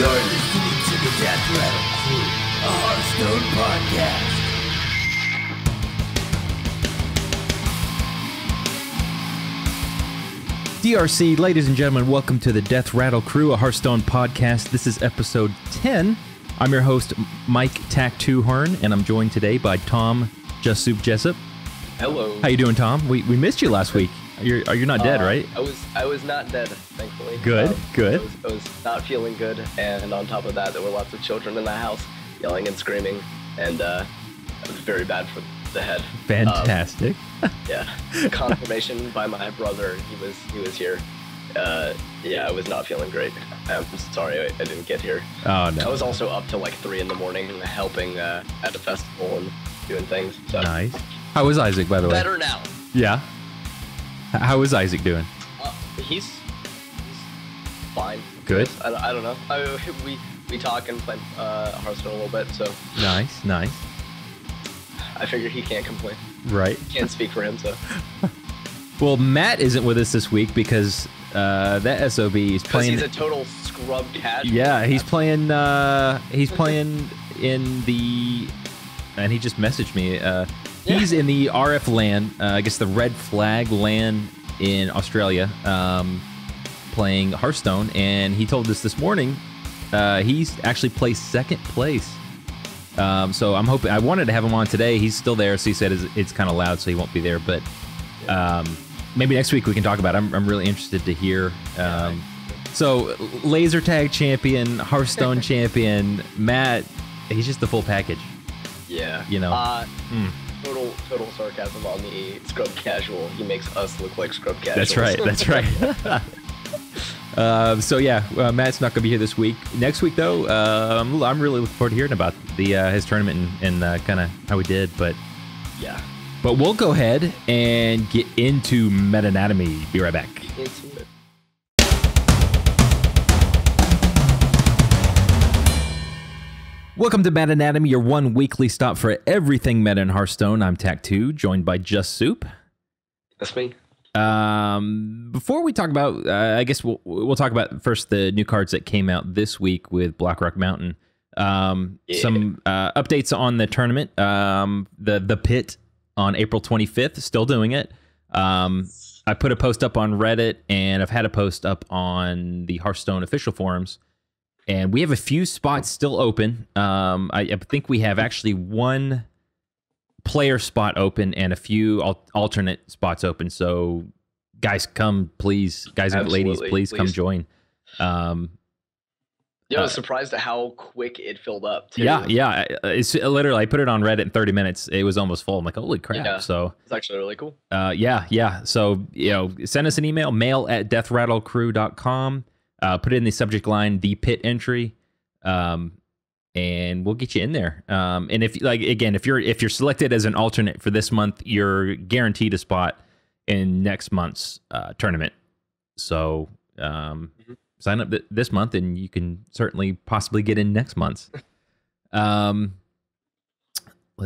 You're listening to the Death Rattle Crew, a Hearthstone podcast. DRC, ladies and gentlemen, welcome to the Death Rattle Crew, a Hearthstone podcast. This is episode 10. I'm your host, Mike Tack2Horn, and I'm joined today by Tom Just Soup Jessup. Hello. How you doing, Tom? We missed you last week. You're not dead, right? I was not dead, thankfully. Good, good. I was not feeling good, and on top of that, there were lots of children in the house yelling and screaming, and it was very bad for the head. Fantastic. Yeah. Confirmation by my brother. He was here. Yeah, I was not feeling great. I'm sorry I didn't get here. Oh no. I was also up till like 3 in the morning helping at a festival and doing things. So. Nice. How is Isaac, by the way? Better now. Yeah. How is Isaac doing? He's fine. Good. I don't know. We talk and play Hearthstone a little bit, so. Nice. I figure he can't complain. Right. Can't speak for him, so. Well, Matt isn't with us this week because that SOB is playing. He's a total scrub cat. Yeah, he's playing. He's playing in the, and he just messaged me. He's in the RF LAN, I guess the Red Flag LAN in Australia, playing Hearthstone, and he told us this morning he's actually placed second place. So I'm hoping. I wanted to have him on today. He's still there, so he said it's kind of loud, so he won't be there. But maybe next week we can talk about it. I'm really interested to hear. So laser tag champion, Hearthstone champion, Matt. He's just the full package. Yeah. You know. Total sarcasm on the scrub casual. He makes us look like scrub casuals. That's right. So yeah, Matt's not gonna be here this week. Next week though, I'm really looking forward to hearing about his tournament and kind of how he did. But yeah. But we'll go ahead and get into meta anatomy. Be right back. Into it. Welcome to Meta Anatomy, your one weekly stop for everything meta in Hearthstone. I'm Tack2, joined by Just Soup. That's me. Before we talk about, I guess we'll talk about first the new cards that came out this week with Blackrock Mountain. Some updates on the tournament. The pit on April 25th, still doing it. I put a post up on Reddit, and I've had a post up on the Hearthstone official forums. And we have a few spots still open. I think we have actually one player spot open and a few alternate spots open. So, guys, come please. Guys and ladies, please come join. I was surprised at how quick it filled up, too. Yeah. It's literally, I put it on Reddit in 30 minutes. It was almost full. I'm like, holy crap. Yeah, so it's actually really cool. Yeah. So, send us an email, mail@deathrattlecrew.com. Put it in the subject line, the pit entry, and we'll get you in there. And if you're selected as an alternate for this month, you're guaranteed a spot in next month's tournament. So sign up this month, and you can certainly possibly get in next month's. Let's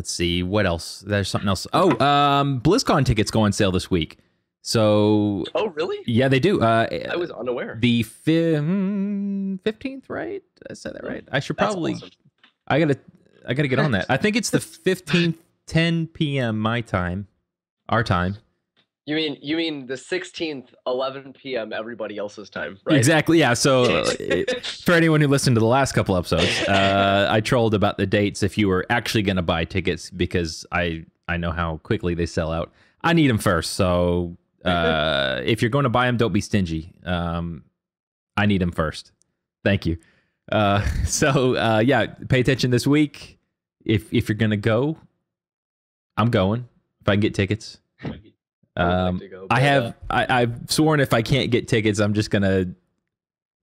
see what else. There's something else. Oh, BlizzCon tickets go on sale this week. So. Oh, really? Yeah, they do. I was unaware. The 15th, right? Did I say that right? I should probably. Awesome. I gotta get on that. I think it's the 15th, 10 p.m. my time, our time. You mean the 16th, 11 p.m. everybody else's time, right? Exactly. Yeah. So for anyone who listened to the last couple episodes, I trolled about the dates if you were actually going to buy tickets because I know how quickly they sell out. I need them first, so. If you're going to buy them, don't be stingy. I need them first. Thank you. Yeah, pay attention this week. If you're going to go, I'm going. If I can get tickets. I've sworn if I can't get tickets, I'm just going to,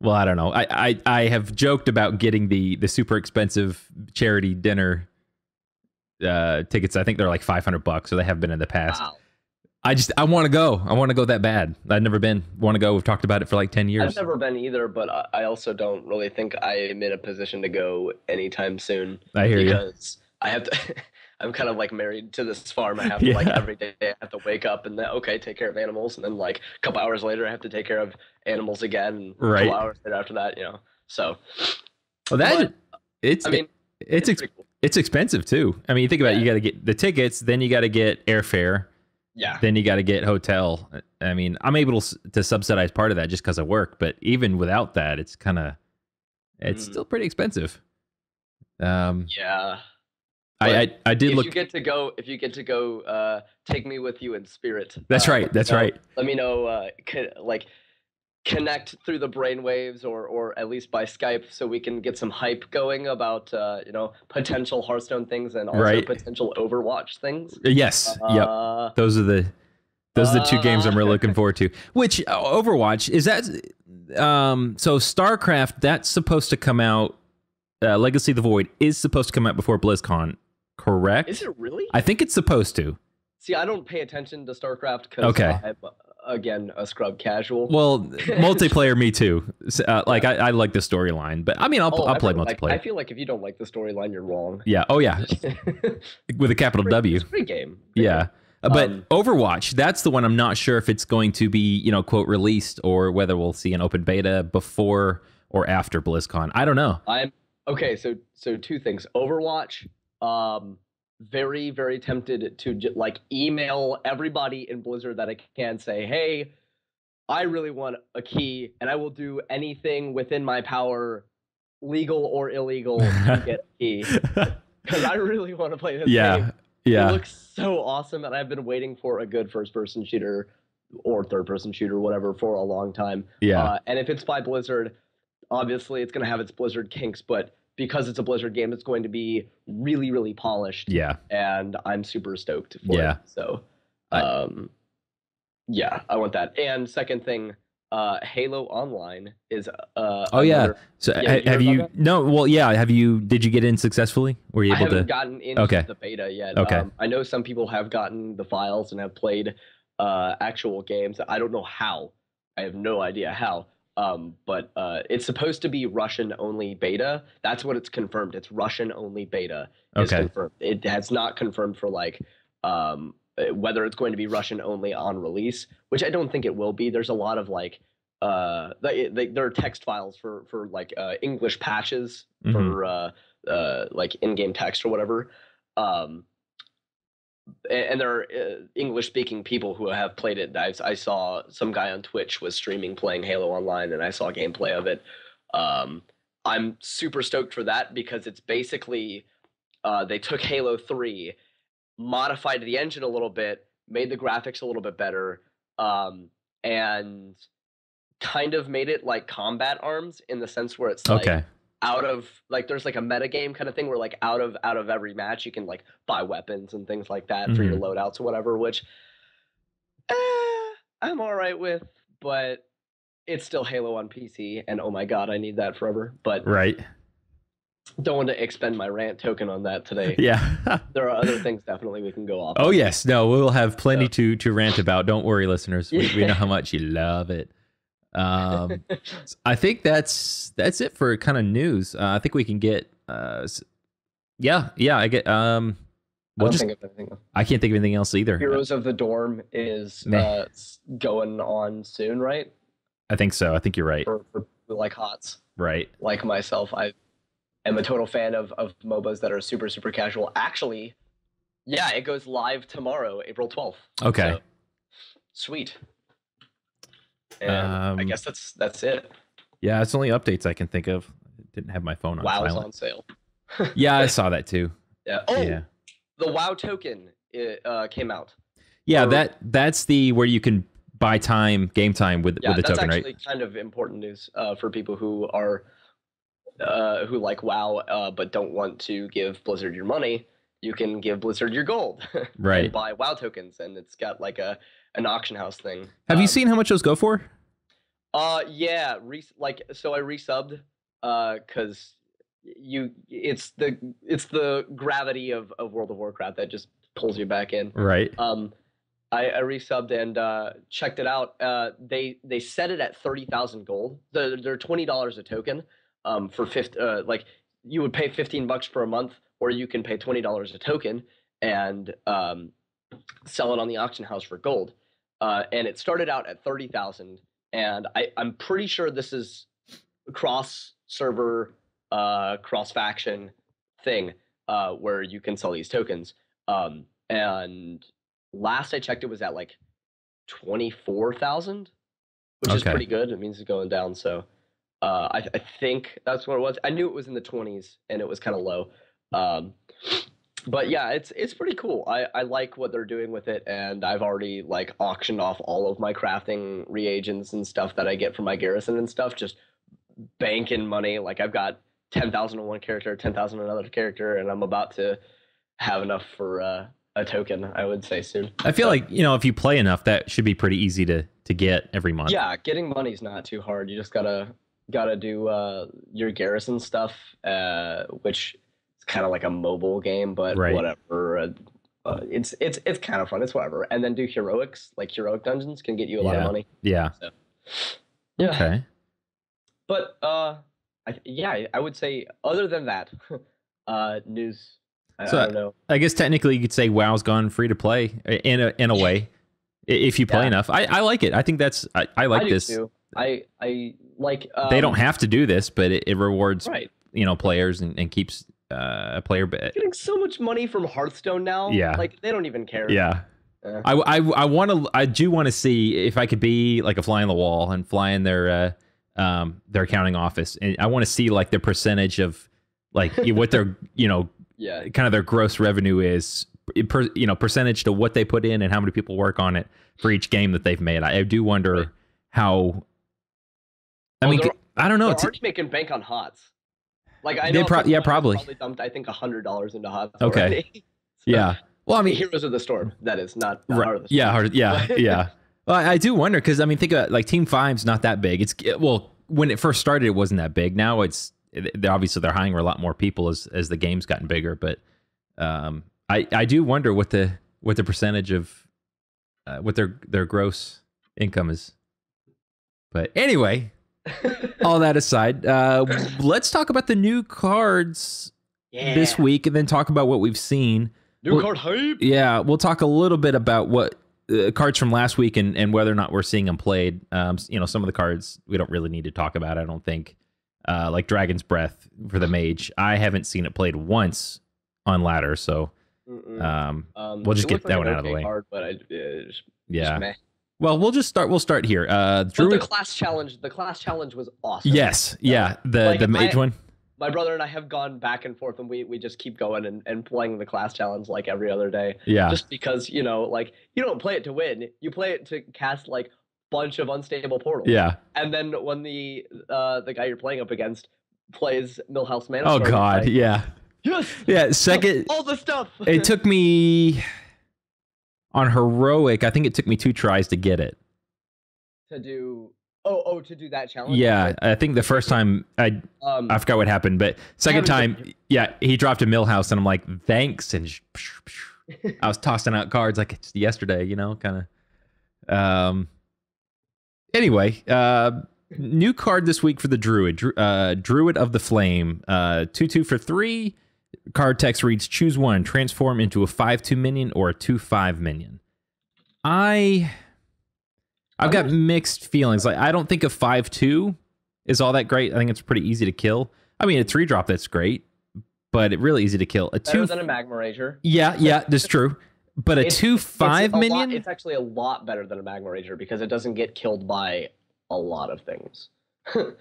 well, I don't know. I have joked about getting the super expensive charity dinner tickets. I think they're like $500, so they have been in the past. Wow. I want to go. I want to go that bad. I've never been. Want to go. We've talked about it for like 10 years. I've never been either, but I also don't really think I am in a position to go anytime soon. I hear you. Because I have to. I'm kind of like married to this farm. I have to like every day I have to wake up and then take care of animals, and then like a couple hours later I have to take care of animals again. And a couple hours later after that, So Well, that it's I mean, pretty cool. it's expensive too. I mean, you think about it, Yeah. you got to get the tickets, then you got to get airfare, Yeah. then you got to get hotel. I mean, I'm able to subsidize part of that just because of work, but even without that, it's still pretty expensive. Yeah. I did look. If you get to go, take me with you in spirit. That's right. That's right. Let me know. Connect through the brainwaves, or at least by Skype, so we can get some hype going about potential Hearthstone things and also potential Overwatch things. Yes. Yep. Those are the two games I'm really looking forward to. Which Overwatch is that? So StarCraft, that's supposed to come out. Legacy of the Void is supposed to come out before BlizzCon, correct? Is it really? I think it's supposed to. See, I don't pay attention to StarCraft because I'm, again, a scrub casual. Well, multiplayer, me too. Like, I like the storyline, but I mean, I'll play multiplayer. I feel like if you don't like the storyline, you're wrong. Yeah. Oh, yeah. With a capital W. It's a great game. Yeah. But Overwatch, that's the one I'm not sure if it's going to be, quote, released, or whether we'll see an open beta before or after BlizzCon. I don't know. Okay, so two things. Overwatch, very, very tempted to email everybody in Blizzard that I can, say, hey, I really want a key, and I will do anything within my power, legal or illegal, to get a key. Because I really want to play this game. Yeah. It looks so awesome, and I've been waiting for a good first-person shooter or third-person shooter, whatever, for a long time. Yeah. And if it's by Blizzard, obviously, it's going to have its Blizzard kinks, but because it's a Blizzard game, it's going to be really, really polished. Yeah. And I'm super stoked for it. So, yeah, I want that. And second thing, Halo Online is So have you? No. Well, yeah. Have you? Did you get in successfully? Were you able to? I haven't gotten into the beta yet. Okay. I know some people have gotten the files and have played actual games. I don't know how. I have no idea how. But it's supposed to be Russian only beta. That's what it's confirmed. It's Russian only beta. Is confirmed. It has not confirmed for whether it's going to be Russian only on release, which I don't think it will be. There's a lot of there are text files for English patches for in-game text or whatever. And there are English-speaking people who have played it. I saw some guy on Twitch was streaming playing Halo Online, and I saw gameplay of it. I'm super stoked for that because it's basically they took Halo 3, modified the engine a little bit, made the graphics a little bit better, and kind of made it like Combat Arms in the sense where it's out of there's a meta game kind of thing where out of every match you can buy weapons and things like that for your loadouts or whatever, which I'm all right with, but it's still Halo on PC, and oh my god, I need that forever. But don't want to expend my rant token on that today. Yeah. There are other things definitely we can go off. Oh on. Yes, no, we'll have plenty to rant about. Don't worry, listeners. We know how much you love it. I think that's it for kind of news. I think we can get I get I can't think of anything else either. Heroes of the Dorm is going on soon, right? I think so. I think you're right. For like HOTS. Right. Like myself, I am a total fan of MOBAs that are super, super casual. Actually, yeah, it goes live tomorrow, April 12th. Okay. So, sweet. And I guess that's it. Yeah, it's only updates I can think of. Didn't have my phone on WoW silent. is on sale. Yeah, I saw that too. Yeah. Oh, yeah. The WoW token came out. Yeah, that's the where you can buy game time with the token, right? That's actually kind of important news for people who are who like WoW but don't want to give Blizzard your money. You can give Blizzard your gold, right? And buy WoW tokens, and it's got an auction house thing. Have you seen how much those go for? Yeah, so I resubbed because it's the gravity of World of Warcraft that just pulls you back in. Right. I resubbed and checked it out. They set it at 30,000 gold. They're $20 a token. For you would pay $15 for a month, or you can pay $20 a token and sell it on the auction house for gold. And it started out at 30,000, and I'm pretty sure this is cross server cross faction thing where you can sell these tokens. And last I checked, it was at like 24,000, which is pretty good. It means it's going down. So I think that's what it was. I knew it was in the 20s and it was kind of low. But yeah, it's pretty cool. I like what they're doing with it, and I've already like auctioned off all of my crafting reagents and stuff that I get from my garrison and stuff, just banking money. Like I've got 10,000 on one character, 10,000 on another character, and I'm about to have enough for a token, I would say, soon. I feel like, if you play enough, that should be pretty easy to get every month. Yeah, getting money's not too hard. You just gotta do your garrison stuff, which is kind of like a mobile game, but whatever. It's kind of fun. It's whatever. And then do heroics, like heroic dungeons can get you a lot of money. Yeah. So, yeah. Okay. But I would say other than that, news. I don't know. I guess technically you could say WoW's gone free to play in a way, if you play enough. I like it. I think that's I like this. Too. I like. They don't have to do this, but it rewards players and keeps a player. Getting so much money from Hearthstone now. Yeah, like they don't even care. Yeah. I do want to see if I could be like a fly on the wall and fly in their accounting office, and I want to see like the percentage of like what their kind of their gross revenue is, percentage to what they put in and how many people work on it for each game that they've made. I do wonder how. I mean, I don't know. They're already making bank on HOTS. Like I know, probably dumped, I think $100 into HOTS. Okay. Already. Yeah. Well, I mean, Heroes of the Storm. That is not Heart of the Yeah. Storm. Yeah. Well, I do wonder because I mean, think about like Team 5's not that big. When it first started, it wasn't that big. Now obviously they're hiring a lot more people as the game's gotten bigger. But I do wonder what the percentage of what their gross income is. But anyway, all that aside, let's talk about the new cards this week, and then talk about what we've seen. New card hype. Yeah, we'll talk a little bit about what cards from last week and whether or not we're seeing them played. Some of the cards we don't really need to talk about, I don't think. Like Dragon's Breath for the Mage, I haven't seen it played once on ladder, so we'll just get that one out of the way. Card, but yeah. Well, we'll start here. The class challenge was awesome. Yes, yeah, the Mage one. My brother and I have gone back and forth, and we just keep going and playing the class challenge like every other day. Yeah. Just because, like you don't play it to win. You play it to cast like bunch of unstable portals. Yeah. And then when the guy you're playing up against plays Millhouse Mana. Oh God, yeah. Yes. Yeah, second all the stuff. It took me on heroic, I think it took me 2 tries to get it. To do to do that challenge? Yeah, I think the first time I forgot what happened, but second time, he dropped a Millhouse and I'm like, thanks, and I was tossing out cards like it's yesterday, kind of. Anyway, new card this week for the Druid. Druid of the Flame. 2/2 for 3. Card text reads, choose one, transform into a 5/2 minion or a 2/5 minion. I've got mixed feelings. Like, I don't think a 5/2 is all that great. I think it's pretty easy to kill. I mean, a 3-drop, that's great, but it's really easy to kill. Better than a Magma Rager. Yeah, that's true. But a 2/5 minion? It's actually a lot better than a Magma Rager because it doesn't get killed by a lot of things. Double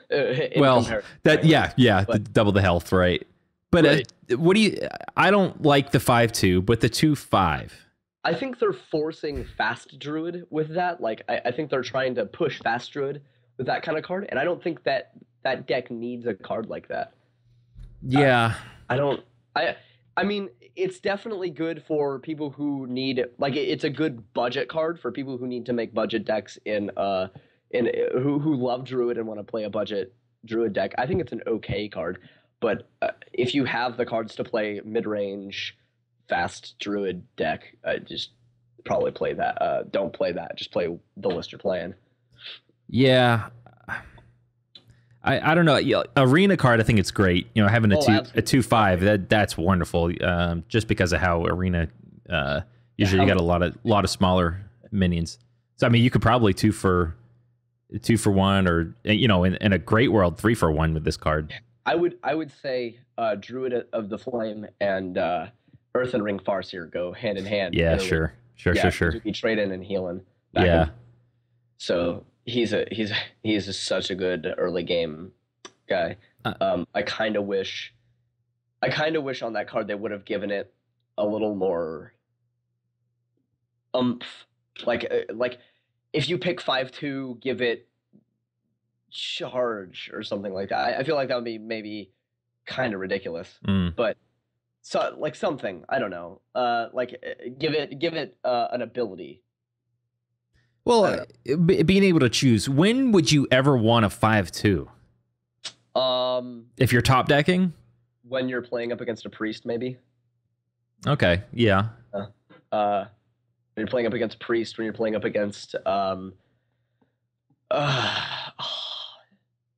the health, right? But what do you? I don't like the 5/2, but the 2/5. I think they're forcing Fast Druid with that. Like, I think they're trying to push Fast Druid with that kind of card, and I don't think that deck needs a card like that. Yeah, I mean, it's definitely good for people who need, like, it's a good budget card for people who need to make budget decks who love Druid and want to play a budget Druid deck. I think it's an okay card, but if you have the cards to play mid-range fast Druid deck, just probably play that. Don't play that. Just play the list you're playing. Yeah. I don't know. Yeah, arena card, I think it's great. Having a 2/5, that's wonderful. Just because of how arena usually you got a lot of smaller minions. So I mean, you could probably 2 for 1, or in a great world 3 for 1 with this card. I would say Druid of the Flame and Earth and Ring Farseer go hand in hand. Yeah, in a sure. Yeah, Sure. he trade in and healing. Yeah. So he's such a good early game guy. I kind of wish on that card they would have given it a little more umph. Like if you pick 5/2, give it charge or something like that. I feel like that would be maybe kind of ridiculous. But so like something, I don't know. Give it an ability. Well, being able to choose, when would you ever want a 5/2? If you're top decking? When you're playing up against a priest, maybe. Okay, yeah. When you're playing up against priest, when you're playing up against I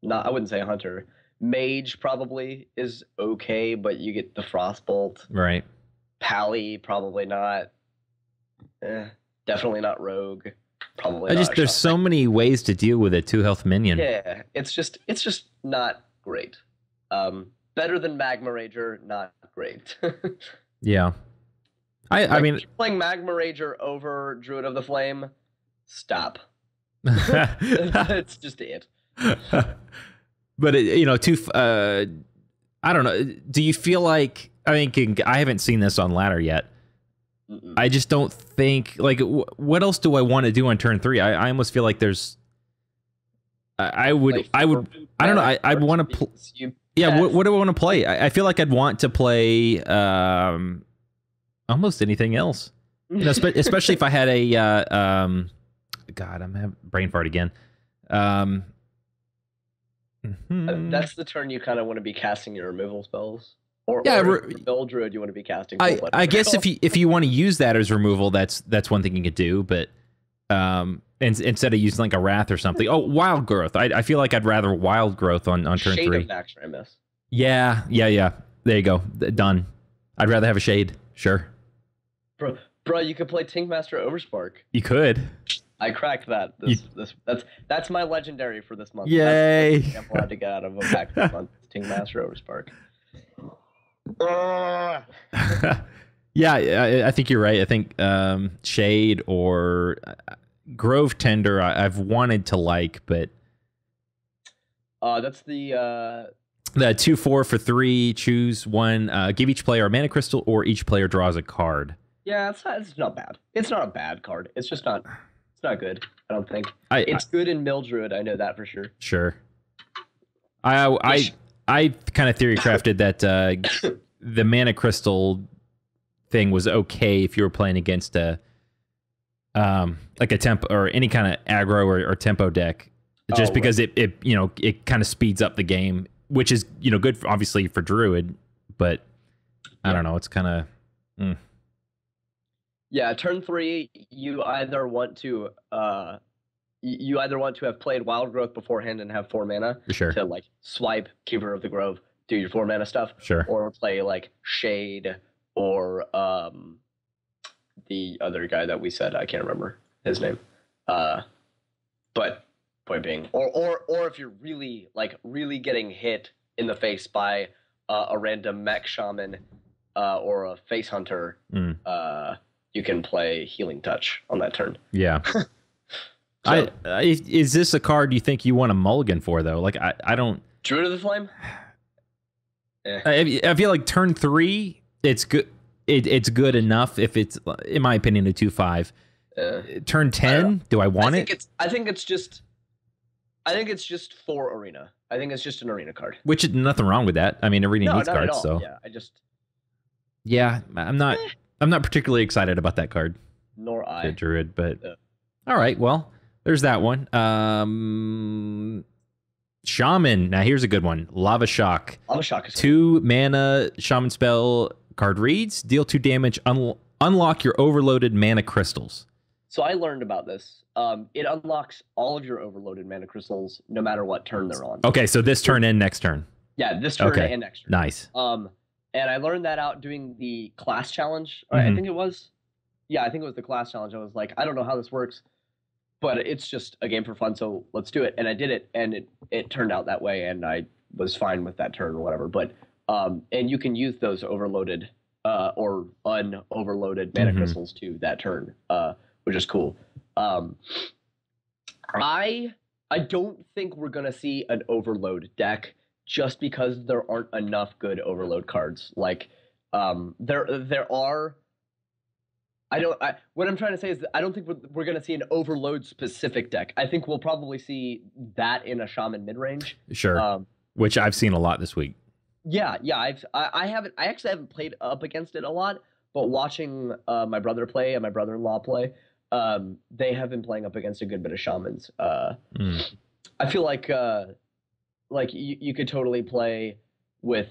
wouldn't say hunter. Mage probably is okay, but you get the frostbolt. Right. Pally probably not. Definitely not rogue. Probably not. There's so many ways to deal with a 2 health minion. Yeah, it's just not great. Better than Magma Rager, not great. Yeah. I mean, if you're playing Magma Rager over Druid of the Flame, stop. That's just it. But I don't know. Do you feel like, I haven't seen this on ladder yet. I just don't think, like, what else do I want to do on turn 3? I almost feel like there's, I don't know. I'd want to play. Yeah. What do I want to play? I feel like I'd want to play almost anything else. Especially if I had a God, I'm having brain fart again. That's the turn you kind of want to be casting your removal spells. Or build druid, you want to be casting. I guess if you want to use that as removal, that's one thing you could do. But instead of using like a wrath or something, wild growth. I feel like I'd rather wild growth on turn 3. Shade of Naxxramas. Yeah. There you go. Done. I'd rather have a shade. Sure. Bro, you could play Tinkmaster Overspark. You could. I cracked that. That's my legendary for this month. Yay! That's I'm allowed to get out of a pack this month. Tinkmaster Overspark. Yeah, I think you're right. I think Shade or Grove Tender I've wanted to like, but that's the 2/4 for 3. Choose one. Give each player a mana crystal, or each player draws a card. Yeah, it's not bad. It's not a bad card. It's just not. It's not good. I don't think. It's good in Mildruid. I know that for sure. Sure. I kind of theory crafted that the mana crystal thing was okay if you were playing against a like a tempo or any kind of aggro or tempo deck, just because it kind of speeds up the game, which is good obviously for Druid, but I don't know, it's kind of. Yeah, turn 3, you either want to have played Wild Growth beforehand and have 4 mana to like swipe Keeper of the Grove, do your 4 mana stuff, or play like Shade or the other guy that we said, I can't remember his name, but point being, or if you're really getting hit in the face by a random mech shaman or a face hunter, you can play Healing Touch on that turn. Yeah. Is this a card you think you want a mulligan for, though? Like, I don't... Druid of the Flame? I feel like turn 3, it's good. It's good enough if it's, in my opinion, a 2/5. Turn 10, do I want it? I think it's just for Arena. I think it's just an Arena card. Which is nothing wrong with that. I mean, Arena needs cards, so... Yeah, I'm not particularly excited about that card. Nor I. Druid, but all right. Well, there's that one. Shaman. Now here's a good one. Lava Shock. Lava Shock is 2 mana Shaman spell. Card reads: deal 2 damage. Unlock your overloaded mana crystals. So I learned about this. It unlocks all of your overloaded mana crystals, no matter what turn they're on. Okay, so this turn and next turn. Yeah, this turn and next turn. Nice. And I learned that out doing the class challenge. I think it was. Yeah, I think it was the class challenge. I was like, I don't know how this works, but it's just a game for fun, so let's do it. And I did it, and it turned out that way, and I was fine with that turn or whatever. But and you can use those overloaded or unoverloaded mana crystals to that turn, which is cool. I don't think we're gonna see an overload deck just because there aren't enough good overload cards. Like there are. What I'm trying to say is that I don't think we're going to see an overload specific deck. I think we'll probably see that in a shaman mid range. Sure, which I've seen a lot this week. Yeah. I actually haven't played up against it a lot, but watching my brother play and my brother-in-law play, they have been playing up against a good bit of shamans. I feel like you could totally play with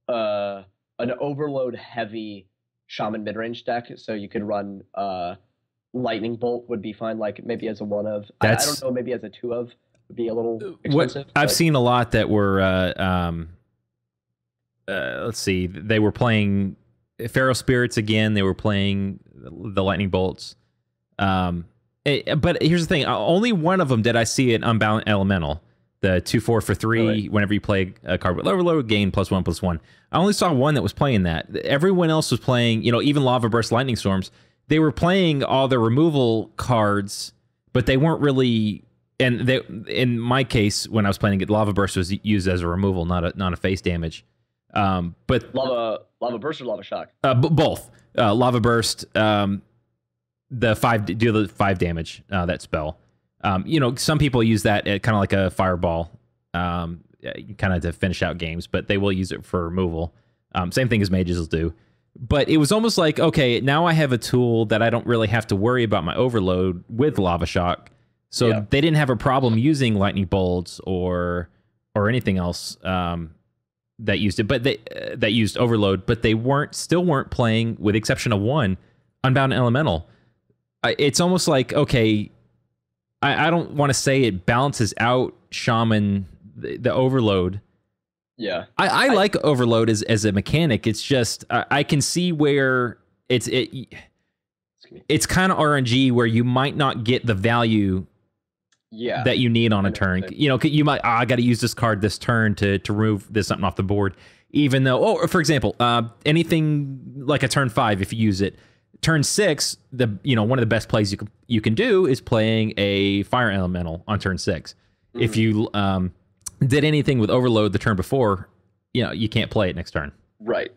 an overload heavy shaman mid-range deck, so you could run lightning bolt would be fine, like maybe as a one of. I don't know, maybe as a two of would be a little expensive. I've seen a lot that were let's see, they were playing Feral Spirits again, they were playing the lightning bolts, but here's the thing, only one of them did I see an Unbound Elemental, the 2/4 for 3. Right. Whenever you play a card with overload, gain +1/+1. I only saw one that was playing that. Everyone else was playing, even Lava Burst, Lightning Storms. They were playing all the removal cards, but they weren't really. And they, in my case, when I was playing it, Lava Burst was used as a removal, not a face damage. But Lava Burst or Lava Shock? Both. Lava Burst, the 5 damage, that spell. Some people use that kind of like a fireball, kind of to finish out games, but they will use it for removal. Same thing as mages will do. But it was almost like, okay, now I have a tool that I don't really have to worry about my overload with Lava Shock. So they didn't have a problem using lightning bolts or anything else that used it, but that used overload. But they still weren't playing, with the exception of one, Unbound Elemental. It's almost like, okay, I don't want to say it balances out Shaman, the overload. Yeah, I like overload as a mechanic. It's just I can see where it's kind of RNG, where you might not get the value that you need on a turn. You might, I got to use this card this turn to remove this something off the board. Even though, for example, anything like a turn 5, if you use it, turn 6, one of the best plays you can do is playing a Fire Elemental on turn 6. Mm-hmm. If you did anything with overload the turn before, you can't play it next turn. Right.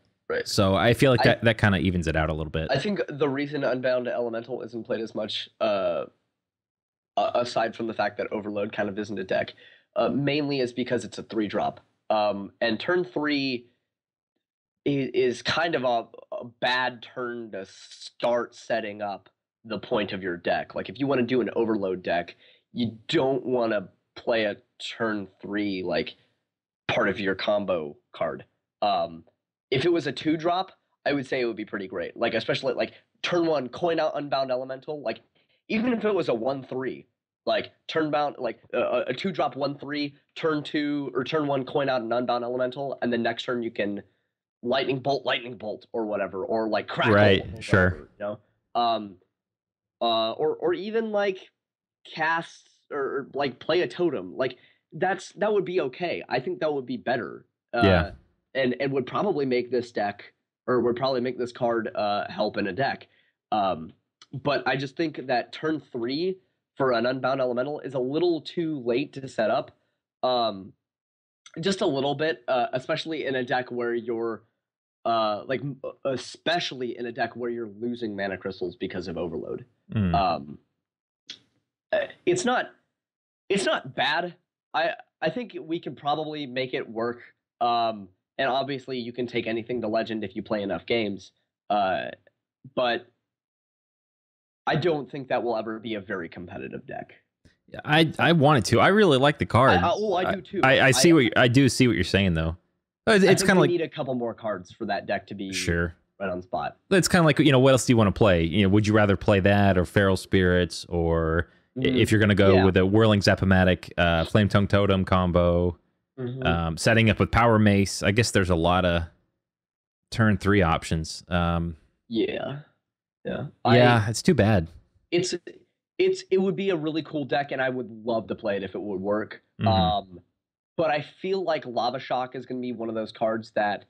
So I feel like that kind of evens it out a little bit. I think the reason Unbound Elemental isn't played as much, aside from the fact that overload kind of isn't a deck, mainly is because it's a 3-drop. And turn 3 is kind of a bad turn to start setting up the point of your deck. Like, if you want to do an overload deck, you don't want to play a turn 3 like part of your combo card. If it was a 2-drop, I would say it would be pretty great. Like, especially like turn 1, coin out Unbound Elemental. Like, even if it was a 1/3, like turnbound, like a 2-drop 1/3, turn 2 or turn 1, coin out an Unbound Elemental, and then next turn you can lightning bolt or whatever, or like crackle. Right, whatever, sure. Or even like cast or like play a totem. Like that would be okay. I think that would be better. And would probably make this deck, or would probably make this card help in a deck. But I just think that turn 3 for an Unbound Elemental is a little too late to set up. Just a little bit, especially in a deck where you're especially in a deck where you're losing mana crystals because of overload. It's not bad. I think we can probably make it work. And obviously you can take anything to legend if you play enough games. But I don't think that will ever be a very competitive deck. I wanted to. I really like the card. I do too. I do see what you're saying though. It's kind of like, need a couple more cards for that deck to be right on spot. It's kind of like, what else do you want to play? Would you rather play that or Feral Spirits, or if you're going to go with a Whirling Zap-O-Matic, Flame Tongue Totem combo, setting up with Power Mace? I guess there's a lot of turn 3 options. Yeah, it's too bad. It would be a really cool deck, and I would love to play it if it would work. but I feel like Lava Shock is going to be one of those cards that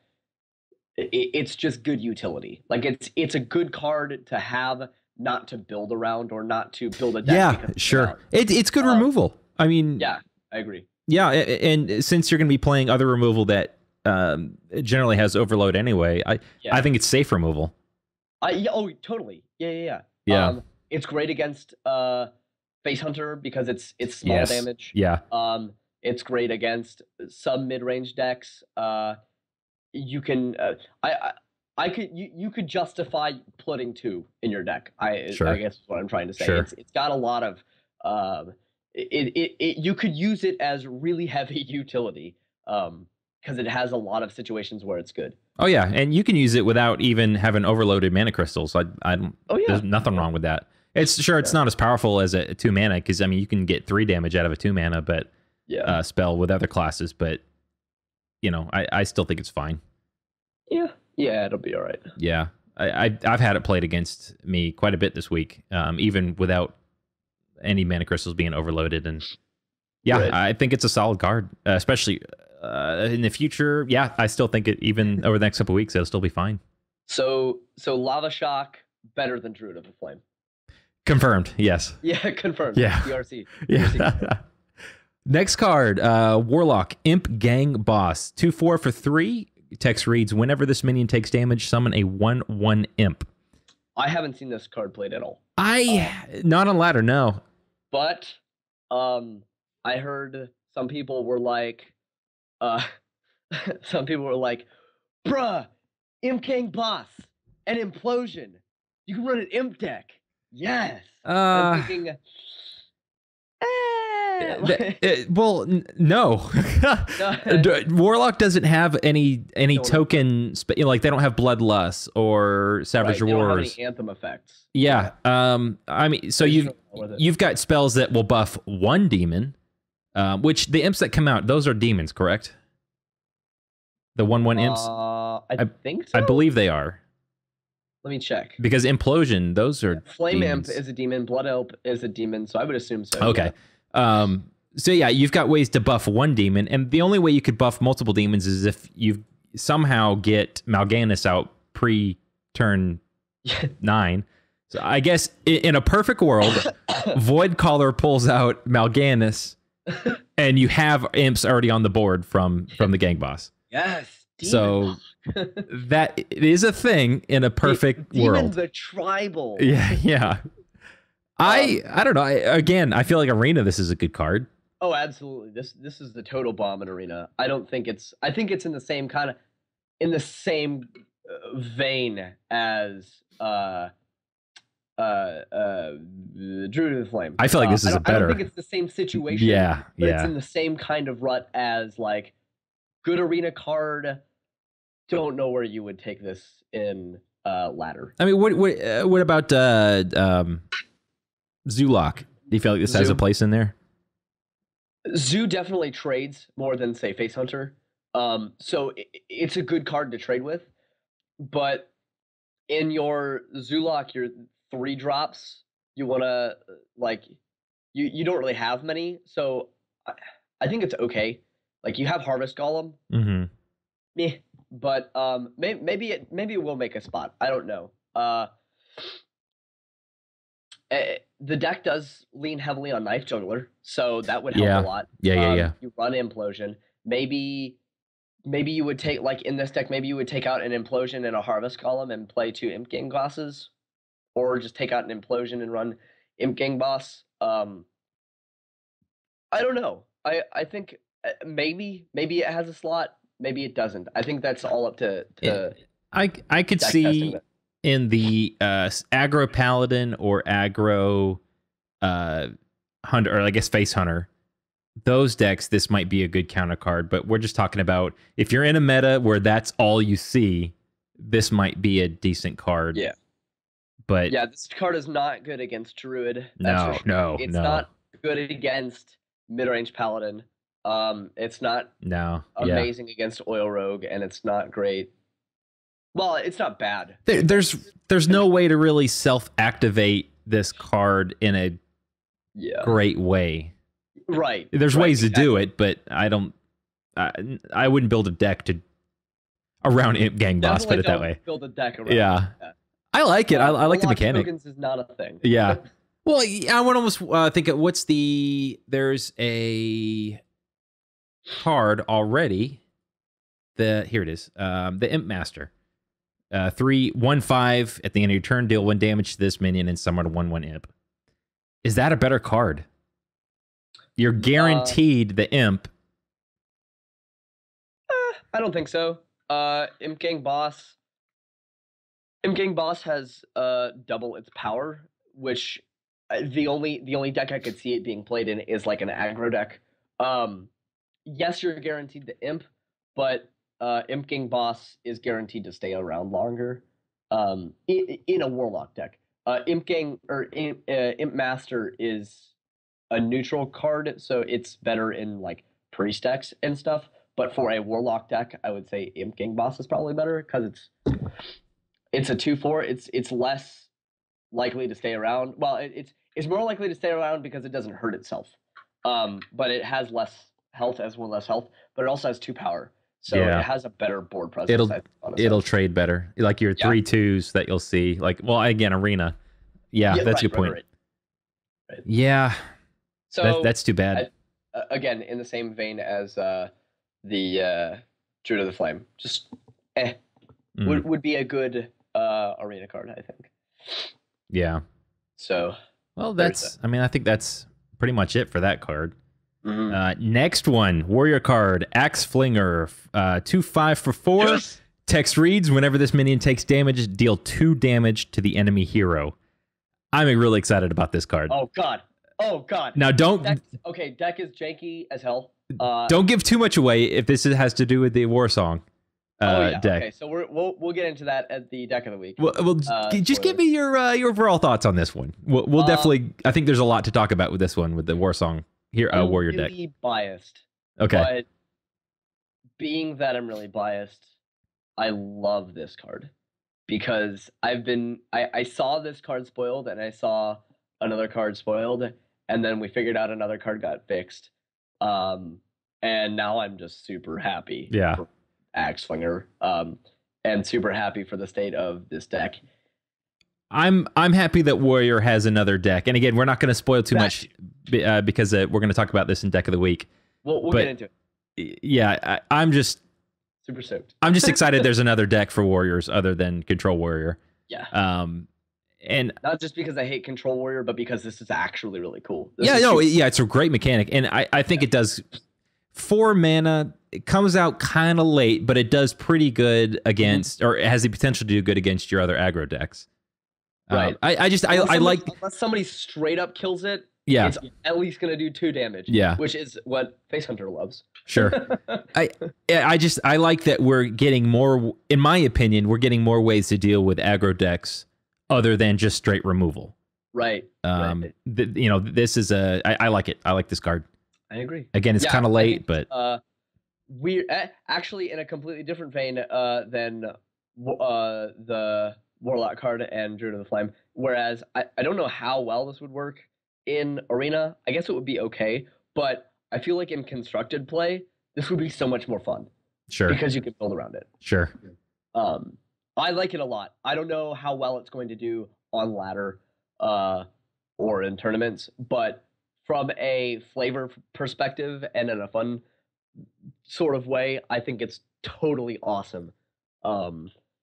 it's just good utility. Like it's a good card to have, not to build around or not to build a deck. Yeah, sure. It's good removal. I mean, yeah, I agree. Yeah, and since you're going to be playing other removal that generally has overload anyway, I think it's safe removal. Oh, totally. Yeah. It's great against Face Hunter because it's small damage. Yeah. It's great against some mid-range decks. You can you could justify putting 2 in your deck. I guess is what I'm trying to say. Sure. It's got a lot of you could use it as really heavy utility because it has a lot of situations where it's good. Oh yeah, and you can use it without even having overloaded mana crystals. There's nothing wrong with that. It's not as powerful as a 2 mana because I mean you can get 3 damage out of a 2 mana spell with other classes, but you know I still think it's fine. Yeah, it'll be all right. Yeah, I've had it played against me quite a bit this week, even without any mana crystals being overloaded, and right. I think it's a solid card, especially in the future. Yeah, I still think it even over the next couple of weeks it'll still be fine. So Lava Shock better than Druid of the Flame. Confirmed. Yes. Yeah, confirmed. Yeah. DRC. Yeah. Next card, Warlock Imp Gang Boss, 2/4 for 3. Text reads: whenever this minion takes damage, summon a 1/1 Imp. I haven't seen this card played at all. Not on ladder, no. But I heard some people were like, bruh, Imp Gang Boss, an implosion. You can run an Imp deck. Yes. I'm thinking, well, no. Warlock doesn't have any token. Like they don't have Bloodlust or Savage Wars. They don't have any anthem effects. Yeah. I mean, so you've got spells that will buff 1 demon, which the imps that come out, those are demons, correct? The 1/1 imps. I think so. I believe they are. Let me check. Because Implosion, those are Flame demons. Imp is a demon. Blood Imp is a demon. So I would assume so. Okay. Yeah. So yeah, you've got ways to buff 1 demon, and the only way you could buff multiple demons is if you somehow get Mal'Ganis out pre-turn 9. So I guess in a perfect world, Voidcaller pulls out Mal'Ganis, and you have imps already on the board from the Gang Boss. Yes. So that is a thing in a perfect world. The tribal. Yeah. I don't know. I feel like Arena, this is a good card. Oh, absolutely. This is the total bomb in Arena. I think it's in the same vein as Druid of the Flame. I feel like this is a better. I don't think it's the same situation. Yeah. It's in the same kind of rut as like good Arena card. Don't know where you would take this in ladder. I mean, what about Zulok? Do you feel like this has a place in there? Zoo definitely trades more than say Face Hunter. So it's a good card to trade with. But in your Zulok, your 3 drops, you want to like you don't really have many. So I think it's okay. Like you have Harvest Golem. Mm-hmm. Meh. But maybe it will make a spot. I don't know. The deck does lean heavily on Knife Juggler, so that would help a lot. Yeah. You run Implosion. Maybe you would take, like in this deck, maybe you would take out an Implosion and a Harvest Column and play 2 Imp Gang Bosses, or just take out an Implosion and run Imp Gang Boss. I don't know. I think maybe it has a slot. Maybe it doesn't. I think that's all up to I could see in the aggro paladin or aggro hunter, or I guess face hunter, those decks, this might be a good counter card. But we're just talking about if you're in a meta where that's all you see, this might be a decent card. Yeah. But yeah, this card is not good against Druid. No. It's not good against mid-range paladin. It's not amazing against Oil Rogue, and it's not great. Well, it's not bad. There's no way to really self-activate this card in a great way. Right. There's ways to do it, but I don't I wouldn't build a deck to around Imp Gang Boss. Definitely Put it that don't way. build a deck around Yeah. I like it. I like the Warlock mechanic. tokens is not a thing. Yeah. Well, I would almost think of there's a card already. Here it is. The Imp Master. 3/1/5 at the end of your turn, deal 1 damage to this minion and summon a 1/1 Imp. Is that a better card? You're guaranteed the Imp. I don't think so. Imp Gang Boss has double its power, which the only deck I could see it being played in is like an aggro deck. Yes, you're guaranteed the Imp, but Imp Gang Boss is guaranteed to stay around longer. In a Warlock deck, Imp Gang or Imp Master is a neutral card, so it's better in like priest decks and stuff. But for a Warlock deck, I would say Imp Gang Boss is probably better because it's a 2/4. It's less likely to stay around. Well, it's more likely to stay around because it doesn't hurt itself. But it has less health as well, less health, but it also has 2 power. So it has a better board presence. It'll trade better. Like your 3/2s that you'll see. Like, well, again, Arena. Yeah, that's a good point. Right. Yeah. So that's too bad. Again, in the same vein as the Druid of the Flame, just would be a good arena card, I think. Yeah. So well, I think that's pretty much it for that card. Next one, warrior card, Axe Flinger, 2/5 for 4. Yes! Text reads: whenever this minion takes damage, deal 2 damage to the enemy hero. I'm really excited about this card. Oh god. Now don't. Deck is janky as hell. Don't give too much away if this has to do with the War Song deck. Okay, so we'll get into that at the deck of the week. Well, just give me your overall thoughts on this one. We'll definitely. I think there's a lot to talk about with this one with the War Song here warrior deck. I'm really biased. Okay. But being that I'm really biased, I love this card because I saw this card spoiled and I saw another card spoiled, and then we figured out another card got fixed. And now I'm just super happy. Yeah. For Axe Slinger. And super happy for the state of this deck. I'm happy that Warrior has another deck, and again, we're not going to spoil too much because we're going to talk about this in Deck of the Week. We'll get into it. Yeah, I'm just super stoked. I'm just excited. There's another deck for Warriors other than Control Warrior. Yeah. And not just because I hate Control Warrior, but because this is actually really cool. It's a great mechanic, and I think it does 4 mana. It comes out kind of late, but it does pretty good against, or it has the potential to do good against your other aggro decks. Right. I like unless somebody straight up kills it. Yeah. It's at least gonna do 2 damage. Yeah. Which is what Face Hunter loves. Sure. I like that we're getting more. In my opinion, we're getting more ways to deal with aggro decks other than just straight removal. Right. This is I like it. I like this card. I agree. Again, it's kind of late, but we're actually in a completely different vein than the Warlock card and Druid of the Flame. Whereas I don't know how well this would work in Arena. I guess it would be okay, but I feel like in constructed play, this would be so much more fun. Sure. Because you can build around it. Sure. I like it a lot. I don't know how well it's going to do on ladder or in tournaments, but from a flavor perspective and in a fun sort of way, I think it's totally awesome.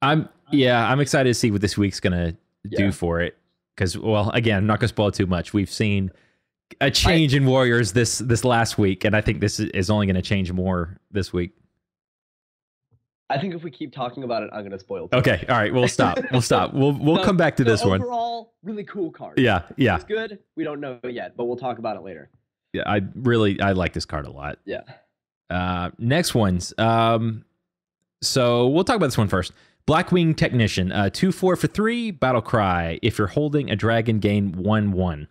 I'm excited to see what this week's gonna do for it. Because, well, again, I'm not gonna spoil too much. We've seen a change in Warriors this last week, and I think this is only gonna change more this week. I think if we keep talking about it, I'm gonna spoil. Okay, all right, we'll stop. We'll come back to this one. Overall, really cool card. Yeah. It's good. We don't know yet, but we'll talk about it later. Yeah, I like this card a lot. Yeah. Next ones. So we'll talk about this one first. Blackwing Technician, 2/4 for 3, Battle Cry. If you're holding a dragon, gain 1/1.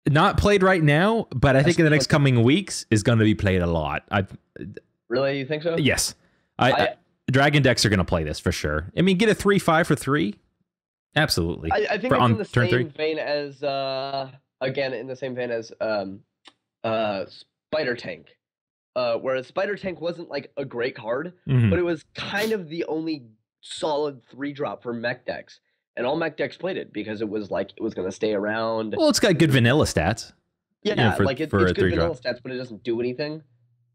Not played right now, but I think in the next coming weeks is going to be played a lot. Really, you think so? Yes. Dragon decks are going to play this for sure. I mean, get a 3/5 for 3. Absolutely. I think it's in the same vein as again in the same vein as Spider Tank. whereas Spider Tank wasn't like a great card, Mhm. but it was kind of the only solid 3-drop for mech decks. And all mech decks played it because it was like it was going to stay around. Well, it's got good vanilla stats. Yeah, for like it's a good 3-drop. vanilla stats, but it doesn't do anything.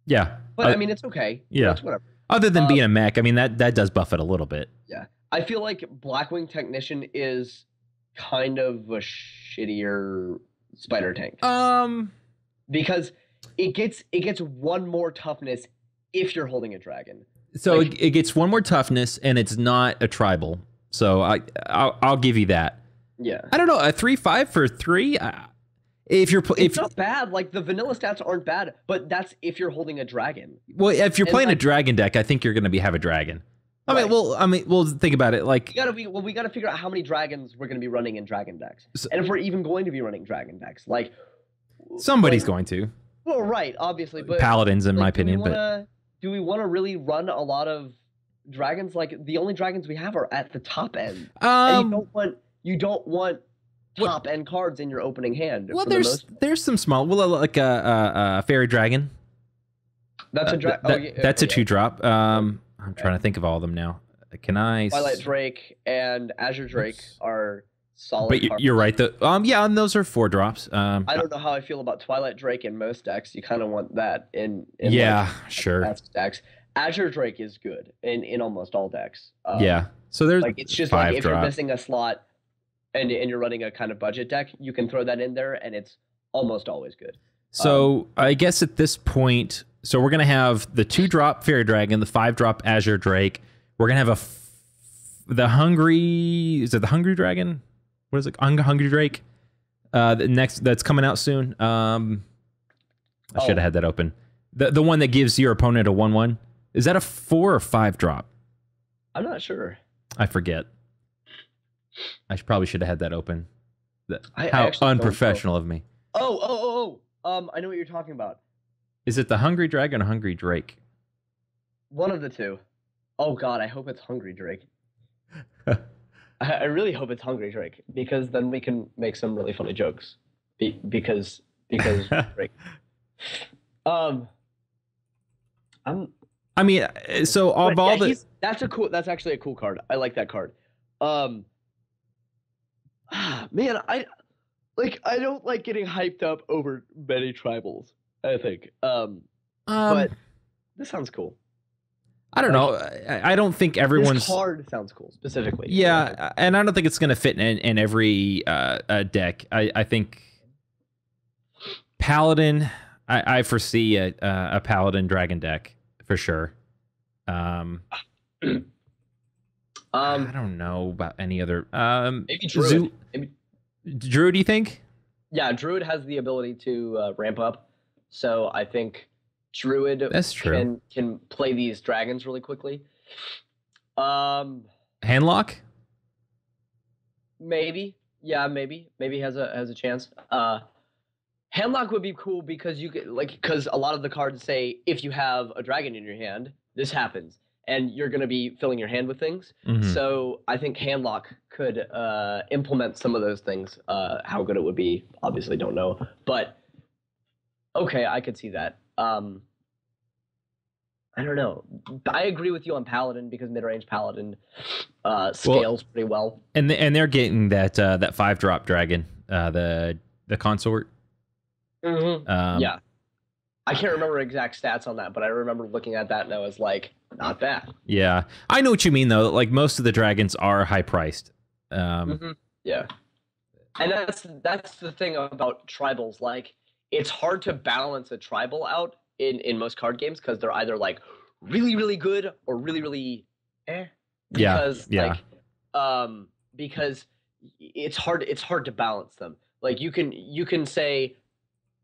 Yeah, But I mean, it's okay. yeah. It's whatever. Other than being a mech, I mean that does buff it a little bit. Yeah, I feel like Blackwing Technician is kind of a shittier Spider Tank because it gets one more toughness if you're holding a dragon. So Like- it gets one more toughness, and it's not a tribal. So I'll give you that. Yeah, I don't know, a 3/5 for 3. If you're it's not bad. Like the vanilla stats aren't bad, but that's if you're holding a dragon. well, if you're And, playing a like- dragon deck, I think you're going to have a dragon. I mean, Right. we'll think about it. Like, We gotta figure out how many dragons we're gonna be running in dragon decks, So- and if we're even going to be running dragon decks. Like somebody's like- going to. Well, right, obviously, but Paladins, in my like, opinion, but do we want to really run a lot of dragons? Like the only dragons we have are at the top end. And you don't want top end cards in your opening hand. well, for the most- there's some small, well, like a fairy dragon. that's a That's a 2-drop. I'm trying to think of all of them now. Can I? Twilight Drake and Azure Drake are solid. But cards. you're right. Yeah, and those are 4-drops. I don't know how I feel about Twilight Drake in most decks. You kind of want that in yeah, like, sure. advanced decks. Azure Drake is good in almost all decks. Yeah. So there's Like it's just like if you're 5-drop. missing a slot and you're running a kind of budget deck, you can throw that in there and it's almost always good. So I guess at this point, so we're gonna have the 2-drop Fairy Dragon, the 5-drop Azure Drake. We're gonna have the Hungry. Is it the Hungry Dragon? What is it? Hungry Drake. The next that's coming out soon. I should have had that open. The one that gives your opponent a 1/1. Is that a 4 or 5-drop? I'm not sure. I forget. I probably should have had that open. I How actually don't know. unprofessional of me. Oh. I know what you're talking about. Is it the Hungry Dragon or Hungry Drake? One of the two. Oh God, I hope it's Hungry Drake. I really hope it's Hungry Drake because then we can make some really funny jokes. Because Drake. I mean, so of all the that's actually a cool card. I like that card. Man, I don't like getting hyped up over many tribals, I think. But this sounds cool. I don't know. I don't think everyone's. This card sounds cool specifically. Yeah, and I don't think it's going to fit in every deck. I think Paladin. I foresee a Paladin Dragon deck for sure. I don't know about any other. Maybe Druid. Druid, you think? Yeah, Druid has the ability to ramp up, so I think Druid That's true. can play these dragons really quickly. Handlock? Maybe. Yeah, maybe has a chance. Handlock would be cool because because a lot of the cards say if you have a dragon in your hand, this happens, and you're going to be filling your hand with things. Mhm. So I think Handlock could implement some of those things. How good it would be, obviously, don't know, but okay, I could see that. I don't know. I agree with you on Paladin because mid-range Paladin scales pretty well. And they're getting that 5-drop dragon, the consort. Mm-hmm. Yeah. I can't remember exact stats on that, but I remember looking at that and I was like, not bad. Yeah, I know what you mean though. Like most of the dragons are high priced. Yeah, and that's the thing about tribals. Like, it's hard to balance a tribal out in most card games because they're either like really really good or really really eh. Because because it's hard to balance them. Like you can say,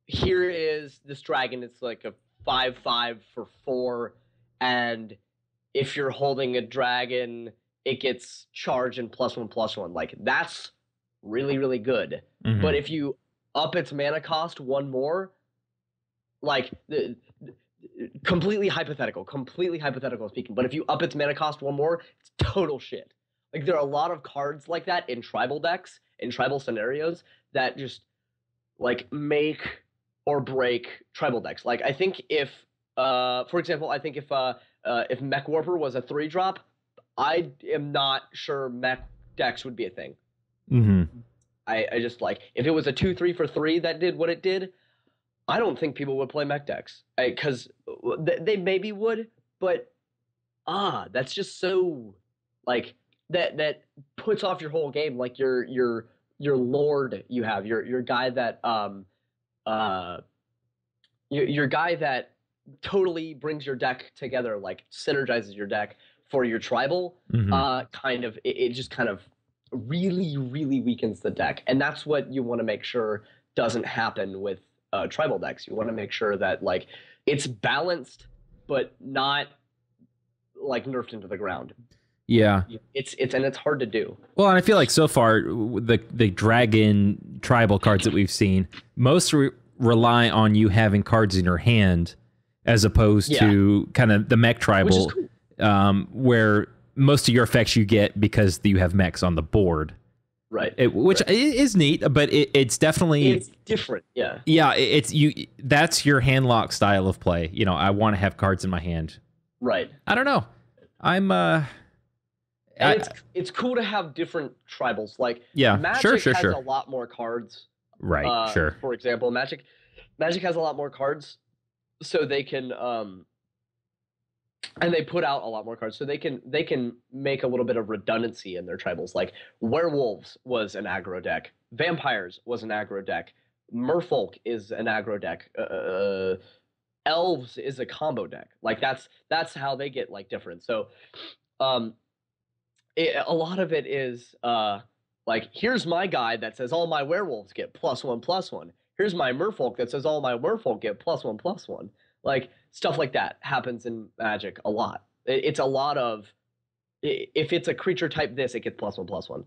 here is this dragon. It's like a 5/5 for 4, and if you're holding a dragon, it gets charged and +1/+1. Like that's really really good. Mhm. But if you up its mana cost 1 more, like completely hypothetical speaking. But if you up its mana cost 1 more, it's total shit. Like there are a lot of cards like that in tribal decks, in tribal scenarios that just like make or break tribal decks. Like I think if For example, I think if Mech Warper was a 3-drop, I am not sure Mech Dex would be a thing. Mm-hmm. I just like if it was a 2-3 for 3 that did what it did, I don't think people would play Mech Dex because they maybe would, but that's just so like that puts off your whole game. Like your lord you have your guy that your guy that totally brings your deck together, like synergizes your deck for your tribal. Kind of it just kind of really weakens the deck, and that's what you want to make sure doesn't happen with tribal decks. You want to make sure that like it's balanced but not like nerfed into the ground. Yeah, it's hard to do. Well, and I feel like so far the dragon tribal cards that we've seen most rely on you having cards in your hand as opposed to kind of the mech tribal, cool. Where most of your effects you get because you have mechs on the board. Right. Which is neat, but it's definitely... It's different, yeah. Yeah, that's your handlock style of play. You know, I want to have cards in my hand. Right. I don't know. It's cool to have different tribals. Like, Magic has a lot more cards. Right, sure. For example, Magic has a lot more cards, so they can... and they put out a lot more cards, so they can make a little bit of redundancy in their tribals. Like werewolves was an aggro deck, vampires was an aggro deck, merfolk is an aggro deck, elves is a combo deck. Like that's how they get like different. So, a lot of it is like here's my guy that says all my werewolves get +1/+1. Here's my merfolk that says all my merfolk get +1/+1. Like stuff like that happens in Magic a lot. It's a lot of if it's a creature type this, it gets +1/+1.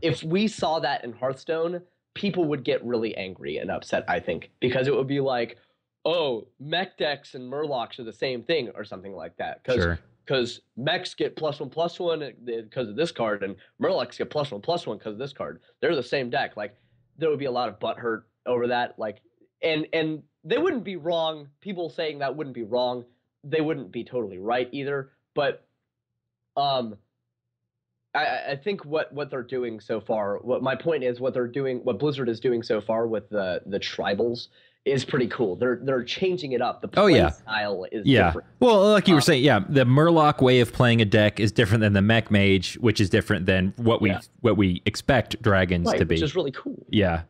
If we saw that in Hearthstone, people would get really angry and upset, I think, because it would be like, oh, mech decks and murlocs are the same thing or something like that. Because mechs get +1/+1 because of this card, and murlocs get +1/+1 because of this card. They're the same deck. Like there would be a lot of butthurt over that. Like and they wouldn't be wrong. People saying that wouldn't be wrong. They wouldn't be totally right either. But I think what they're doing so far, what my point is, what Blizzard is doing so far with the tribals is pretty cool. They're changing it up. The play style is different. Well, like you were saying, the Murloc way of playing a deck is different than the Mech Mage, which is different than what we expect dragons to be. Which is really cool. Yeah.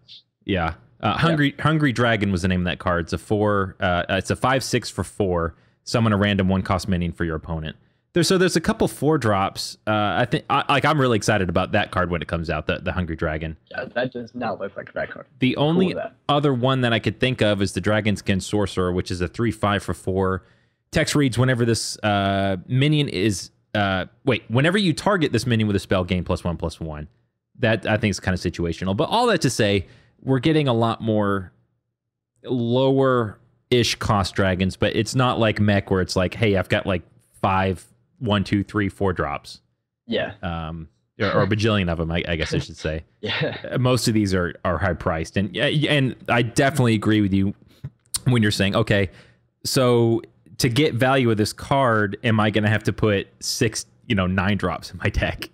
Hungry Dragon was the name of that card. It's a 5/6 for 4. Summon a random 1-cost minion for your opponent. There's a couple 4-drops. I think I'm really excited about that card when it comes out. The Hungry Dragon. Yeah, that does not look like that card. The only other one that I could think of is the Dragonskin Sorcerer, which is a 3/5 for 4. Text reads whenever this minion is whenever you target this minion with a spell, gain +1/+1. That I think is kind of situational. But all that to say, we're getting a lot more lower-ish cost dragons, but it's not like Mech where it's like, hey, I've got like 5, 1, 2, 3, 4 drops. Yeah. Or a bajillion of them, I guess I should say. Yeah. Most of these are high-priced. And I definitely agree with you when you're saying, okay, so to get value of this card, am I going to have to put 6, 9 drops in my deck?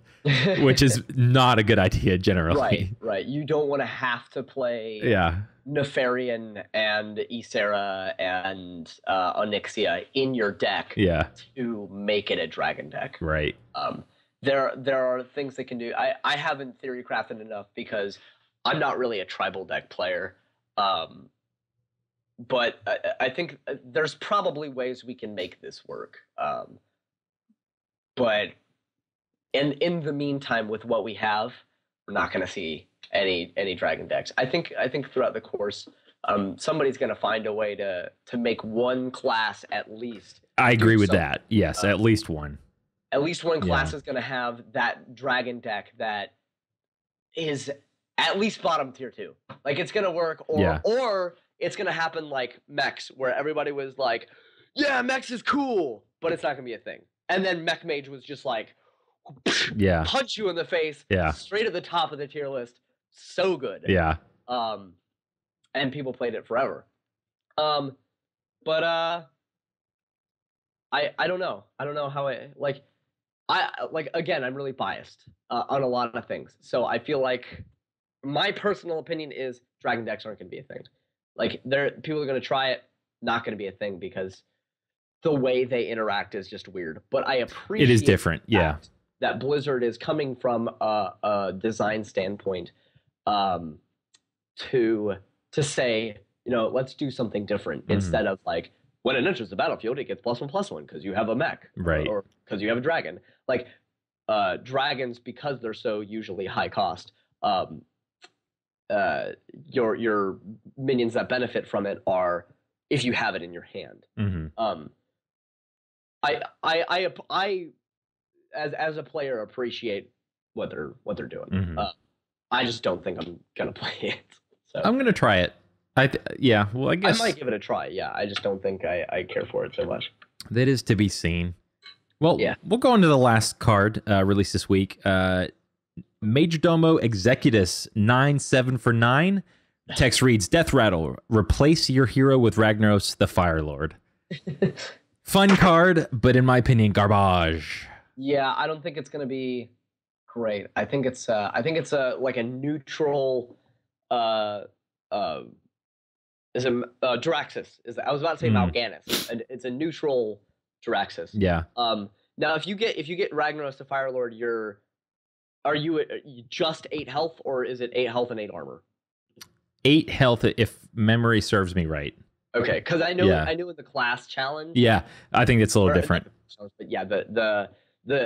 Which is not a good idea generally. Right. You don't want to have to play Nefarian and Ysera and Onyxia in your deck to make it a dragon deck. Right. There are things they can do. I haven't theory crafted enough because I'm not really a tribal deck player. But I think there's probably ways we can make this work. But in the meantime, with what we have, we're not going to see any dragon decks. I think throughout the course, somebody's going to find a way to make one class at least. I agree with that. Yes, at least one. At least one class is going to have that dragon deck that is at least bottom tier 2. Like it's going to work, or it's going to happen like Mechs, where everybody was like, "Yeah, Mechs is cool," but it's not going to be a thing. And then Mech Mage was just like, punch you in the face, straight at the top of the tier list. So good. Yeah. And people played it forever. But I don't know. I don't know how again, I'm really biased on a lot of things. So I feel like my personal opinion is dragon decks aren't going to be a thing. Like people are going to try it, not going to be a thing because the way they interact is just weird. But I appreciate it is different. Yeah. That Blizzard is coming from a design standpoint to say, let's do something different instead of like when it enters the battlefield, it gets +1/+1 because you have a mech, right? Or because you have a dragon. Like dragons, because they're so usually high cost, your minions that benefit from it are if you have it in your hand. I as a player appreciate what they're doing. I just don't think I'm gonna play it. So I'm gonna try it. Yeah. Well, I guess I might give it a try. Yeah, I just don't think I care for it so much. That is to be seen. Well, yeah. We'll go on to the last card released this week. Majordomo Executus 9/7 for 9. Text reads, Death Rattle. Replace your hero with Ragnaros the Fire Lord. Fun card, but in my opinion, garbage. Yeah, I don't think it's gonna be great. I think it's like a neutral is a Draxus. I was about to say Mal'Ganis. It's a neutral Draxus. Yeah. Now if you get Ragnaros the Fire Lord, are you just 8 health or is it 8 health and 8 armor? 8 health if memory serves me right. Okay, because I know in the class challenge. Yeah, I think it's a little different. But yeah, the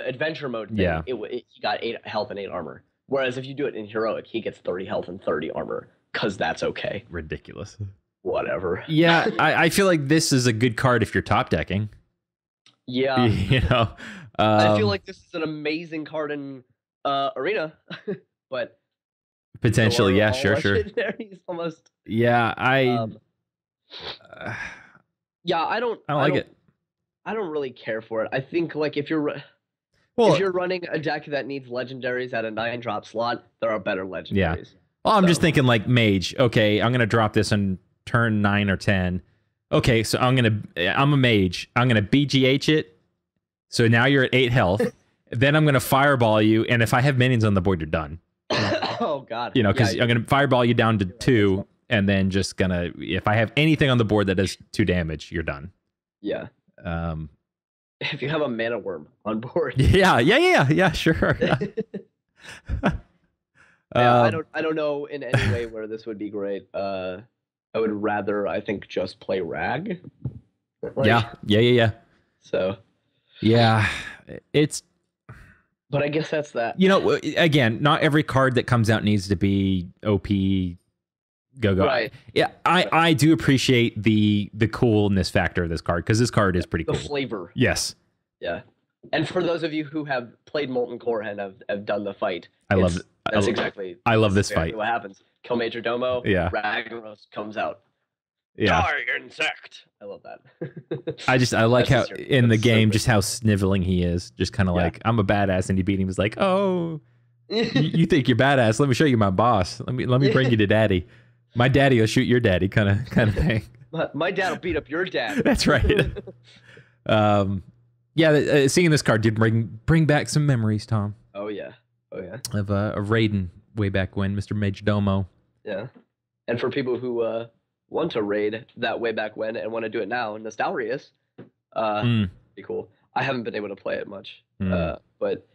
adventure mode thing, he got 8 health and 8 armor. Whereas if you do it in heroic, he gets 30 health and 30 armor because that's okay. Ridiculous. Whatever. Yeah, I feel like this is a good card if you're top decking. Yeah. I feel like this is an amazing card in Arena, but potentially, yeah, sure. Almost. Yeah, I don't like it. I don't really care for it. I think like if you're running a deck that needs legendaries at a 9-drop slot, there are better legendaries. Yeah. Well, I'm just thinking like mage. Okay, I'm gonna drop this on turn 9 or 10. Okay, so I'm a mage. I'm gonna BGH it. So now you're at 8 health. Then I'm gonna fireball you, and if I have minions on the board, you're done. Oh God. Because I'm gonna fireball you down to 2, and then just gonna if I have anything on the board that does 2 damage, you're done. Yeah. If you have a mana worm on board. Yeah, sure. I don't know in any way where this would be great. I would rather, I think, just play Rag. Yeah. So. Yeah, it's. But I guess that's that. Again, not every card that comes out needs to be OP. Go. Right. Yeah, I do appreciate the coolness factor of this card because this card is pretty cool. The flavor. Yes. Yeah. And for those of you who have played Molten Core and have done the fight, I love it. I love this fight. What happens? Kill Majordomo. Yeah. Ragnaros comes out. Yeah. Die, insect. I love that. I like how in the game just how sniveling he is. Just kind of like I'm a badass, and you beat him. He's like, oh, you think you're badass? Let me show you my boss. Let me bring you to daddy. My daddy will shoot your daddy, kind of thing. My dad will beat up your dad. That's right. Seeing this card did bring back some memories, Tom. Oh yeah. Of raiding way back when, Mr. Majordomo. Yeah, and for people who want to raid that way back when and want to do it now, Nostalrius, be cool. I haven't been able to play it much, but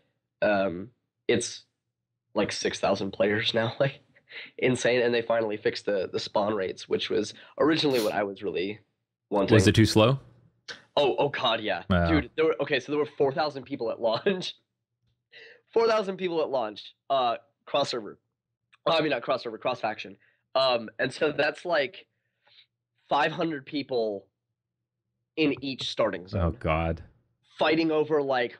it's like 6,000 players now, like insane, and they finally fixed the spawn rates, which was originally what I was really wanting. Was it too slow? Oh God, yeah, wow. Dude. There were 4,000 people at launch. 4,000 people at launch. Cross server. I mean, not cross server, cross faction. And so that's like 500 people in each starting zone. Oh God. Fighting over like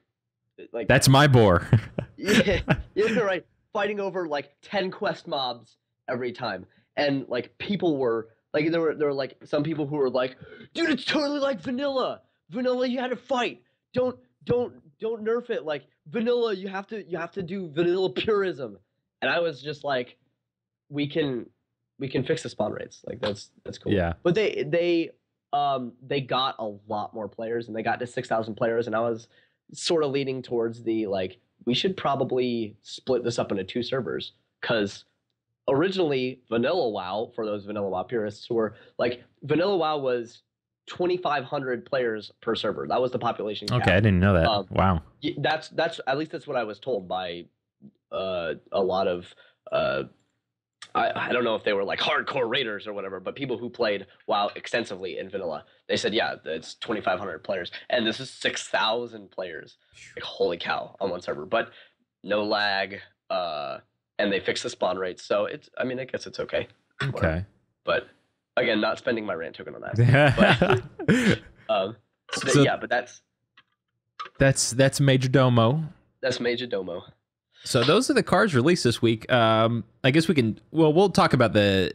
that's my boar. Yeah, right. Fighting over like 10 quest mobs every time, and like people were like there were like some people who were like, dude, it's totally like vanilla. Vanilla, you had to fight. Don't nerf it. Like vanilla, you have to do vanilla purism. And I was just like, we can fix the spawn rates. Like that's cool. Yeah. But they they got a lot more players, and they got to 6,000 players, and I was sort of leaning towards the like we should probably split this up into 2 servers because originally Vanilla WoW, for those Vanilla WoW purists, were like Vanilla WoW was 2,500 players per server. That was the population cap. Okay, I didn't know that. Wow. That's at least that's what I was told by a lot of I don't know if they were like hardcore raiders or whatever, but people who played WoW extensively in vanilla, they said, yeah, it's 2,500 players, and this is 6,000 players. Like, holy cow, on one server, but no lag, and they fixed the spawn rates, so I guess it's okay. Okay. Whatever. But again, not spending my rant token on that. But that's Major Domo. That's Major Domo. So those are the cards released this week. I guess we'll talk about the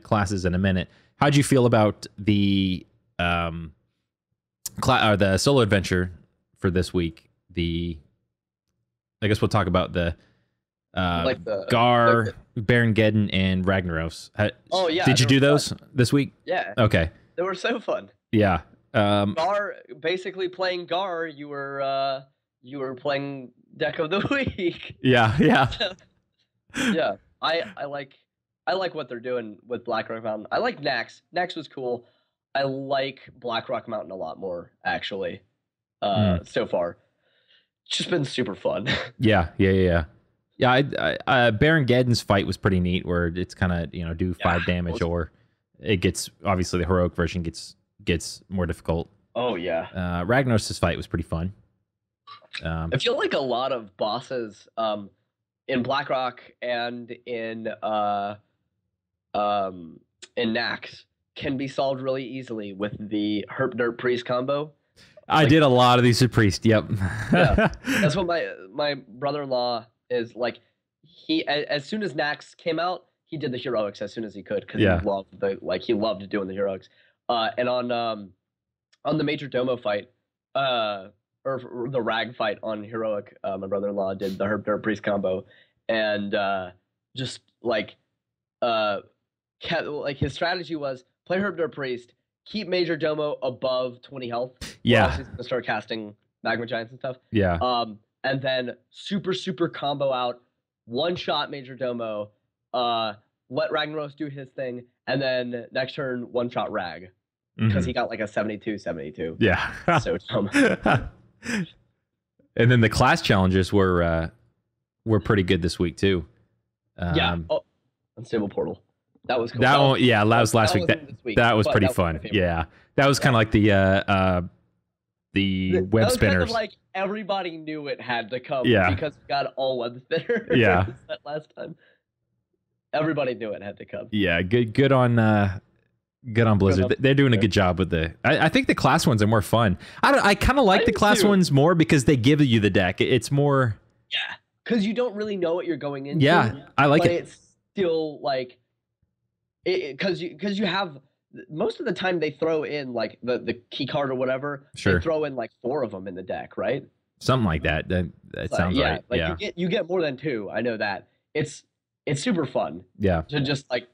classes in a minute. How'd you feel about the the solo adventure for this week? I guess we'll talk about the Gar, Baron Geddon, and Ragnaros. Oh yeah. Did you do those this week? Yeah. Okay. They were so fun. Yeah. Gar, basically playing Gar, you were playing deck of the week. Yeah. Yeah. I like what they're doing with Blackrock Mountain. I like Nax. Nax was cool. I like Blackrock Mountain a lot more, actually. So far. It's just been super fun. Yeah. Baron Geddon's fight was pretty neat, where it's kind of do 5 damage, or it gets, obviously the heroic version gets more difficult. Oh yeah. Ragnaros' fight was pretty fun. I feel like a lot of bosses in Blackrock and in Nax can be solved really easily with the Herp Dirt Priest combo. I did a lot of these at Priest. Yep. Yeah, that's what my brother-in-law is like. He as soon as Nax came out, he did the heroics as soon as he could because he loved doing the heroics. And on the Major Domo fight, or the Rag fight on heroic, my brother-in-law did the Herb Dirt Priest combo, and just his strategy was play Herb Dirt Priest, keep Major Domo above 20 health. Yeah. He's gonna start casting Magma Giants and stuff. Yeah. And then super combo out, one shot Major Domo, let Ragnaros do his thing, and then next turn one shot Rag. Because he got like a 72. Yeah. So dumb. And then the class challenges were pretty good this week too. Yeah. Unstable Portal. That was cool. That was last week. That was pretty fun. Yeah. That was kind of like the web spinners. Kind of like everybody knew it had to come because we got all web spinners last time. Everybody knew it had to come. Yeah, good on Blizzard. They're doing a good job with I think the class ones are more fun. I kind of like the class ones more because they give you the deck. It's more because you don't really know what you're going into. Yeah, I like it. It's still like because you have most of the time they throw in like the key card or whatever. Sure. They throw in like 4 of them in the deck, right? Something like that. That sounds right. Like you get more than 2. I know that. It's super fun. Yeah. To just like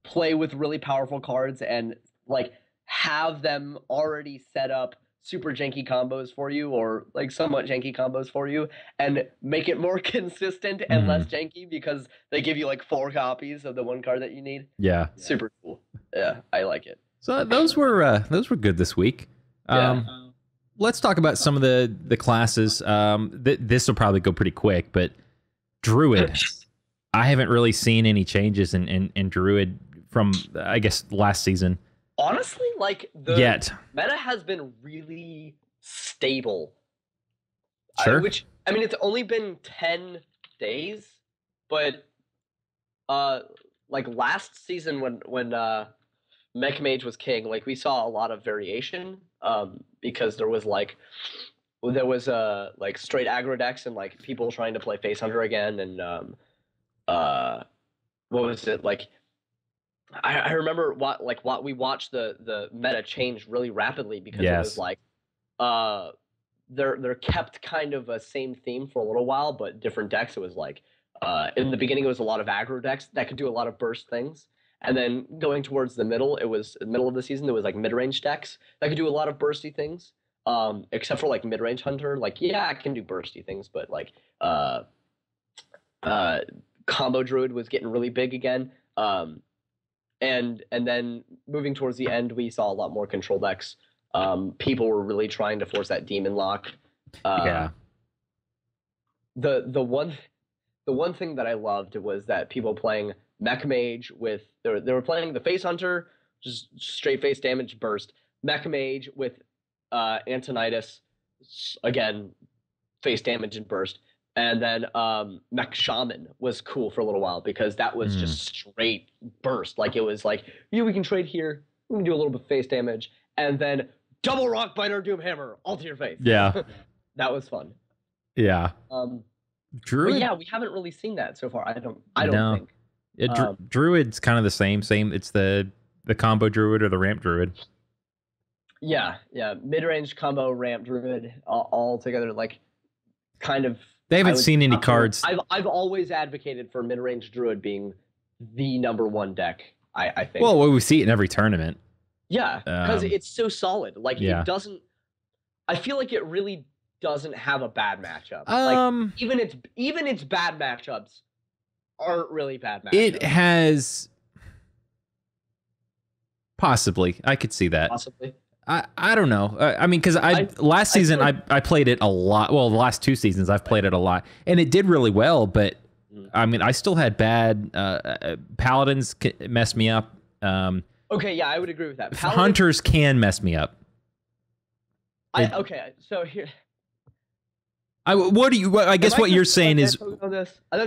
play with really powerful cards and like have them already set up super janky combos for you, or like somewhat janky combos for you, and make it more consistent and less janky because they give you like 4 copies of the one card that you need. Yeah. Super cool. Yeah, I like it. So those were good this week. Let's talk about some of the classes. This will probably go pretty quick, but Druid. I haven't really seen any changes in Druid from, I guess, last season. Honestly, like the meta has been really stable. Sure. It's only been 10 days, but like last season when Mech Mage was king, like we saw a lot of variation because there was like straight aggro decks and like people trying to play Face Hunter again, and what was it like? I remember what we watched the meta change really rapidly because it was like they're kept kind of a same theme for a little while, but different decks. It was like in the beginning it was a lot of aggro decks that could do a lot of burst things, And then going towards the middle, it was the middle of the season. There was like mid-range decks that could do a lot of bursty things. Except for like mid-range hunter, like yeah, I can do bursty things, but like combo druid was getting really big again. And then moving towards the end, we saw a lot more control decks. People were really trying to force that demon lock. Yeah. The one thing that I loved was that people playing mech mage with they were playing the face hunter, just straight face damage burst, mech mage with Antonitis, again face damage and burst, and then mech shaman was cool for a little while because that was just straight burst. Like it was like, yeah, we can trade here, we can do a little bit of face damage, and then double rock biter doomhammer all to your face. Yeah. That was fun. Yeah. Druid. But yeah, we haven't really seen that so far. I don't think. Druid's kind of the same. It's the combo druid or the ramp druid. Yeah. Mid-range combo ramp druid all together, like kind of. They haven't seen any cards. I've always advocated for mid-range druid being the #1 deck. I think. Well, we see it in every tournament. Yeah, because it's so solid. Like yeah. it doesn't. I feel like it really doesn't have a bad matchup. Like even its bad matchups aren't really bad matchups. It has possibly. I could see that. Possibly. I don't know. I mean, because last season I played it a lot. Well, the last 2 seasons I've played it a lot, and it did really well. But I mean, I still had bad paladins mess me up. Okay, yeah, I would agree with that. Hunters can mess me up. Okay, so here. I guess what you're saying is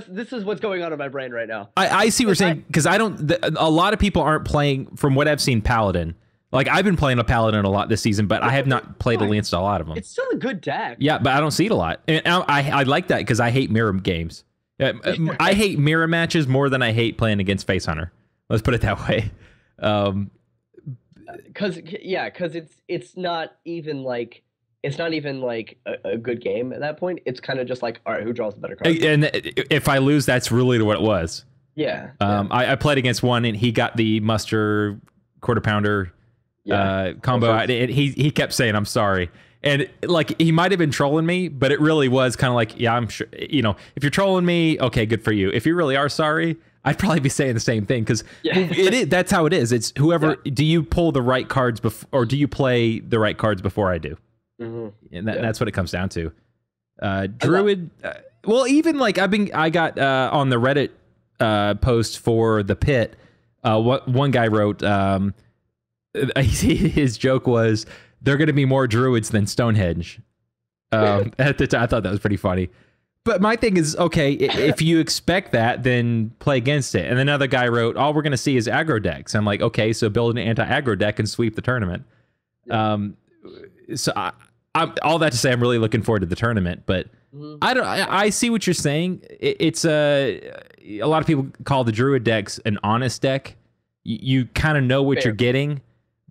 this is what's going on in my brain right now. I see what you're saying, because a lot of people aren't playing, from what I've seen, Paladin. Like, I've been playing a Paladin a lot this season, but I have not played against a lot of them. It's still a good deck. Yeah, but I don't see it a lot. And I like that because I hate mirror games. I hate mirror matches more than I hate playing against Face Hunter. Let's put it that way. Because it's not even like a good game at that point. It's kind of just like, all right, who draws the better card? And if I lose, that's really what it was. Yeah. I played against one, and he got the muster quarter pounder combo out, and he kept saying, "I'm sorry." And like, he might have been trolling me, but it really was kind of like, yeah, I'm sure, if you're trolling me, okay, good for you. If you really are sorry, I'd probably be saying the same thing, because that's how it is. It's whoever, do you pull the right cards or do you play the right cards before I do? Mm-hmm. And that's what it comes down to. Druid, well, even like I got on the Reddit post for the pit, one guy wrote, his joke was, they're going to be more druids than Stonehenge. At the time, I thought that was pretty funny. But my thing is, okay, if you expect that, then play against it. And another guy wrote, all we're going to see is aggro decks. I'm like, okay, so build an anti-aggro deck and sweep the tournament. Yeah. So I'm all that to say, I'm really looking forward to the tournament. But I see what you're saying. It's a lot of people call the druid decks an honest deck. You kind of know what you're getting,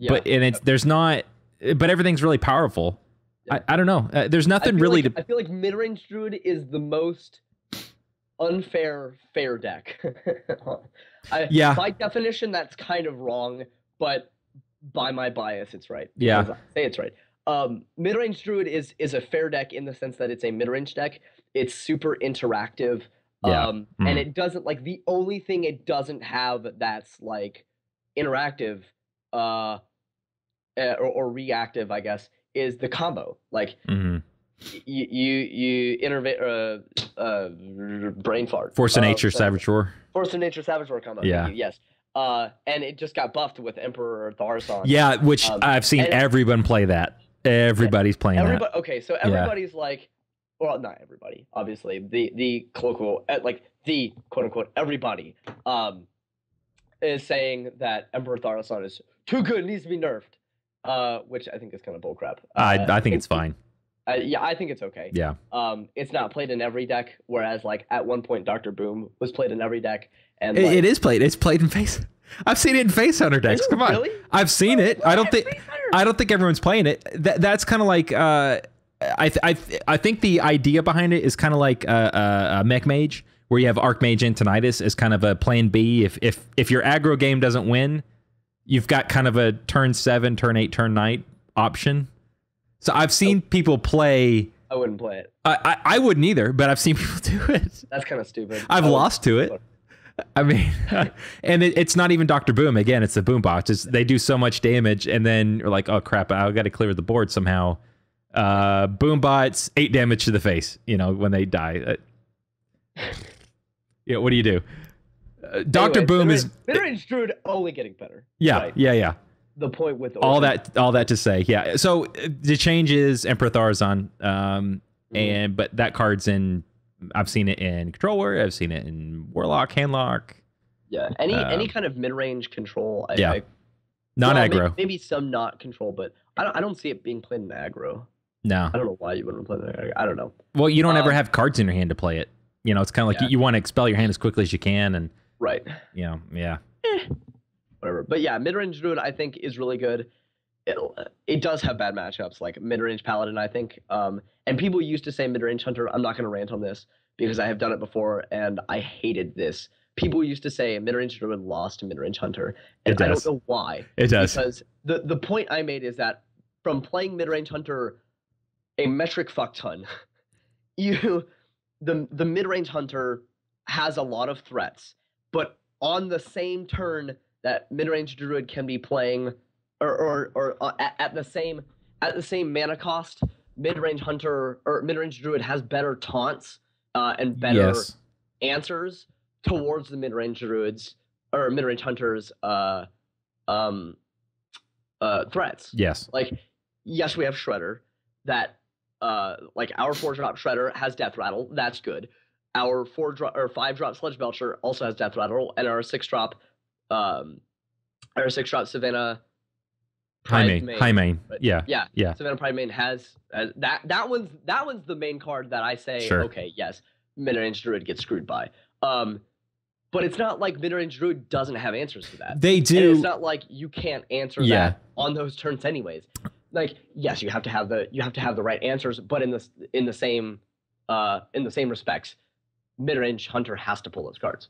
but everything's really powerful. Yeah. I don't know. There's nothing really I feel like mid-range druid is the most unfair fair deck. By definition, that's kind of wrong, but by my bias, it's right. Yeah, I say it's right. Mid-range druid is a fair deck in the sense that it's a mid-range deck. It's super interactive. And it doesn't, like, the only thing it doesn't have that's like interactive or reactive, I guess, is the combo. Like you innovate brain fart. Force of Nature, Savage Roar. Force of Nature, Savage Roar combo. Yeah. Yes. And it just got buffed with Emperor Tharson. Yeah, which I've seen everyone play that. Everybody's playing that. Okay, so everybody's like, well, not everybody, obviously. The colloquial, like the quote unquote everybody, is saying that Emperor Tharson is too good, needs to be nerfed. Which I think is kind of bullcrap. I think it's fine. Yeah, I think it's okay. Yeah. It's not played in every deck, whereas like at one point Dr. Boom was played in every deck, and it is played. It's played in face. I've seen it in Face Hunter decks. Come on, really? I've seen it. I don't think everyone's playing it. That's kind of like I think the idea behind it is kind of like a mech mage, where you have Archmage Antonitis as kind of a plan B. If your aggro game doesn't win, you've got kind of a turn 7, turn 8, turn 9 option. So I've seen people play. I wouldn't play it. I wouldn't either, but I've seen people do it. That's kind of stupid. I've lost to it. I mean, and it's not even Dr. Boom. Again, it's the boom bots. They do so much damage, and then you're like, oh crap, I've got to clear the board somehow. Boom bots, 8 damage to the face, when they die. What do you do? Dr. Boom is mid-range druid only getting better. Yeah, right? yeah. The point with all that to say, yeah. So the change is Emperor Tharzan, but that card's in. I've seen it in Control Warrior. I've seen it in Warlock, Handlock. Yeah, any kind of mid-range control. Non-aggro. Maybe some not control, but I don't see it being played in aggro. No, I don't know why you wouldn't play that. I don't know. Well, you don't ever have cards in your hand to play it. It's kind of like you want to expel your hand as quickly as you can, and right. Yeah. Whatever. But yeah, mid-range druid I think is really good. It does have bad matchups like mid-range paladin, I think. And people used to say mid-range hunter. I'm not going to rant on this because I have done it before and I hated this. People used to say mid-range druid lost to mid-range hunter, and I don't know why. It does. Because the point I made is that from playing mid-range hunter a metric fuck ton, the mid-range hunter has a lot of threats, but on the same turn that mid-range druid can be playing, or at the same mana cost, mid-range hunter or mid-range druid has better taunts and better answers towards the mid-range druids or mid-range hunters threats. Yes. Like, yes, we have Shredder that like our 4-drop Shredder has Death Rattle. That's good. Our 5-drop Sledge Belcher also has Death Rattle, and our 6-drop Savannah Pride Main. Yeah. Savannah Pride Main has that one's the main card that I say, okay, yes, mid-range druid gets screwed by. But it's not like mid-range druid doesn't have answers for that. They do. And it's not like you can't answer that on those turns anyways. Like, yes, you have to have the right answers, but in the same respects, mid-range hunter has to pull those cards.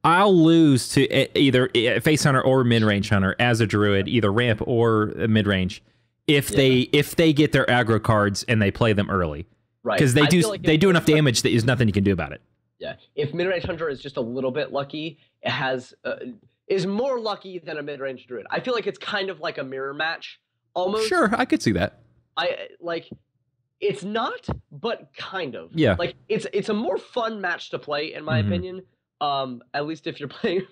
I'll lose to either face hunter or mid-range hunter as a druid, either ramp or mid-range, if they get their aggro cards and they play them early, right? Because they do enough damage that there's nothing you can do about it. Yeah, if mid-range hunter is just a little bit lucky, it has is more lucky than a mid-range druid. I feel like it's kind of like a mirror match almost. Sure, I could see that. It's not, but kind of. Yeah. Like it's a more fun match to play in my opinion. At least if you're playing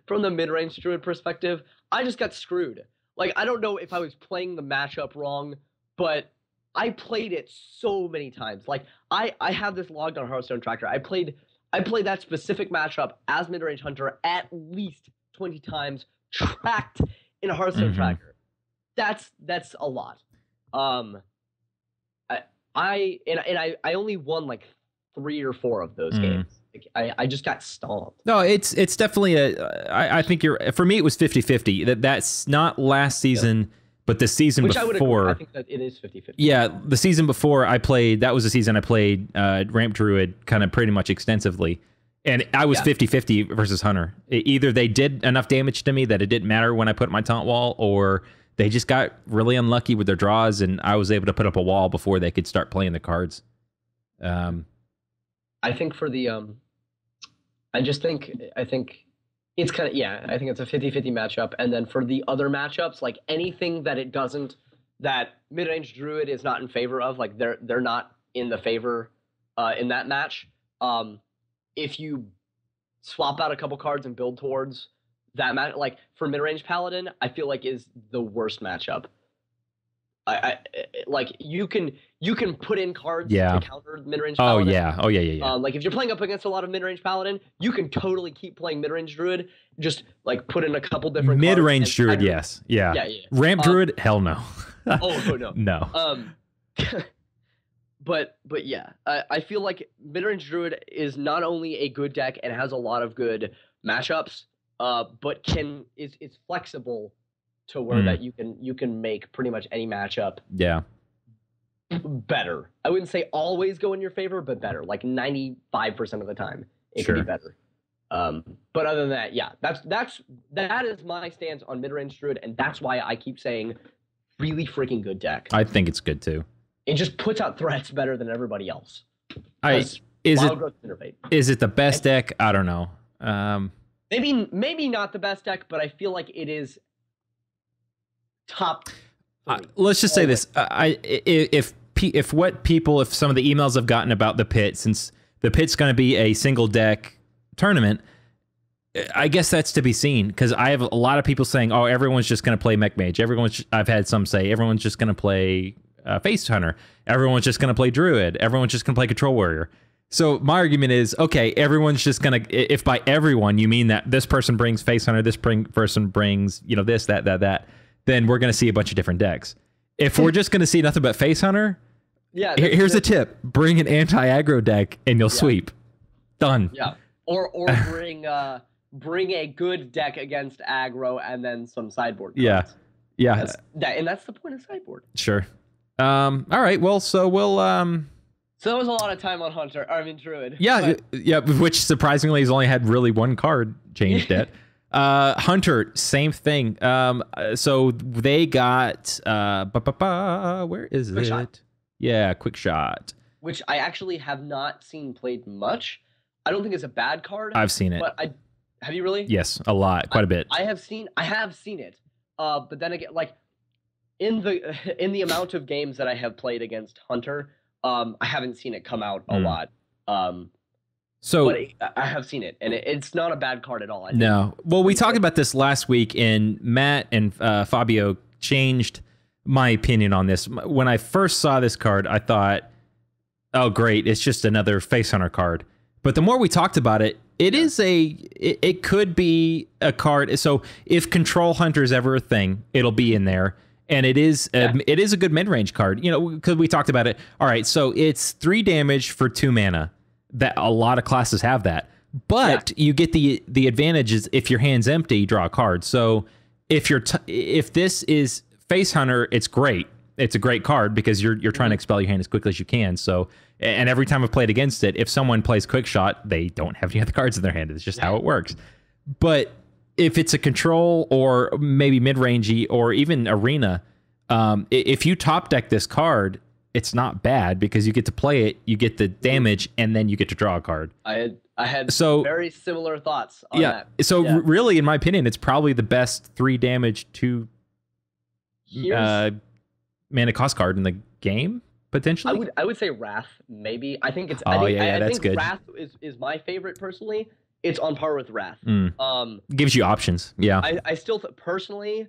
from the mid-range druid perspective. I just got screwed. Like, I don't know if I was playing the matchup wrong, but I played it so many times. Like, I have this logged on Hearthstone Tracker. I played that specific matchup as mid-range hunter at least 20 times, tracked in a Hearthstone Tracker. That's a lot. I only won like 3 or 4 of those games. I just got stomped. No, it's definitely I think for me it was 50-50. That's not last season, but the season before. I would agree. I think that it is 50-50. Yeah, the season before that was the season I played Ramp Druid kind of pretty much extensively. And I was 50-50 versus Hunter. Either they did enough damage to me that it didn't matter when I put my taunt wall, or they just got really unlucky with their draws and I was able to put up a wall before they could start playing the cards. I think for the I think it's kind of I think it's a 50-50 matchup, and then for the other matchups, like anything that mid-range druid is not in favor of, like they're not in the favor in that match. If you swap out a couple cards and build towards that match, like for mid-range paladin, I feel like is the worst matchup. I like you can put in cards to counter mid-range paladin. Oh yeah. Like if you're playing up against a lot of mid-range paladin, you can totally keep playing mid-range druid. Just like put in a couple different mid-range druid. Yes, yeah. Ramp druid, hell no. No. No. But yeah, I feel like mid-range druid is not only a good deck and has a lot of good matchups, but is flexible to where that you can make pretty much any matchup better. I wouldn't say always go in your favor, but better, like 95% of the time it could be better. But other than that, yeah, that is my stance on mid-range Druid, and that's why I keep saying really freaking good deck. I think it's good too. It just puts out threats better than everybody else. Is it the best deck? I don't know. Maybe not the best deck, but I feel like it is top 3. Let's just say this: if some of the emails I've gotten about the pit, since the pit's going to be a single deck tournament, I guess that's to be seen, because I have a lot of people saying, "Oh, everyone's just going to play Mech Mage." I've had some say everyone's just going to play Face Hunter. Everyone's just going to play Druid. Everyone's just going to play Control Warrior. So my argument is, okay, everyone's just going to, if by everyone you mean that this person brings Face Hunter, this person brings, this, that, then we're going to see a bunch of different decks. If we're just going to see nothing but Face Hunter, here's a tip: bring an anti-aggro deck and you'll sweep. Done. Yeah. Or bring a good deck against aggro and then some sideboard cards. Yeah. And that's the point of sideboard. Sure. All right. Well, so we'll So that was a lot of time on Druid. Yeah, which surprisingly has only had really one card changed yet. Hunter, same thing. So they got where is Quick it? Shot. Yeah, Quick Shot. Which I actually have not seen played much. I don't think it's a bad card. I've seen it. But have you really? Yes, a lot, quite a bit. I have seen it. But then again, like in the amount of games that I have played against Hunter, I haven't seen it come out a lot. But I have seen it, and it's not a bad card at all. No. Well, we talked about this last week, and Matt and Fabio changed my opinion on this. When I first saw this card, I thought, oh, great, it's just another Face Hunter card. But the more we talked about it, it could be a card. So if Control Hunter is ever a thing, it'll be in there. And it is a good mid-range card, because we talked about it. All right, so it's 3 damage for 2 mana. That a lot of classes have that, but you get the advantages if your hand's empty, you draw a card. So if this is Face Hunter, it's great. It's a great card because you're trying to expel your hand as quickly as you can. So, and every time I've played against it, if someone plays Quick Shot, they don't have any other cards in their hand. It's just how it works. But if it's a control or maybe mid-rangey or even arena, if you top deck this card, it's not bad because you get to play it, you get the damage, and then you get to draw a card. I had very similar thoughts on that. So really, in my opinion, it's probably the best 3 damage 2 mana cost card in the game, potentially. I would say Wrath, maybe. I think it's that's think good. Wrath is my favorite personally. It's on par with Wrath. Gives you options. Yeah. I still personally,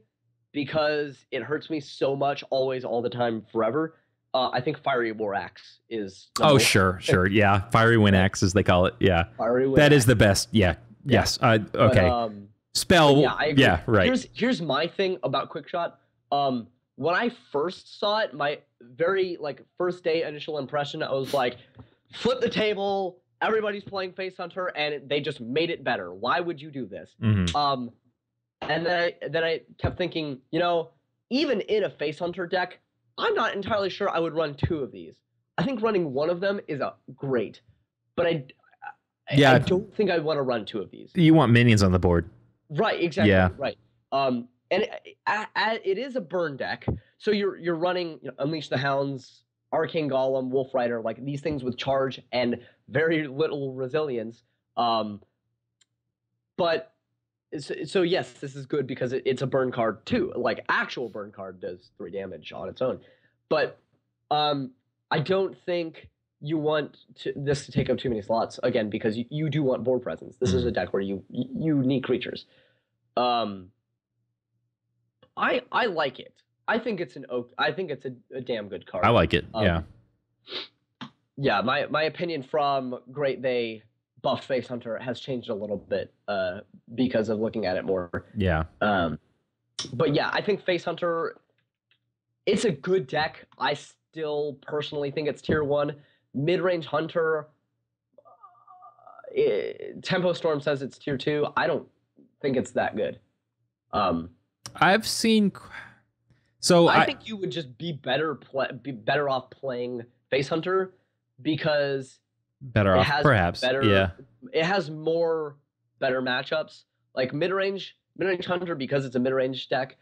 because it hurts me so much always, all the time, forever. I think Fiery War Axe is. Sure. Yeah. Fiery Wind Axe, as they call it. Yeah. Fiery Wind Axe. Is the best. Yeah. Yes. Okay. But, Spell. Yeah, I agree. Yeah, right. Here's my thing about Quick Shot. When I first saw it, my very first day initial impression, I was like, flip the table. Everybody's playing Face Hunter, and they just made it better. Why would you do this? Mm-hmm. And then I kept thinking, even in a Face Hunter deck, I'm not entirely sure I would run 2 of these. I think running 1 of them is great, but I don't think I'd want to run 2 of these. You want minions on the board, right? Exactly. Yeah. Right. And it is a burn deck, so you're running Unleash the Hounds, Arcane Golem, Wolf Rider, like these things with charge and very little resilience. But so yes, this is good because it's a burn card too. Like actual burn card does 3 damage on its own. But I don't think you want this to take up too many slots again because you do want board presence. This is a deck where you need creatures. I like it. I think it's a damn good card. I like it. Yeah. Yeah, my opinion from Great They buffed Face Hunter has changed a little bit because of looking at it more. Yeah. But yeah, I think Face Hunter, it's a good deck. I still personally think it's tier 1. Mid-range Hunter, Tempo Storm says it's tier 2. I don't think it's that good. I've seen. So I think you would just be better off playing Face Hunter because better off, perhaps. Better, yeah. it has more better matchups. Like mid-range hunter, because it's a mid-range deck,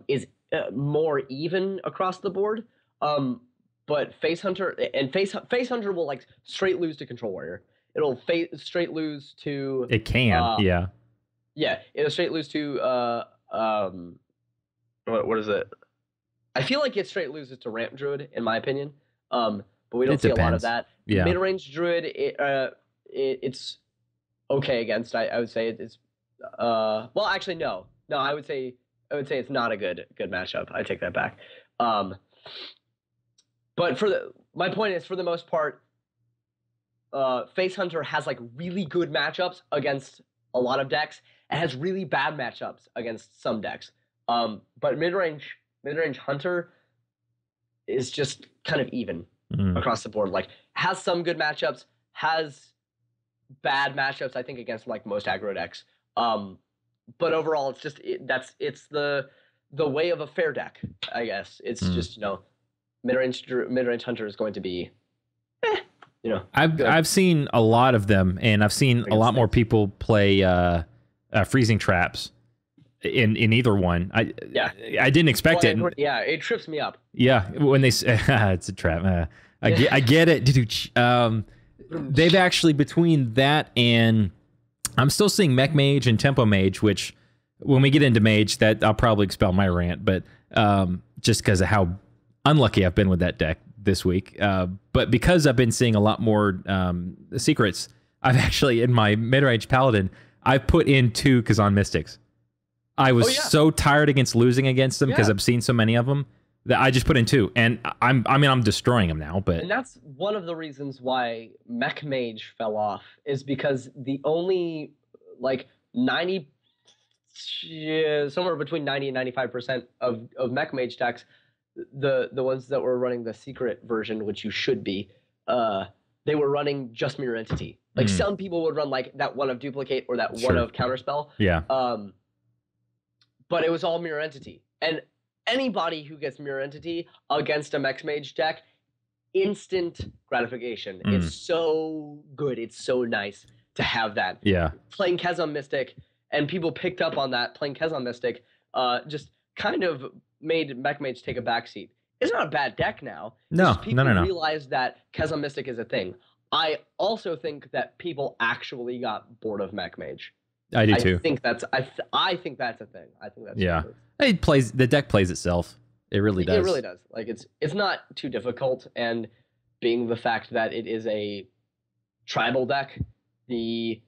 is more even across the board. But face hunter and face hunter will like straight lose to control warrior. It'll straight lose to. It can, yeah. Yeah, it'll straight lose to what is it? I feel like it straight loses to ramp druid in my opinion. But we don't see a lot of that. Yeah. Mid-range druid, it's okay against. I would say it's well, actually no. I would say it's not a good matchup. I take that back. But my point is, for the most part, Face Hunter has like really good matchups against a lot of decks. It has really bad matchups against some decks. But mid-range Hunter is just kind of even across the board. Like, has some good matchups, has bad matchups, I think, against like most aggro decks. But overall, it's just it's the way of a fair deck, I guess. It's just, mid-range Hunter is going to be, I've seen a lot of them, and I've seen a lot more people play freezing traps in either one. I didn't expect it. Yeah, it trips me up. Yeah, when they say it's a trap. I get it. They've actually, between that and I'm still seeing Mech Mage and Tempo Mage, which when we get into Mage, that I'll probably expel my rant, but just because of how unlucky I've been with that deck this week. But because I've been seeing a lot more secrets, I've actually, in my mid-range Paladin, I've put in 2 Kazan Mystics. I was so tired against losing against them because I've seen so many of them that I just put in 2, and I'm destroying them now. But and that's one of the reasons why Mech Mage fell off, is because the only like 90, somewhere between 90 and 95% of Mech Mage decks, the ones that were running the secret version, which you should be, they were running just Mirror Entity. Like some people would run like that one of Duplicate or that one of Counterspell. Yeah. But it was all Mirror Entity. And anybody who gets Mirror Entity against a Mech Mage deck, instant gratification. It's so good. It's so nice to have that. Yeah. Playing Kezan Mystic, and people picked up on that, playing Kezan Mystic, just kind of made Mech Mage take a backseat. It's not a bad deck now. No, people no. realized that Kezan Mystic is a thing. I also think that people actually got bored of Mech Mage. I do too. I think that's a thing. I think that's true. The deck plays itself. It really does. It really does. Like it's not too difficult, and being the fact that it is a tribal deck, the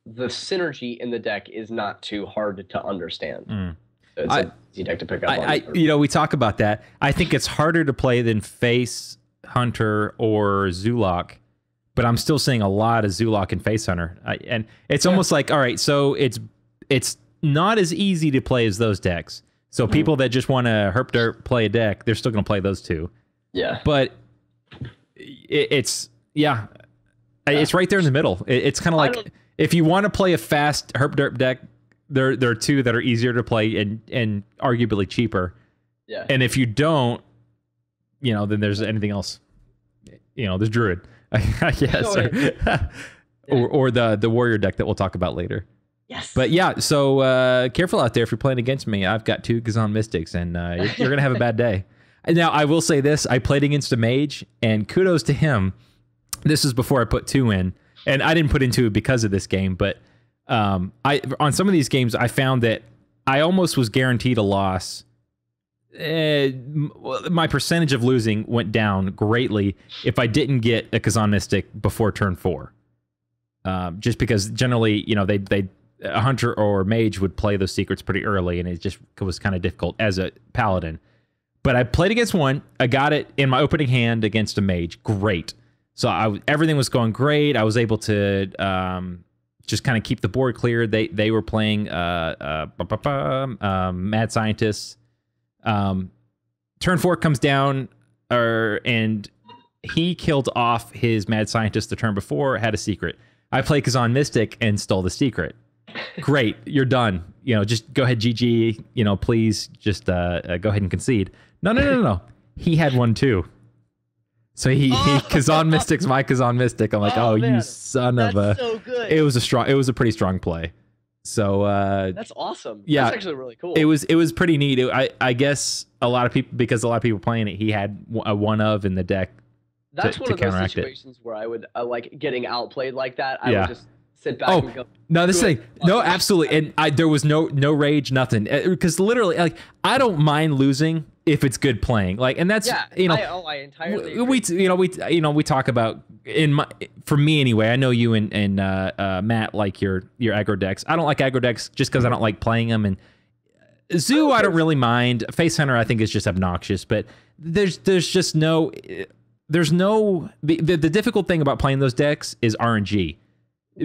synergy in the deck is not too hard to understand. So it's an easy deck to pick up on. We talk about that. I think it's harder to play than Face Hunter or Zulok, but I'm still seeing a lot of Zulok and Face Hunter. And it's almost like, all right, so it's not as easy to play as those decks. So people that just want to herp dirt play a deck, they're still going to play those two. Yeah. But it's right there in the middle. It's kind of like, if you want to play a fast herp dirt deck, there are 2 that are easier to play and arguably cheaper. Yeah. And if you don't, then there's anything else. There's Druid, I guess, or the Warrior deck that we'll talk about later. Yes. But yeah, so careful out there if you're playing against me. I've got 2 Kazan Mystics, and you're gonna have a bad day. And now I will say this: I played against a mage, and kudos to him. This is before I put 2 in, and I didn't put in 2 because of this game. But on some of these games, I found that I almost was guaranteed a loss. My percentage of losing went down greatly if I didn't get a Kazan Mystic before turn 4. Just because generally, a hunter or mage would play those secrets pretty early, and it just was kind of difficult as a paladin. But I played against one. I got it in my opening hand against a mage. Great. So everything was going great. I was able to just kind of keep the board clear. They were playing Mad Scientists. Turn 4 comes down, and he killed off his Mad Scientist the turn before, had a secret. I played Kazan Mystic and stole the secret. Great, you're done. Just go ahead, GG. Please just go ahead and concede. No. He had one too. So he Kazan Mystic's my Kazan Mystic. I'm like, oh man, you son of a. that's so good. It was a pretty strong play. So that's awesome. Yeah, that's actually really cool. It was pretty neat. I guess a lot of people playing it, he had a one of in the deck. That's one of those situations where I would like getting outplayed like that. I would just sit back and go. No, this thing. No, absolutely. And there was no rage, nothing. Because literally, like, I don't mind losing if it's good playing. Like, and that's I entirely agree. We talk about for me anyway. I know you and Matt like your aggro decks. I don't like aggro decks just because I don't like playing them. And Zoo, I don't really mind. Face Hunter, I think is just obnoxious. But there's just no. There's no the difficult thing about playing those decks is RNG.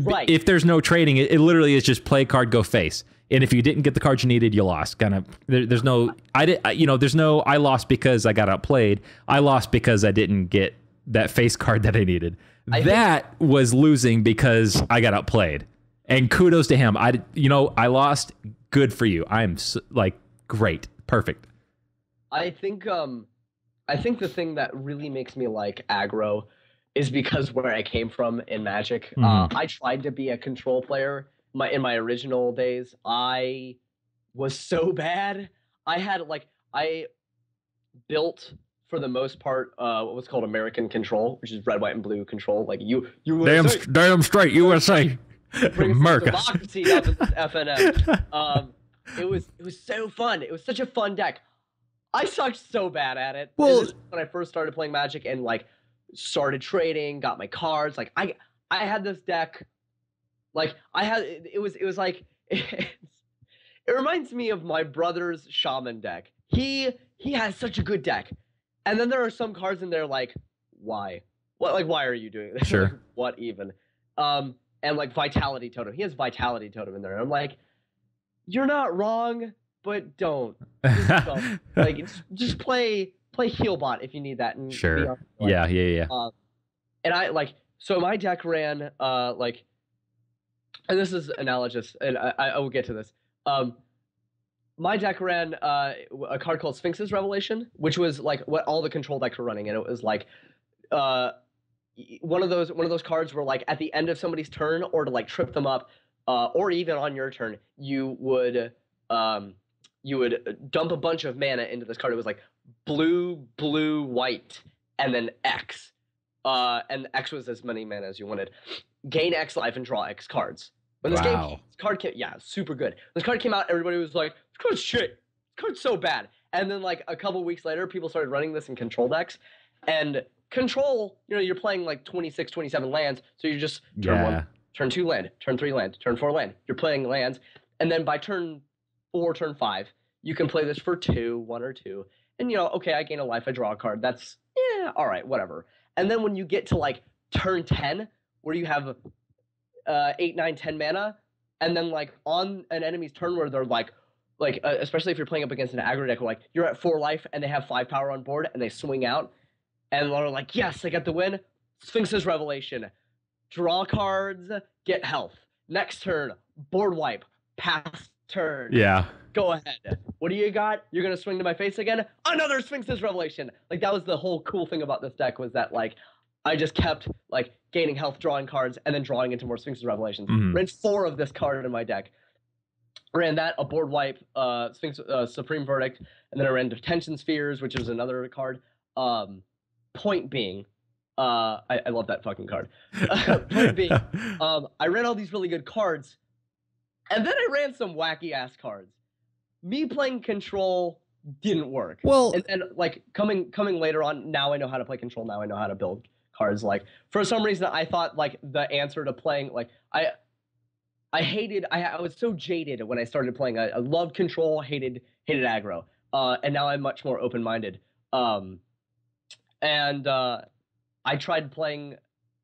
Right. If there's no trading, it literally is just play card, go face. And if you didn't get the cards you needed, you lost. Kind of. There's no. There's no. I lost because I got outplayed. I lost because I didn't get that face card that I needed. That was losing because I got outplayed. And kudos to him. I lost. Good for you. I'm like great, perfect. I think the thing that really makes me like aggro is because where I came from in Magic. I tried to be a control player in my original days. I was so bad. I built for the most part what was called American control, which is red, white, and blue control. Like you damn straight USA. America. Democracy up in FNM. It was so fun. It was such a fun deck. I sucked so bad at it. Well, when I first started playing Magic and like started trading, got my cards. Like I had this deck. Like it was like it reminds me of my brother's Shaman deck. He has such a good deck, and then there are some cards in there like why? What, like why are you doing this? Sure. Like, what even? And like Vitality Totem. He has Vitality Totem in there. And I'm like, you're not wrong. But don't. Like just play Healbot if you need that. And sure. Yeah. And I so my deck ran and this is analogous, and I will get to this. My deck ran a card called Sphinx's Revelation, which was like what all the control decks were running, and it was like one of those cards where like at the end of somebody's turn or to like trip them up, or even on your turn, you would dump a bunch of mana into this card. It was like blue, white, and then X. And X was as many mana as you wanted. Gain X life and draw X cards. When this card came, super good. This card came out, everybody was like, this card's shit. This card's so bad. And then like a couple weeks later, people started running this in control decks. And control, you're playing like 26, 27 lands. So you just turn 1, turn 2 land, turn 3 land, turn 4 land. You're playing lands. And then by turn 4, turn 5, you can play this for 1 or 2. And, okay, I gain a life, I draw a card. That's, all right, whatever. And then when you get to, like, turn 10, where you have 8, 9, 10 mana, and then, like, on an enemy's turn where they're, especially if you're playing up against an aggro deck, where, like, you're at 4 life, and they have 5 power on board, and they swing out, and they're like, yes, I got the win. Sphinx's Revelation. Draw cards, get health. Next turn, board wipe, pass turn. Yeah. Go ahead. What do you got? You're going to swing to my face again? Another Sphinx's Revelation. Like, that was the whole cool thing about this deck, was that, like, I just kept, like, gaining health, drawing cards, and then drawing into more Sphinx's Revelations. Ran 4 of this card in my deck. Ran that, a board wipe, Sphinx, Supreme Verdict, and then I ran Detention Spheres, which is another card. Point being, I love that fucking card. Point being, I ran all these really good cards, and then I ran some wacky-ass cards. Me playing control didn't work. Well, and like coming later on, now I know how to play control. Now I know how to build cards. Like for some reason, I thought like the answer to playing like I was so jaded when I started playing. I loved control, hated aggro, and now I'm much more open-minded. And I tried playing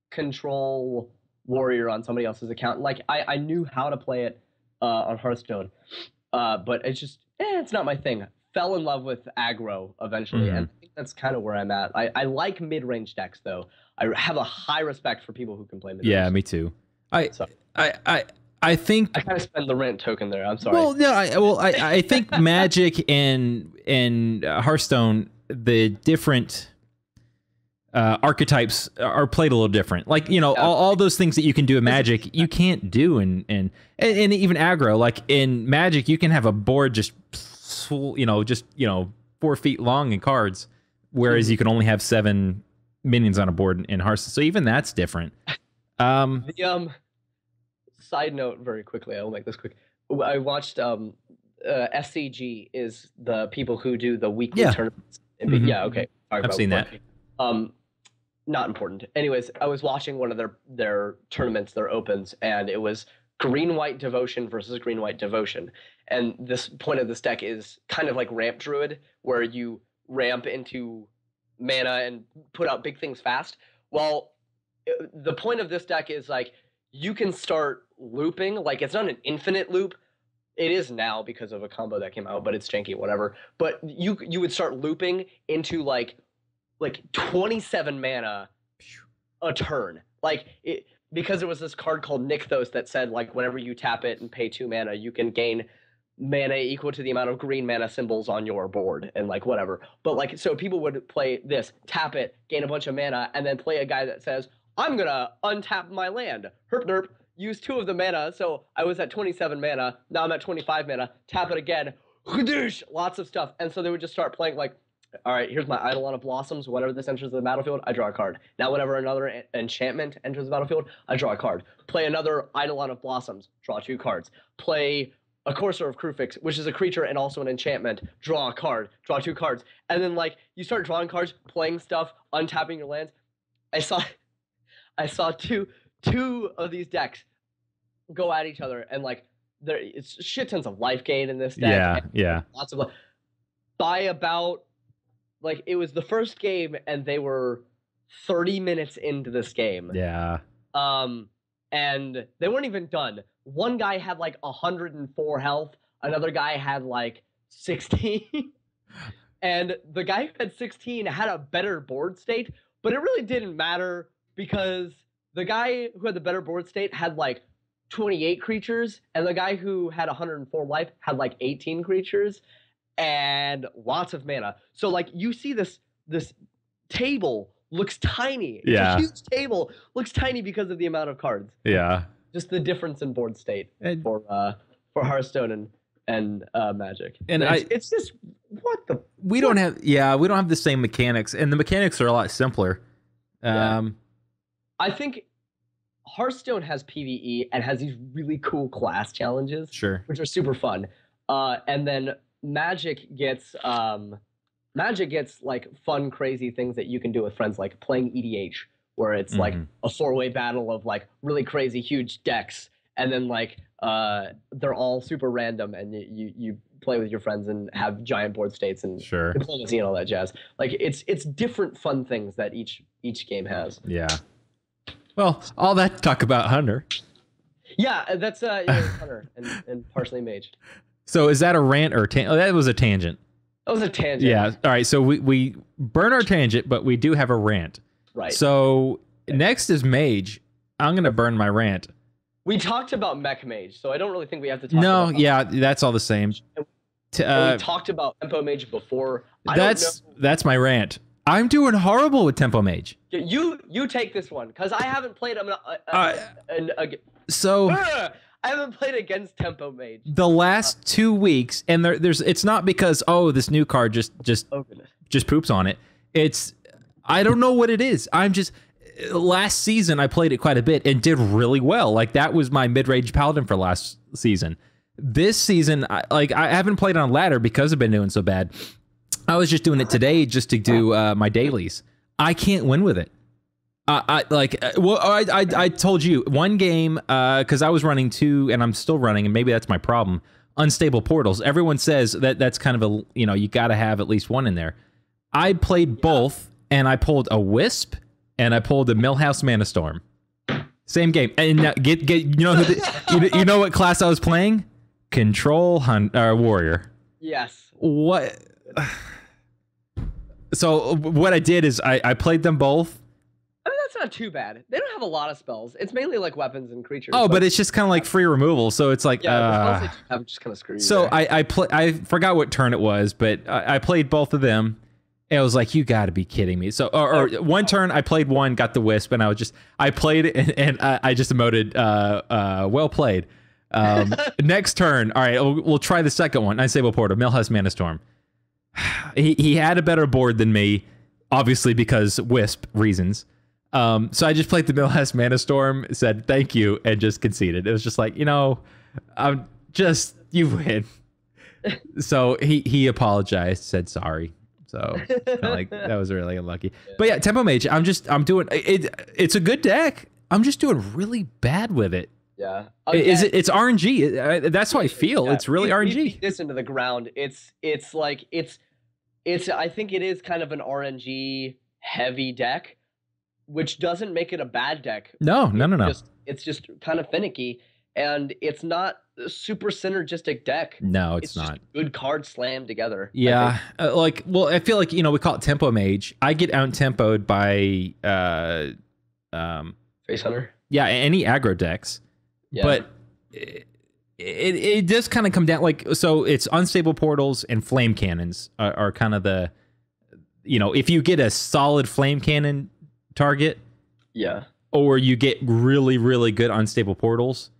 control warrior on somebody else's account. Like I knew how to play it on Hearthstone. But it's just, it's not my thing. Fell in love with aggro eventually, and I think that's kind of where I'm at. I like mid-range decks, though. I have a high respect for people who can play mid-range. Yeah, me too. I think I kind of spend the rent token there. I'm sorry. Well, no, I think Magic and Hearthstone, the different archetypes are played a little different. Like, you know, all those things that you can do in Magic, you can't do in even aggro. Like in Magic, you can have a board just 4 feet long in cards, whereas you can only have 7 minions on a board in Hearthstone. So even that's different. Side note, very quickly, I will make this quick. I watched SCG is the people who do the weekly tournaments. Yeah, okay. I've seen that. Not important. Anyways, I was watching one of their tournaments, their opens, and it was green-white devotion versus green-white devotion. And this point of this deck is kind of like ramp druid, where you ramp into mana and put out big things fast. Well, the point of this deck is like you can start looping. Like it's not an infinite loop. It is now because of a combo that came out, but it's janky, whatever. But you would start looping into like 27 mana a turn. Because there was this card called Nykthos that said like whenever you tap it and pay 2 mana, you can gain mana equal to the amount of green mana symbols on your board and like whatever. But like so people would play this, tap it, gain a bunch of mana, and then play a guy that says, I'm gonna untap my land. Herp derp, use 2 of the mana. So I was at 27 mana, now I'm at 25 mana, tap it again, lots of stuff. And so they would just start playing like, all right, here's my Eidolon of Blossoms. Whenever this enters the battlefield, I draw a card. Now whenever another enchantment enters the battlefield, I draw a card. Play another Eidolon of Blossoms, draw 2 cards. Play a Courser of Krufix, which is a creature and also an enchantment, draw a card, draw 2 cards. And then like you start drawing cards, playing stuff, untapping your lands. I saw two of these decks go at each other, and like it's shit tons of life gain in this deck. Yeah. Lots of life. By about like it was the first game, and they were 30 minutes into this game. Yeah. And they weren't even done. One guy had like 104 health. Another guy had like 16. And the guy who had 16 had a better board state, but it really didn't matter because the guy who had the better board state had like 28 creatures, and the guy who had 104 life had like 18 creatures and lots of mana. So like you see this table looks tiny. Yeah. It's a huge table, looks tiny because of the amount of cards. Yeah. Just the difference in board state for Hearthstone and Magic. And it's just we don't have the same mechanics, and the mechanics are a lot simpler. I think Hearthstone has PvE and has these really cool class challenges, sure, which are super fun. And then Magic gets like fun, crazy things that you can do with friends, like playing EDH, where it's like a 4-way battle of like really crazy huge decks, and then like they're all super random, and you play with your friends and have giant board states and diplomacy and all that jazz. Like it's different fun things that each game has. Yeah. Well, all that talk about Hunter. Yeah, that's Hunter and partially Mage. So is that a rant or that was a tangent? That was a tangent. Yeah. All right. So we burn our tangent, but we do have a rant. Right. So next is Mage. I'm gonna burn my rant. We talked about Mech Mage, so I don't really think we have to talk about that's all the same. We talked about Tempo Mage before. That's my rant. I'm doing horrible with Tempo Mage. You take this one, because I haven't played I haven't played against Tempo Mage. The last 2 weeks, and it's not because this new card just poops on it. I don't know what it is. Last season I played it quite a bit and did really well. Like that was my mid-range paladin for last season. This season, I haven't played on ladder because I've been doing so bad. I was just doing it today just to do my dailies. I can't win with it. I told you one game because I was running 2 and I'm still running, and maybe that's my problem. Unstable portals. Everyone says that's kind of you got to have at least one in there. I played both, and I pulled a Wisp and I pulled a Millhouse Mana Storm. Same game. And you know what class I was playing? Control Warrior. Yes. What? So what I did is I played them both. I mean, that's not too bad. They don't have a lot of spells. It's mainly like weapons and creatures. Oh, but it's just kind of like free removal. So it's like the spells they have just kind of screw you. So I forgot what turn it was, but I played both of them, And I was like, you got to be kidding me. So, or one turn I played one, got the wisp, and I played it and I just emoted, well played. Next turn, all right, we'll try the second one. Unstable Portal, Millhouse Mana Storm. He had a better board than me, obviously because wisp reasons. So I just played the Millhouse Mana Storm, said thank you, and just conceded. It was just like, I'm just, you win. So he apologized, said sorry. So like that was really unlucky. Yeah. But yeah, Tempo Mage, I'm doing it. It's a good deck. I'm just doing really bad with it. Yeah. It's RNG. That's how I feel. Yeah. It's really RNG. Beat this into the ground. It's I think it is kind of an RNG heavy deck, which doesn't make it a bad deck. No. It's just kind of finicky, and it's not a super synergistic deck. No, it's not. Just good cards slammed together. Yeah, I feel like we call it Tempo Mage. I get out tempoed by Face Hunter. Yeah, any aggro decks. Yeah. But it does kind of come down so it's Unstable Portals and Flame Cannons are kind of the if you get a solid Flame Cannon target, yeah, or you get really, really good Unstable Portals,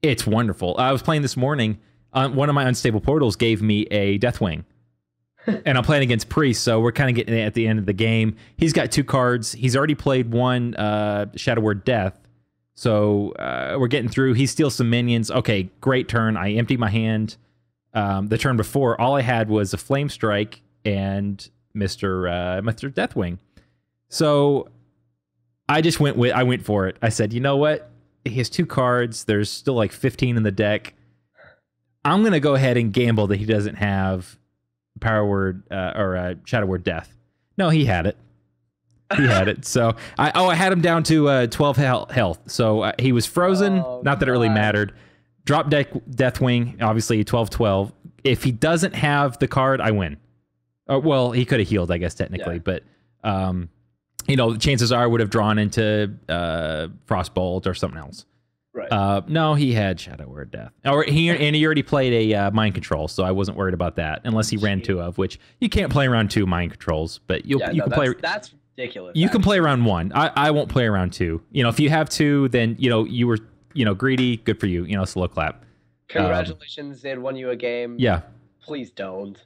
it's wonderful. I was playing this morning. One of my Unstable Portals gave me a Deathwing. And I'm playing against Priest, so we're kind of getting at the end of the game. He's got 2 cards. He's already played one Shadow Word Death. So we're getting through. He steals some minions. Okay, great turn. I empty my hand. The turn before, all I had was a Flame Strike and Mr. Deathwing. So I just went for it. I said, you know what? He has 2 cards. There's still like 15 in the deck. I'm going to go ahead and gamble that he doesn't have Power Word or Shadow Word Death. No, he had it. He had it. So I had him down to 12 health. So he was frozen. Not that it really mattered. Drop deck Deathwing, obviously 12-12. If he doesn't have the card, I win. Well, he could have healed, I guess, technically. Yeah. But, chances are I would have drawn into Frostbolt or something else. Right. No, he had Shadow Word Death. He already played a Mind Control, so I wasn't worried about that, unless he ran 2 of, which you can't play around 2 Mind Controls, but you can play... That's ridiculous. You can play around 1. I won't play around 2. If you have 2, then, you were, greedy. Good for you. Slow clap. Congratulations, it won you a game. Yeah. Please don't.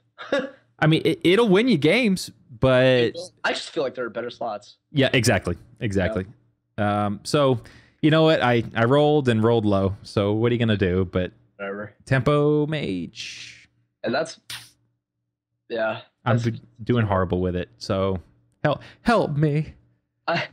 I mean, it'll win you games, but... I just feel like there are better slots. Yeah, exactly. Yeah. So... You know what? I rolled and rolled low. So what are you gonna do? But whatever. Tempo Mage. And that's I'm doing horrible with it. So help me. I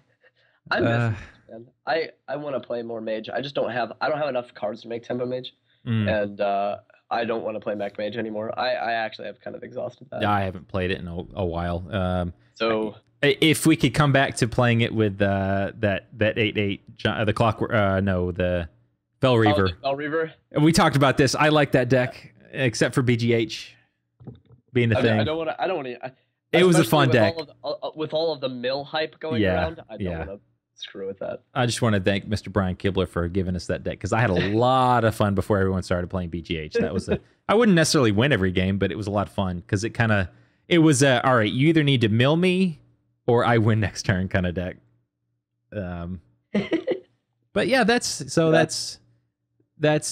miss it, man. I want to play more Mage. I don't have enough cards to make Tempo Mage, and I don't want to play Mech Mage anymore. I actually have kind of exhausted that. I haven't played it in a while. So. If we could come back to playing it with that 8/8, the Clockwork, the Bell Reaver. Bell Reaver. We talked about this. I like that deck, except for BGH being the thing. I don't want to. It was a fun deck with all of the mill hype going around. I don't want to screw with that. I just want to thank Mr. Brian Kibler for giving us that deck, because I had a lot of fun before everyone started playing BGH. That was I wouldn't necessarily win every game, but it was a lot of fun because it was all right. You either need to mill me or I win next turn kind of deck. But yeah, that's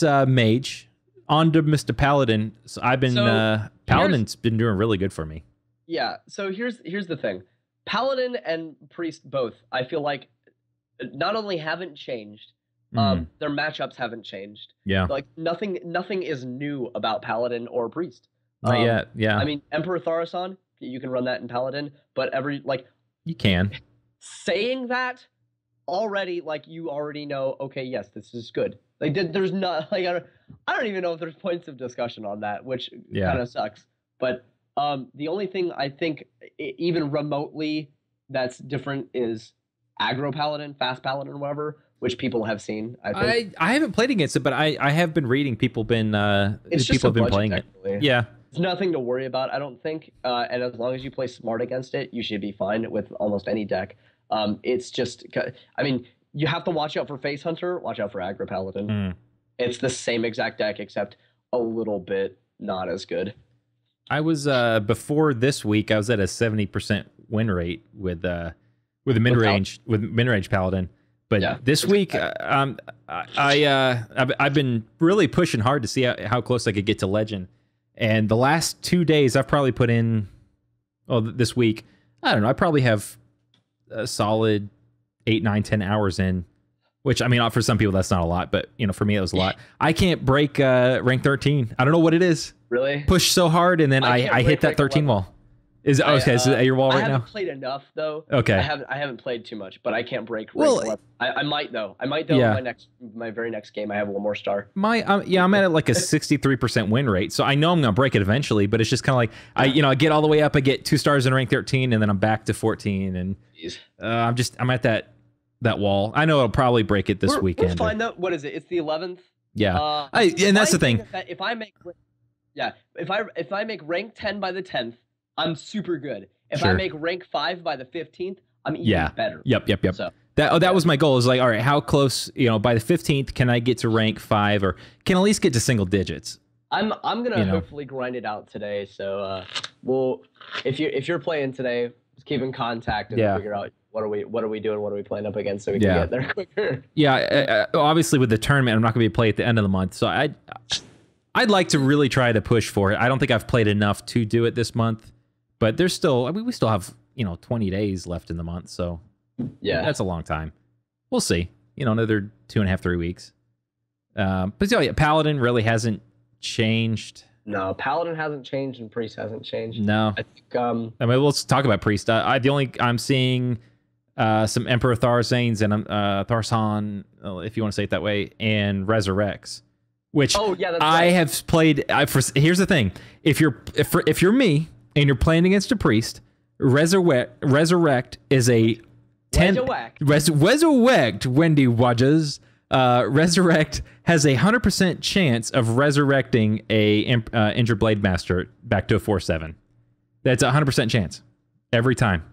Mage. On to Mr. Paladin. So I've been Paladin's been doing really good for me. Yeah. So here's the thing. Paladin and Priest both, I feel like, not only haven't changed, their matchups haven't changed. Yeah. Like nothing is new about Paladin or Priest. Not yet. Yeah. I mean, Emperor Thaurissan, you can run that in Paladin, but you can. Saying that already, you already know, okay, yes, this is good. There's not, I don't even know if there's points of discussion on that, which kind of sucks. But the only thing I think even remotely that's different is aggro Paladin, fast Paladin, or whatever, which people have seen. I haven't played against it, but I have been reading people have been playing it. Yeah. It's nothing to worry about, I don't think. And as long as you play smart against it, you should be fine with almost any deck. It's just, I mean, you have to watch out for Face Hunter, watch out for Aggro Paladin. It's the same exact deck, except a little bit not as good. I was before this week. I was at a 70% win rate with a mid range paladin. But Yeah. this week, I've been really pushing hard to see how close I could get to legend. And the last 2 days, I've probably put in. Oh, this week, I don't know. I probably have a solid 8, 9, 10 hours in. Which, I mean, for some people that's not a lot, but for me it was a lot. I can't break rank 13. I don't know what it is. Really? Push so hard, and then I hit that 13 wall. Is at your wall right now? I haven't played enough though. Okay. I haven't played too much, but I can't break rank Well, 11. I might though. Yeah. In my very next game. I have one more star. I'm at like a 63% win rate, so I know I'm gonna break it eventually. But it's just kind of like I get all the way up, I get 2 stars in rank 13, and then I'm back to 14, and I'm at that wall. I know I'll probably break it this weekend. We're fine though. What is it? It's the 11th. Yeah. And that's the thing. If I make rank 10 by the 10th, I'm super good. If I make rank 5 by the 15th, I'm even better. Yep. So, that was my goal. Is like, all right, how close? By the 15th, can I get to rank 5, or can at least get to single digits? I'm gonna hopefully grind it out today. So if you're playing today, just keep in contact and figure out what are we doing, what are we playing up against, so we can get there quicker. Yeah, obviously with the tournament, I'm not gonna be playing at the end of the month, so I'd like to really try to push for it. I don't think I've played enough to do it this month, but there's still, we still have 20 days left in the month, so that's a long time. We'll see. Another 2.5, 3 weeks. But Paladin really hasn't changed. No, Paladin hasn't changed and Priest hasn't changed. No, I think. let's talk about Priest. I'm seeing some Emperor Tharzanes and Tharsan, if you want to say it that way, and Resurrects. Which I have played. Here's the thing: if you're me and you're playing against a priest, Resurrect is a 10. Resurrect, Wendy Watches. Resurrect has a 100% chance of resurrecting a injured Blade Master back to a 4/7. That's a 100% chance every time.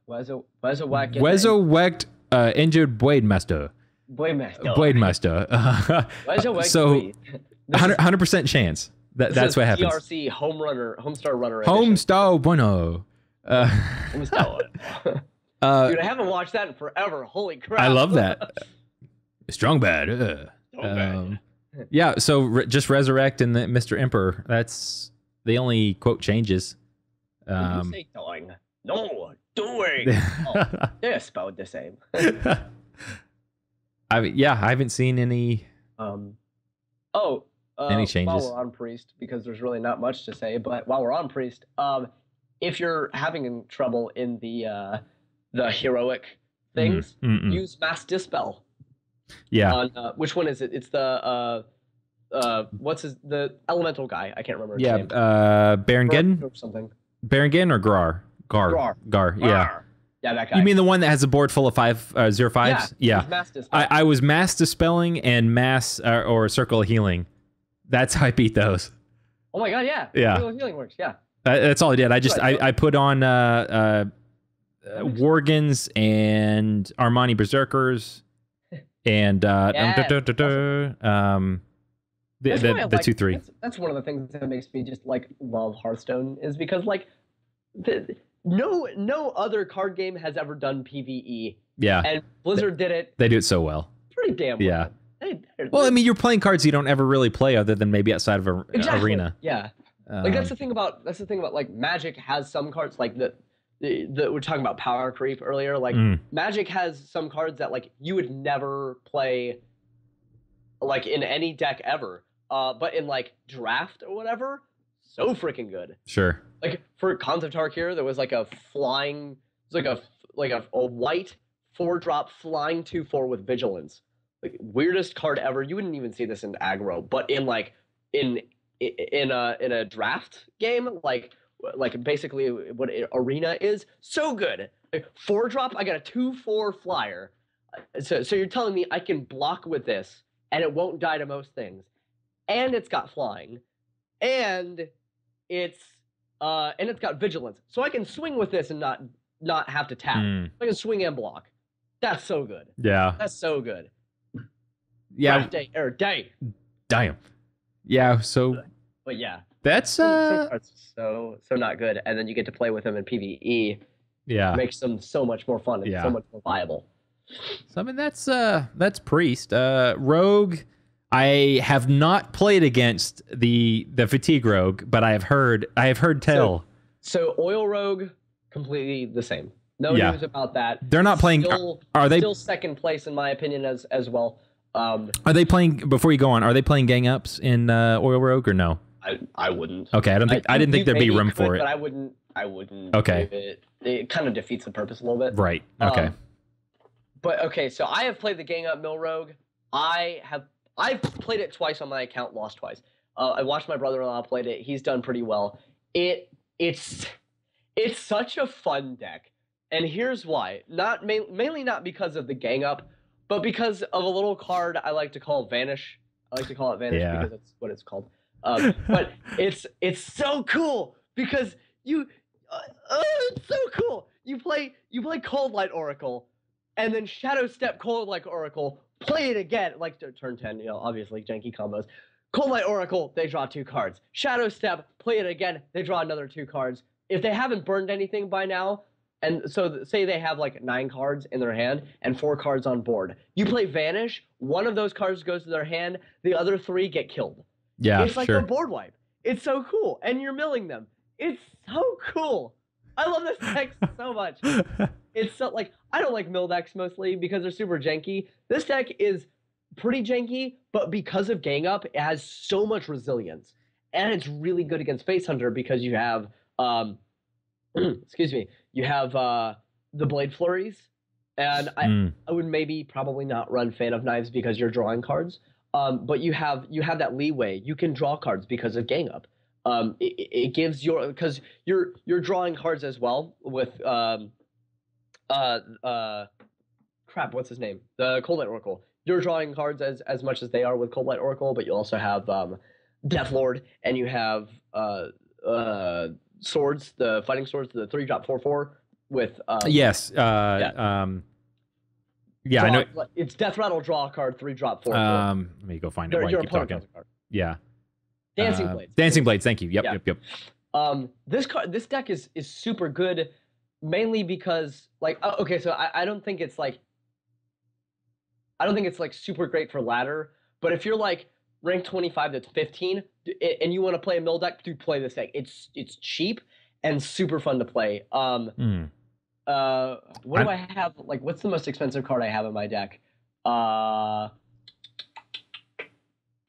Resurrect injured Blade Master. Blade Master. So 100% chance. That's what happens. DRC Homestar Runner. Homestar Bueno. Dude, I haven't watched that in forever. Holy crap! I love that. Strong bad. Yeah. So just Resurrect and Mr. Emperor. That's the only quote changes. You say doing? No, doing. They're spelled the same. I haven't seen any. Any changes. While we're on Priest, because there's really not much to say, but while we're on Priest, if you're having trouble in the heroic things, use Mass Dispel. Yeah. On which one is it? It's the the elemental guy. I can't remember his name. Barangen or something. Barangen or Gar. Yeah. Yeah, that guy. You mean the one that has a board full of 05s? Yeah. Mass Dispel. I was Mass Dispelling and Mass or Circle of Healing. That's how I beat those. Oh my god, yeah. Yeah. Circle of Healing works, yeah. That's all I did. I put on Worgans and Armani Berserkers and the 2/3. That's one of the things that makes me just like love Hearthstone, is because like no other card game has ever done PvE. Yeah. And Blizzard did it. They do it so well. Pretty damn well. Yeah. Well, I mean, you're playing cards you don't ever really play other than maybe outside of an arena. Yeah. Like that's the thing about like Magic has some cards like the we're talking about power creep earlier. Like Magic has some cards that like you would never play like in any deck ever. But in like draft or whatever, so freaking good. Sure. Like for Khans of Tarkir, there was like a flying, like a white 4-drop flying 2/4 with vigilance. Like weirdest card ever. You wouldn't even see this in aggro, but in like in a draft game, like basically what arena is, so good. 4-drop, I got a 2/4 flyer. So you're telling me I can block with this and it won't die to most things, and it's got flying, and it's got vigilance, so I can swing with this and not have to tap. I can swing and block. That's so good. Yeah. That's so good. Yeah. Day. Damn. Yeah. So. But yeah. That's Some cards are so not good, and then you get to play with them in PvE. yeah. Makes them so much more fun and Yeah. so much more viable. So I mean that's Priest. Rogue, I have not played against the fatigue rogue, but I have heard tell. So Oil Rogue, completely the same. No Yeah. news about that. They're not playing. Are they still second place in my opinion as well? Are they playing? Before you go on, are they playing gang ups in Oil Rogue or no? I wouldn't. Okay, I didn't think there'd be room for it. But I wouldn't. Okay. It kind of defeats the purpose a little bit. Right. Okay. But okay, so I have played the gang up Mill Rogue. I've played it twice on my account, lost twice. I watched my brother-in-law played it. He's done pretty well. It's such a fun deck, and here's why. Mainly not because of the gang up, but because of a little card I like to call Vanish. I like to call it Vanish because that's what it's called. But it's so cool because it's so cool. You play Cold Light Oracle, and then Shadow Step Cold Light Oracle. Play it again, like turn 10. You know, obviously janky combos. Cold Light Oracle, they draw 2 cards. Shadow Step, play it again, they draw another 2 cards. If they haven't burned anything by now, and so say they have like 9 cards in their hand and 4 cards on board, you play Vanish, one of those cards goes to their hand, the other 3 get killed. Yeah, it's like a board wipe. It's so cool, and you're milling them. It's so cool. I love this deck so much. It's so like I don't like mill decks mostly because they're super janky. This deck is pretty janky, but because of gang up, it has so much resilience, and it's really good against Face Hunter because you have excuse me, you have the Blade Flurries, and I would probably not run Fan of Knives because you're drawing cards. But you have that leeway. You can draw cards because of gang up. It gives because you're drawing cards as well with crap, what's his name? The Cold Light Oracle. You're drawing cards as much as they are with Cold Light Oracle, but you also have Death Lord, and you have swords, the fighting swords, the 3-drop 4/4 with yes. Yeah, I know. It's Death Rattle, draw a card, 3-drop 4/4. Let me go find it while you keep talking. Yeah. Dancing Blades. Dancing Blades, thank you. Yep. This deck is super good, mainly because like okay, so I don't think it's like super great for ladder, but if you're like rank 25 to 15 and you want to play a mill deck, do play this deck. It's cheap and super fun to play. What do I have? Like, what's the most expensive card I have in my deck?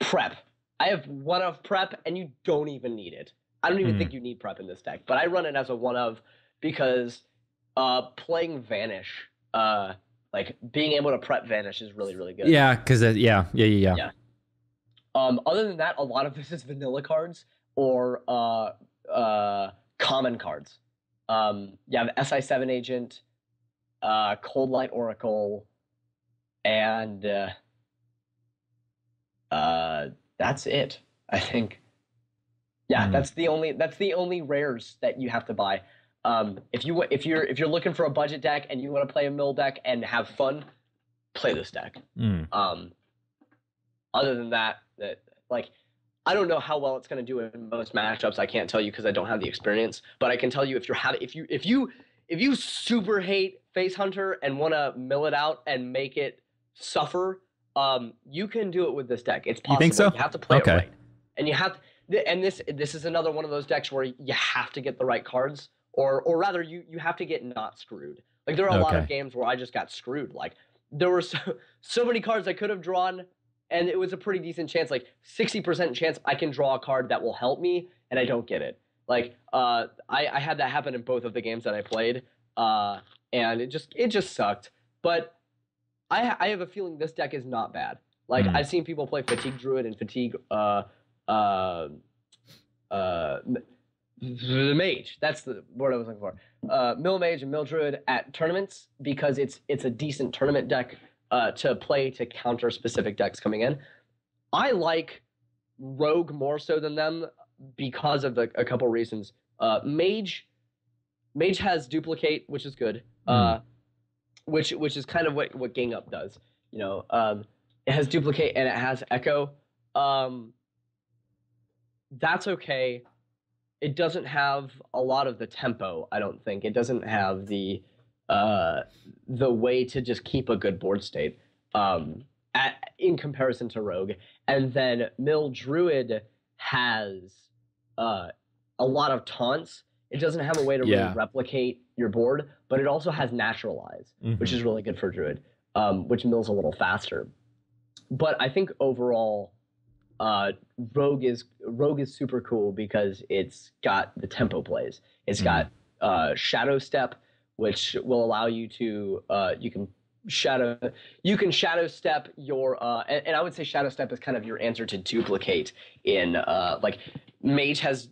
Prep. I have 1 of Prep, and you don't even need it. I don't even think you need Prep in this deck, but I run it as a 1 of because playing Vanish, like being able to Prep Vanish is really, really good. Yeah, because yeah. Other than that, a lot of this is vanilla cards or common cards. You have SI7 Agent, Cold Light Oracle, and that's it. I think. Yeah, that's the only rares that you have to buy. If you're looking for a budget deck and you want to play a mill deck and have fun, play this deck. Other than that, like I don't know how well it's going to do in most matchups. I can't tell you because I don't have the experience. But I can tell you if you super hate Face Hunter and want to mill it out and make it suffer, you can do it with this deck. It's possible. You think so? You have to play it right, and you have. And this is another one of those decks where you have to get the right cards, or rather you have to get not screwed. Like there are a lot of games where I just got screwed. Like there were so many cards I could have drawn. And it was a pretty decent chance, like 60% chance I can draw a card that will help me, and I don't get it. Like I had that happen in both of the games that I played, and it just sucked. But I have a feeling this deck is not bad. Like I've seen people play Fatigue Druid and Fatigue the Mage. That's the word I was looking for. Mill Mage and Mill Druid at tournaments because it's a decent tournament deck. To play to counter specific decks coming in. I like Rogue more so than them because of a couple reasons. Mage has Duplicate, which is good. Which is kind of what Gang Up does. You know, it has Duplicate and it has Echo. that's okay. It doesn't have a lot of the tempo, I don't think. It doesn't have the way to just keep a good board state in comparison to Rogue. And then Mill Druid has a lot of taunts. It doesn't have a way to really replicate your board, but it also has Naturalize, which is really good for Druid, which mills a little faster. But I think overall, Rogue is super cool because it's got the tempo plays. It's got Shadow Step, which will allow you to you can shadow step your and I would say Shadow Step is kind of your answer to duplicate in like Mage has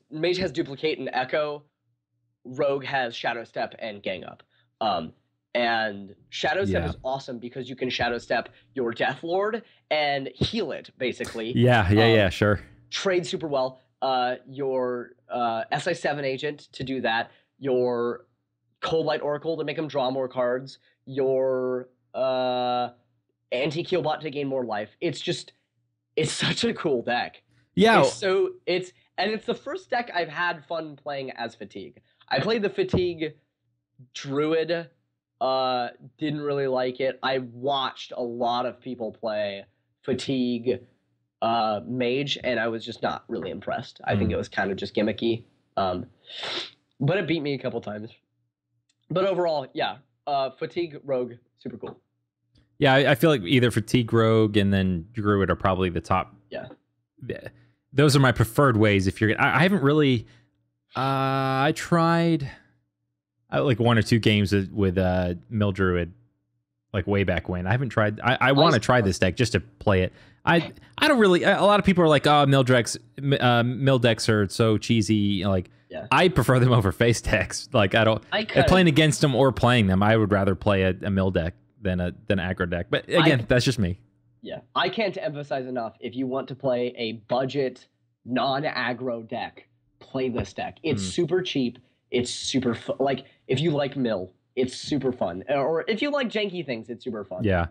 duplicate and Echo. Rogue has Shadow Step and Gang Up. And Shadow Step is awesome because you can Shadow Step your Death Lord and heal it, basically. Yeah, sure. Trade super well. Your SI7 agent to do that. Your Cold Light Oracle to make them draw more cards. Your Anti-Keelbot to gain more life. It's such a cool deck. Yeah. It's the first deck I've had fun playing as Fatigue. I played the Fatigue Druid, didn't really like it. I watched a lot of people play Fatigue Mage, and I was just not really impressed. I think it was kind of just gimmicky. But it beat me a couple times. But overall, yeah, Fatigue Rogue, super cool. Yeah, I feel like either Fatigue Rogue and then Druid are probably the top. Yeah. Those are my preferred ways. If you're, I haven't really. I tried like 1 or 2 games with Mill Druid, like way back when. I haven't tried. I want to try this deck just to play it. I don't really. A lot of people are like, oh, Mill decks are so cheesy. Like, I prefer them over face decks. Like, playing against them or playing them, I would rather play a Mill deck than an aggro deck. But again, that's just me. Yeah, I can't emphasize enough. If you want to play a budget non-aggro deck, play this deck. It's super cheap. It's super fun. Like, if you like Mill, it's super fun. Or if you like janky things, it's super fun. Yeah.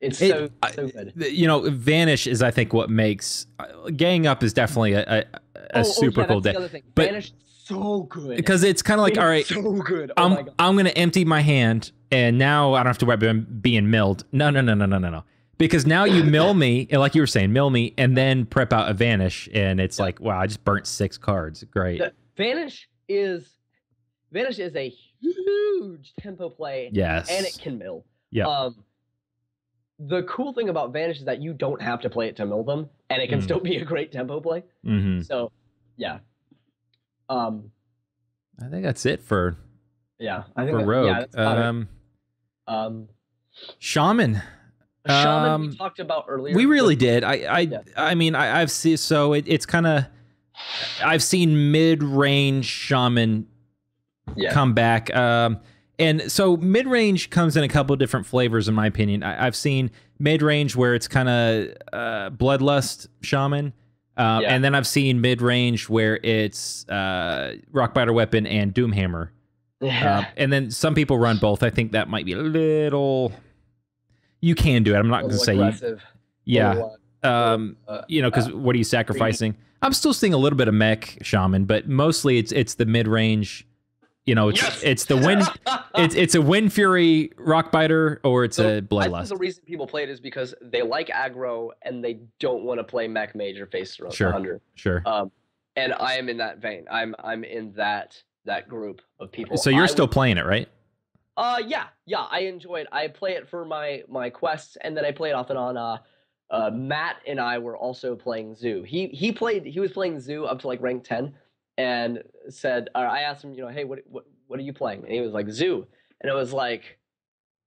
It's so good. You know, Vanish is, I think, what makes... Gang Up is definitely a super cool deck. But Vanish is so good. Because it's kind of like, all right, so good. I'm going to empty my hand, and now I don't have to worry about being milled. No. Because now you mill me, like you were saying, mill me, and then prep out a Vanish, and it's like, wow, I just burnt 6 cards. Great. Vanish is a huge tempo play. Yes. And it can mill. Yeah. The cool thing about Vanish is that you don't have to play it to mill them, and it can still be a great tempo play. So, yeah. I think that's it for Rogue. Shaman. Shaman we talked about earlier. We really did. I mean, I've seen, so it's kind of, I've seen mid-range Shaman come back. And so mid-range comes in a couple of different flavors, in my opinion. I've seen mid-range where it's kind of Bloodlust Shaman. And then I've seen mid-range where it's Rockbiter Weapon and Doomhammer. And then some people run both. I think that might be a little... You can do it. I'm not going to say aggressive. You know, because what are you sacrificing? I'm still seeing a little bit of mech Shaman, but mostly it's the mid-range. You know, it's the wind. it's a Wind Fury Rockbiter, or it's a Bloodlust. I think the reason people play it is because they like aggro and they don't want to play mech mage or face 100. Sure. And I am in that vein. I'm in that group of people. So you're still playing it, right? Yeah, I enjoy it. I play it for my quests, and then I play it off and on. Matt and I were also playing Zoo. He was playing Zoo up to like rank 10, and said, I asked him, you know, hey, what are you playing? And he was like, Zoo, and it was like,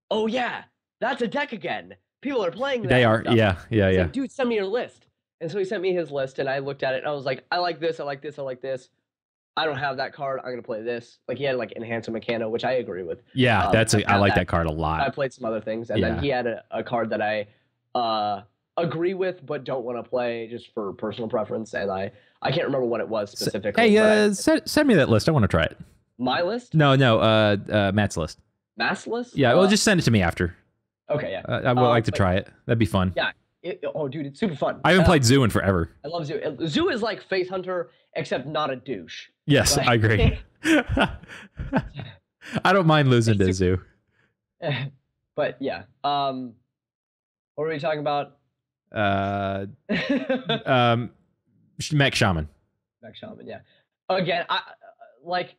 oh yeah, that's a deck again. People are playing that. They are, yeah. Like, dude, send me your list. And so he sent me his list, and I looked at it, and I was like, I like this, I like this, I like this. I don't have that card. I'm gonna play this. Like, he had like Enhance a Mechano, which I agree with. Yeah, I like that card a lot. I played some other things, and then he had a card that I agree with but don't want to play just for personal preference, and I can't remember what it was specifically. Hey, send me that list. I want to try it. My list? No, Matt's list. Matt's list? Yeah, well, just send it to me after. Okay, yeah. I would like to try it. That'd be fun. Yeah, Oh, dude, it's super fun. I haven't played Zoo in forever. I love Zoo. Zoo is like Face Hunter, except not a douche. Yes, Like, I agree. I don't mind losing to Zoo. But yeah. What were we talking about? Mech Shaman. Mech Shaman, yeah. Again, like,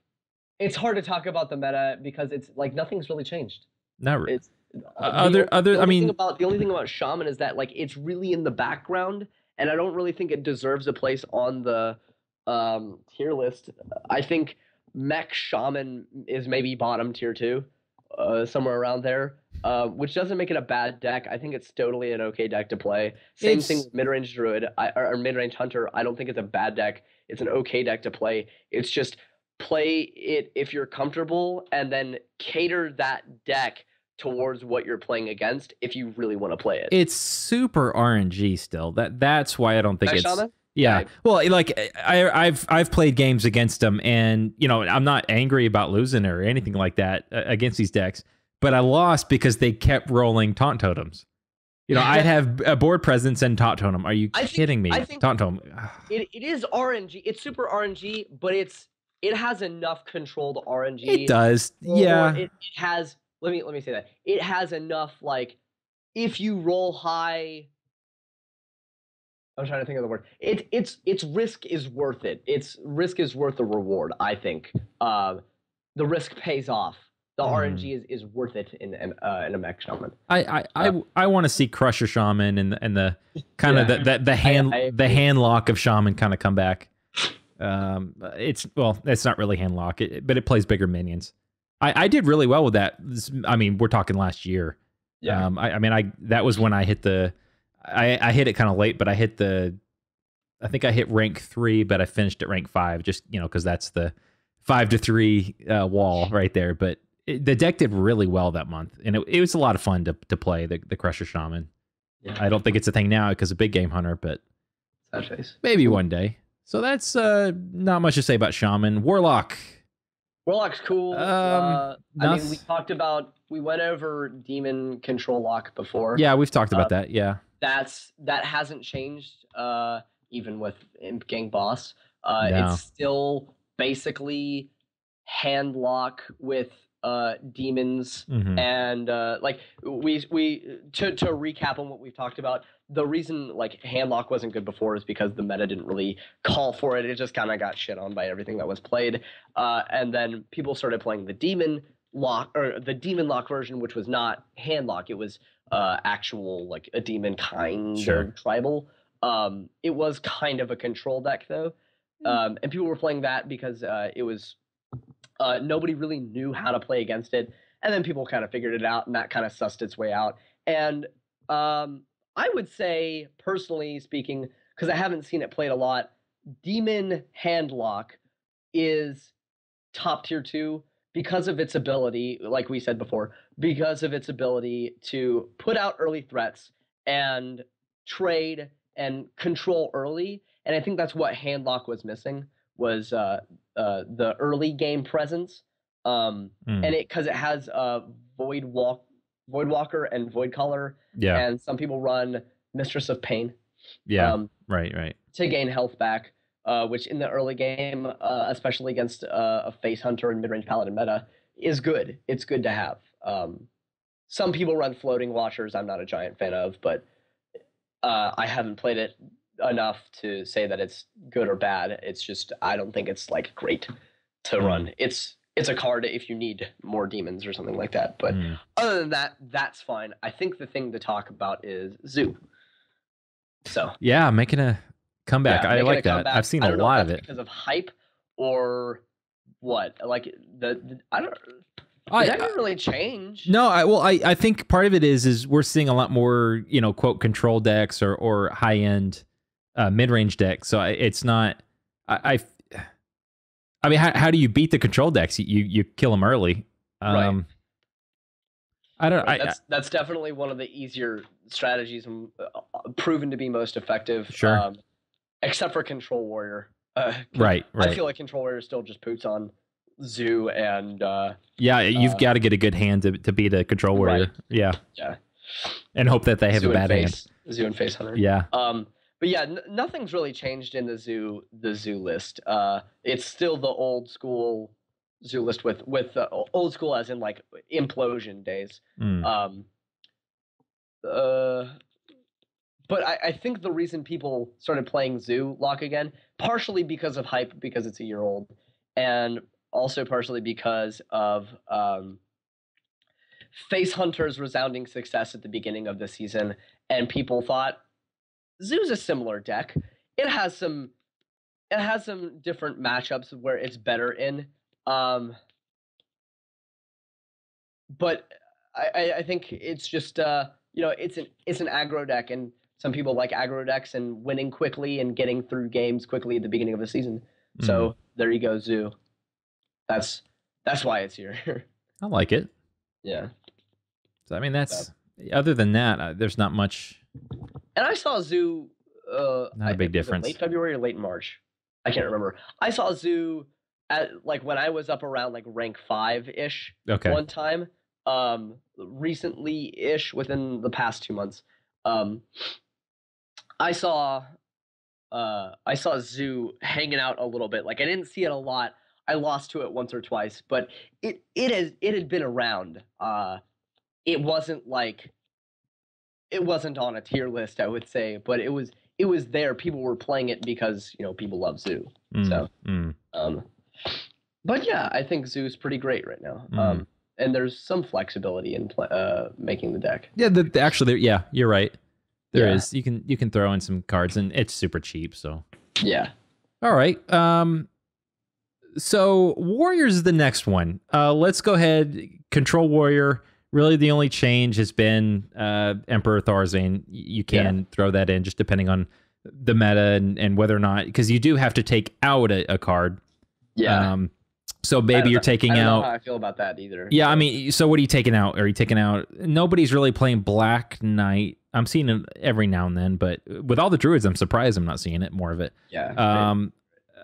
it's hard to talk about the meta because it's like nothing's really changed. Not really. It's the only thing about Shaman is that like it's really in the background, and I don't really think it deserves a place on the tier list. I think Mech Shaman is maybe bottom tier 2, somewhere around there, which doesn't make it a bad deck. I think it's totally an okay deck to play. Same thing with Midrange Druid or Midrange Hunter. I don't think it's a bad deck. It's an okay deck to play. It's just play it if you're comfortable, and then cater that deck towards what you're playing against if you really want to play it. It's super RNG still. That's why I don't think it's. Shaman? Yeah. Well, like I've played games against them, and I'm not angry about losing or anything like that against these decks, but I lost because they kept rolling taunt totems. I'd have a board presence and taunt totem. Are you kidding me? I think taunt totem. It is RNG. It's super RNG, but it has enough controlled RNG. It does. Yeah. It has. Let me say that. It has enough, like, if you roll high. I'm trying to think of the word. Its risk is worth it. Its risk is worth the reward, I think. The risk pays off. The RNG is worth it in a Mech Shaman. I want to see Crusher Shaman and the kind of the hand lock of Shaman kind of come back. It's not really hand lock, but it plays bigger minions. I did really well with that. I mean, we're talking last year. Yeah. That was when I hit I hit it kind of late, but I think I hit rank 3, but I finished at rank 5, just, because that's the 5 to 3 wall right there. But the deck did really well that month, and it was a lot of fun to play the Crusher Shaman. Yeah. I don't think it's a thing now because of Big Game Hunter, but maybe one day. So that's not much to say about Shaman. Warlock's cool. We went over Demon Control Lock before. Yeah, we've talked about that. Yeah. That hasn't changed, even with Imp Gang Boss. No. It's still basically hand lock with demons, and like we to recap on what we've talked about. The reason like hand lock wasn't good before is because the meta didn't really call for it. It just kind of got shit on by everything that was played, and then people started playing the demon lock or the demon lock version, which was not hand lock. It was actual like a demon kind of tribal. It was kind of a control deck though, and people were playing that because it was nobody really knew how to play against it, and then people kind of figured it out, and that kind of sussed its way out. And I would say, personally speaking, because I haven't seen it played a lot, Demon Handlock is top tier 2 because of its ability, like we said before, because of its ability to put out early threats and trade and control early. And I think that's what Handlock was missing, was the early game presence. And because it has Voidwalker and Voidcaller, and some people run Mistress of Pain. Right. To gain health back, which in the early game, especially against a Face Hunter and Midrange Paladin meta, is good. It's good to have. Some people run Floating Watchers. I'm not a giant fan of, but I haven't played it enough to say that it's good or bad. It's just I don't think it's like great to run. It's a card if you need more demons or something like that. But other than that, that's fine. I think the thing to talk about is Zoo. So yeah, making a comeback. I like that. I've seen a lot of it because of hype or what. Like I don't. That didn't really change. No, I think part of it is we're seeing a lot more quote control decks or high end mid range decks. So it's not. I mean, how do you beat the control decks? You kill them early. Right. I don't. That's definitely one of the easier strategies and proven to be most effective. Sure. Except for Control Warrior. Right. I feel like Control Warrior still just poots on Zoo and. You've got to get a good hand to beat a Control Warrior. Right. Yeah. And hope that they have Zoo a bad hand. Zoo and Face Hunter. Yeah. But yeah, nothing's really changed in the zoo list. It's still the old school zoo list with old school as in like implosion days. But I think the reason people started playing Zoo Lock again, partially because of hype, because it's a year old, and also partially because of Face Hunter's resounding success at the beginning of the season, and people thought Zoo's a similar deck. It has some different matchups where it's better in, but I think it's just it's an aggro deck, and some people like aggro decks and winning quickly and getting through games quickly at the beginning of the season. So there you go, Zoo. That's why it's here. I like it. Yeah. So, I mean, that's other than that, there's not much. And I saw Zoo. Not a big difference. Late February or late March, I can't remember. I saw Zoo at like when I was up around like rank 5-ish. Okay. One time, recently-ish, within the past 2 months. I saw Zoo hanging out a little bit. Like I didn't see it a lot. I lost to it once or twice, but it had been around. It wasn't on a tier list, I would say, but it was there. People were playing it because people love Zoo. But yeah, I think Zoo's pretty great right now. And there's some flexibility in making the deck. Yeah, actually, yeah, you're right. There is. You can throw in some cards, and it's super cheap. So yeah. All right. So Warriors is the next one. Let's go ahead. Control Warrior. Really, the only change has been Emperor Tharzane. You can throw that in, just depending on the meta and whether or not, because you do have to take out a card. Yeah. So maybe you're taking out. I don't know how I feel about that either. Yeah, I mean, so what are you taking out? Are you taking out? Nobody's really playing Black Knight. I'm seeing it every now and then, but with all the druids, I'm surprised I'm not seeing it more of it. Yeah.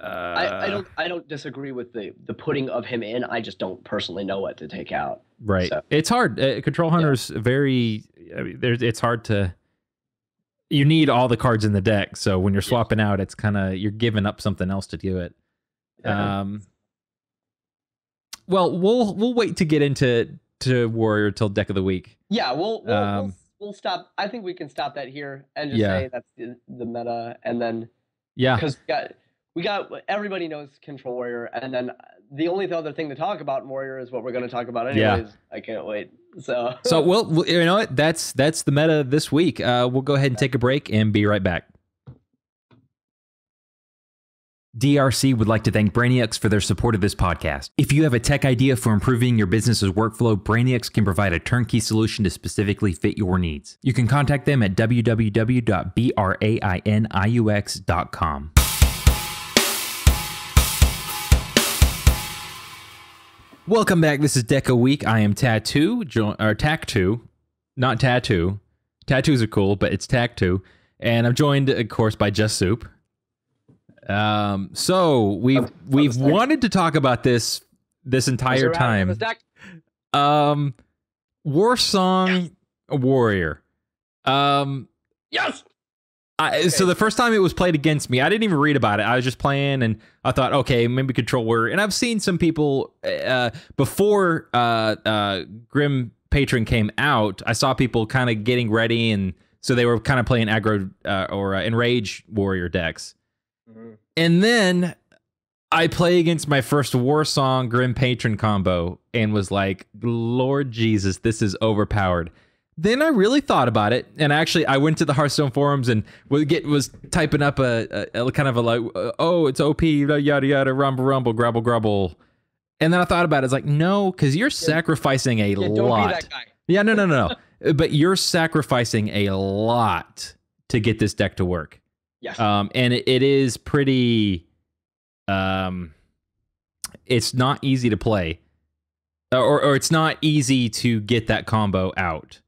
I don't disagree with the putting of him in. I just don't personally know what to take out. Right. So. It's hard. Control Hunter's very. I mean, it's hard to. You need all the cards in the deck, so when you're swapping out, it's kind of you're giving up something else to do it. Yeah. Well, we'll wait to get into Warrior till deck of the week. Yeah, we'll stop. I think we can stop that here and just say that's the meta, and then because we got everybody knows Control Warrior, and then the only other thing to talk about in Warrior is what we're going to talk about anyways. I can't wait. So we'll you know what, that's the meta this week. We'll go ahead and take a break and be right back. DRC would like to thank Brainiacs for their support of this podcast. If you have a tech idea for improving your business's workflow, Brainiacs can provide a turnkey solution to specifically fit your needs. You can contact them at www.brainiux.com. Welcome back. This is Deco Week. I am Tattoo, or Tac2, not Tattoo. Tattoos are cool, but it's Tac2. And I'm joined, of course, by Just Soup. So we've wanted to talk about this entire time. War Song Warrior. Yes. So the first time it was played against me, I didn't even read about it. I was just playing, and I thought, okay, maybe Control Warrior. And I've seen some people before Grim Patron came out. I saw people kind of getting ready, and so they were kind of playing aggro or Enrage Warrior decks. And then I play against my first War Song Grim Patron combo and was like, Lord Jesus, this is overpowered. Then I really thought about it, and actually I went to the Hearthstone forums and was typing up a kind of a like, oh, it's OP, yada yada, rumble, grubble. And then I thought about it. It's like, no, because you're sacrificing a lot. Don't be that guy. Yeah, no. But you're sacrificing a lot to get this deck to work. Yes. And it is pretty. It's not easy to play, or it's not easy to get that combo out.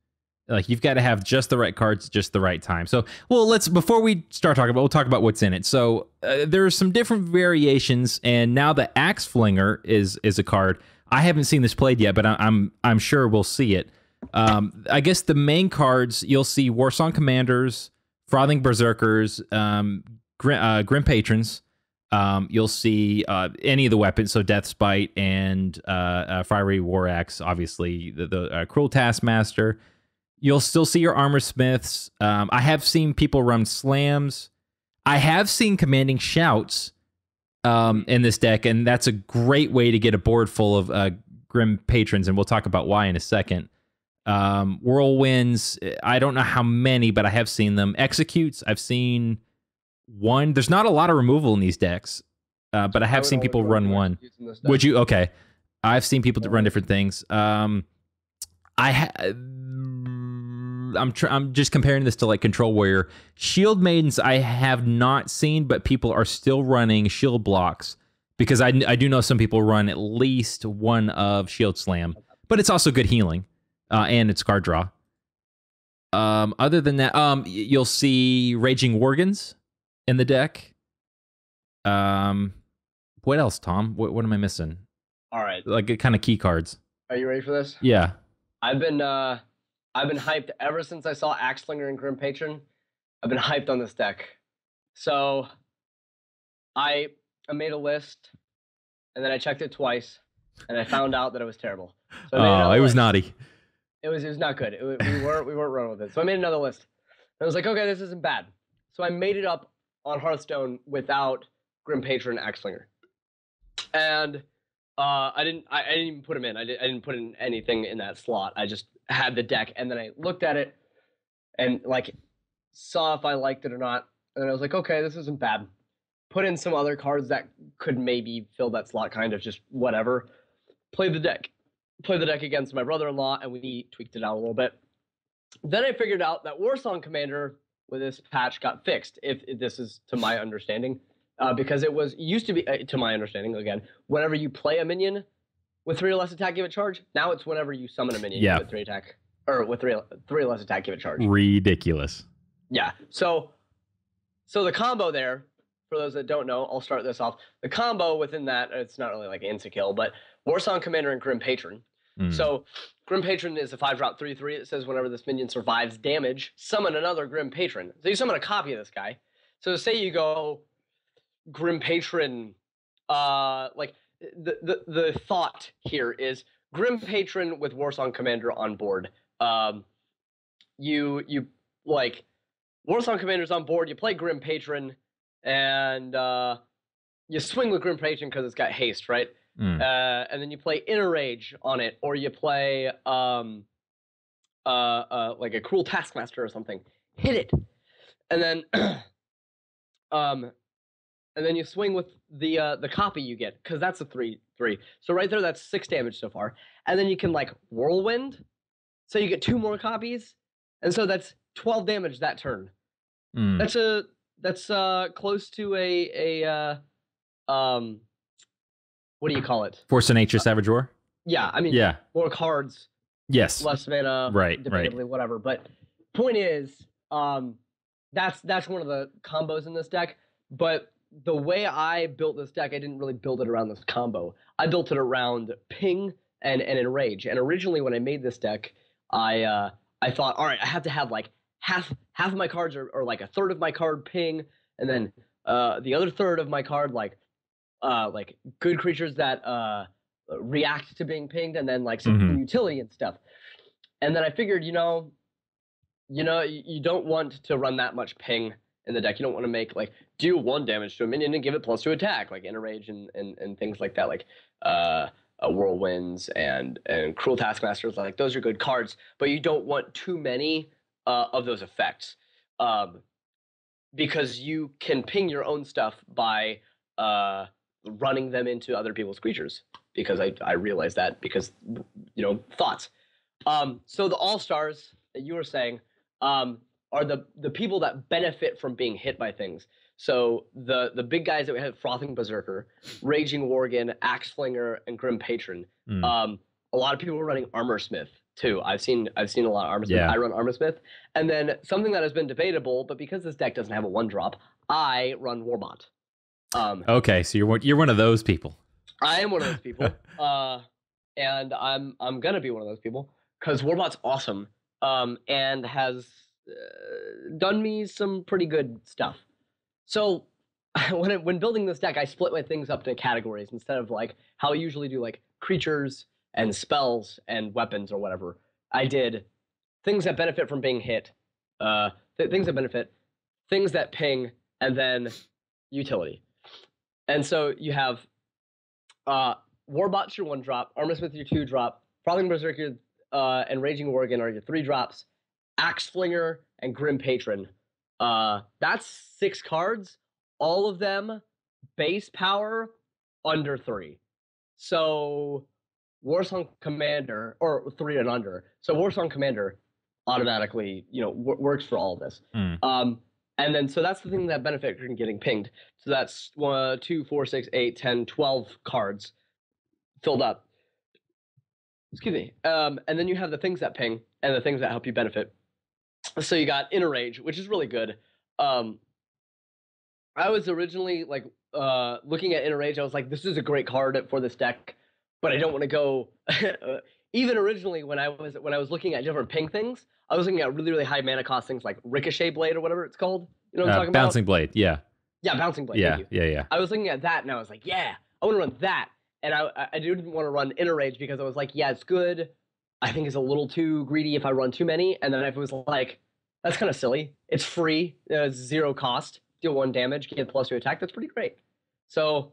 Like you've got to have just the right cards, just the right time. So, before we start talking about, we'll talk about what's in it. So there's some different variations, and now the Axe Flinger is a card. I haven't seen this played yet, but I'm sure we'll see it. I guess the main cards you'll see: Warsong Commanders, Frothing Berserkers, Grim Patrons. You'll see any of the weapons, so Death Spite and Fiery War Axe, obviously the Cruel Taskmaster. You'll still see your Armor Smiths. I have seen people run Slams. I have seen Commanding Shouts in this deck, and that's a great way to get a board full of Grim Patrons, and we'll talk about why in a second. Whirlwinds, I don't know how many, but I have seen them. Executes, I've seen one. There's not a lot of removal in these decks, but I have seen people run one. Would you? Okay. I've seen people run different things. I'm just comparing this to like Control Warrior. Shield Maidens I have not seen, but people are still running shield blocks because I do know some people run at least one of Shield Slam, but it's also good healing. And it's card draw. Other than that, you'll see Raging Worgens in the deck. What else, Tom? What am I missing? All right, like kind of key cards. Are you ready for this? Yeah. I've been hyped ever since I saw Axlinger and Grim Patron. I've been hyped on this deck. So I made a list, and then I checked it twice, and I found out that it was terrible. So it was naughty. It was not good. We weren't running with it. So I made another list. And I was like, okay, this isn't bad. So I made it up on Hearthstone without Grim Patron and Axlinger. And I didn't even put him in. I didn't put in anything in that slot. I just had the deck, and then I looked at it and like saw if I liked it or not. And then I was like, okay, this isn't bad. Put in some other cards that could maybe fill that slot, kind of just whatever. Play the deck against my brother-in-law, and we tweaked it out a little bit. Then I figured out that Warsong Commander with this patch got fixed, if this is to my understanding, because it used to be, to my understanding, again, whenever you play a minion with 3 or less attack, give it charge. Now it's whenever you summon a minion with 3 attack, or with 3 or less attack, give it charge. Ridiculous. Yeah. So the combo there, for those that don't know, I'll start this off. The combo within that, it's not really like insta-kill, but Warsong Commander and Grim Patron. So Grim Patron is a 5-drop 3/3. It says whenever this minion survives damage, summon another Grim Patron. So you summon a copy of this guy. So say you go Grim Patron, like the thought here is Grim Patron with Warsong Commander on board. You like Warsong Commander's on board, you play Grim Patron, and you swing with Grim Patron because it's got haste, right? And then you play Inner Rage on it, or you play like a Cruel Taskmaster or something. Hit it, and then you swing with the copy you get, because that's a 3/3. So right there, that's 6 damage so far. And then you can like Whirlwind, so you get 2 more copies, and so that's 12 damage that turn. That's close to a what do you call it? Force of Nature, Savage War? Yeah, I mean, more cards. Yes. Less mana. Right. Debatably, whatever. But point is, that's one of the combos in this deck. But the way I built this deck, I didn't really build it around this combo. I built it around Ping and Enrage. And originally, when I made this deck, I thought, all right, I have to have like half of my cards are like a third of my card Ping, and then the other third of my card like good creatures that react to being pinged, and then like some utility and stuff. And then I figured, you don't want to run that much ping in the deck. You don't want to make like do 1 damage to a minion and give it +2 attack, like Inner Rage and things like that, like Whirlwinds and Cruel Taskmasters. Like those are good cards, but you don't want too many of those effects, because you can ping your own stuff by running them into other people's creatures, because I realized that because thoughts. So the all-stars that you were saying are the people that benefit from being hit by things. So the big guys that we have: Frothing Berserker, Raging Worgen, Axeflinger, and Grim Patron. A lot of people are running Armor Smith too. I've seen a lot of Armor Smith. I run Armor Smith, and then something that has been debatable, but because this deck doesn't have a 1-drop, I run Warbot. Okay, so you're one of those people. I am one of those people, and I'm gonna be one of those people because Warbot's awesome, and has done me some pretty good stuff. So when building this deck, I split my things up to categories instead of like how I usually do, like creatures and spells and weapons or whatever. I did things that benefit from being hit, things that benefit, things that ping, and then utility. And so you have Warbot's your 1-drop, Armorsmith your 2-drop, Frothing Berserker and Raging Worgen are your 3-drops, Axe Flinger and Grim Patron. That's 6 cards, all of them base power under 3. So Warsong Commander, or 3 and under. So Warsong Commander automatically, works for all of this. And then, so that's the thing that benefit from getting pinged. So that's 1, 2, 4, 6, 8, 10, 12 cards filled up. Excuse me. And then you have the things that ping and the things that help you benefit. So you got Inner Rage, which is really good. I was originally like looking at Inner Rage. I was like, this is a great card for this deck, but I don't want to go. Even originally, when I was looking at different ping things, I was looking at really, really high mana cost things like Ricochet Blade or whatever it's called. You know what I'm talking about? Bouncing Blade, yeah. Yeah, Bouncing Blade. Yeah. I was looking at that and I was like, yeah, I want to run that. And I didn't want to run Inner Rage because I was like, yeah, it's good. I think it's a little too greedy if I run too many. And then if it was like, that's kind of silly. It's free. It's 0 cost. Deal 1 damage, get +2 attack. That's pretty great. So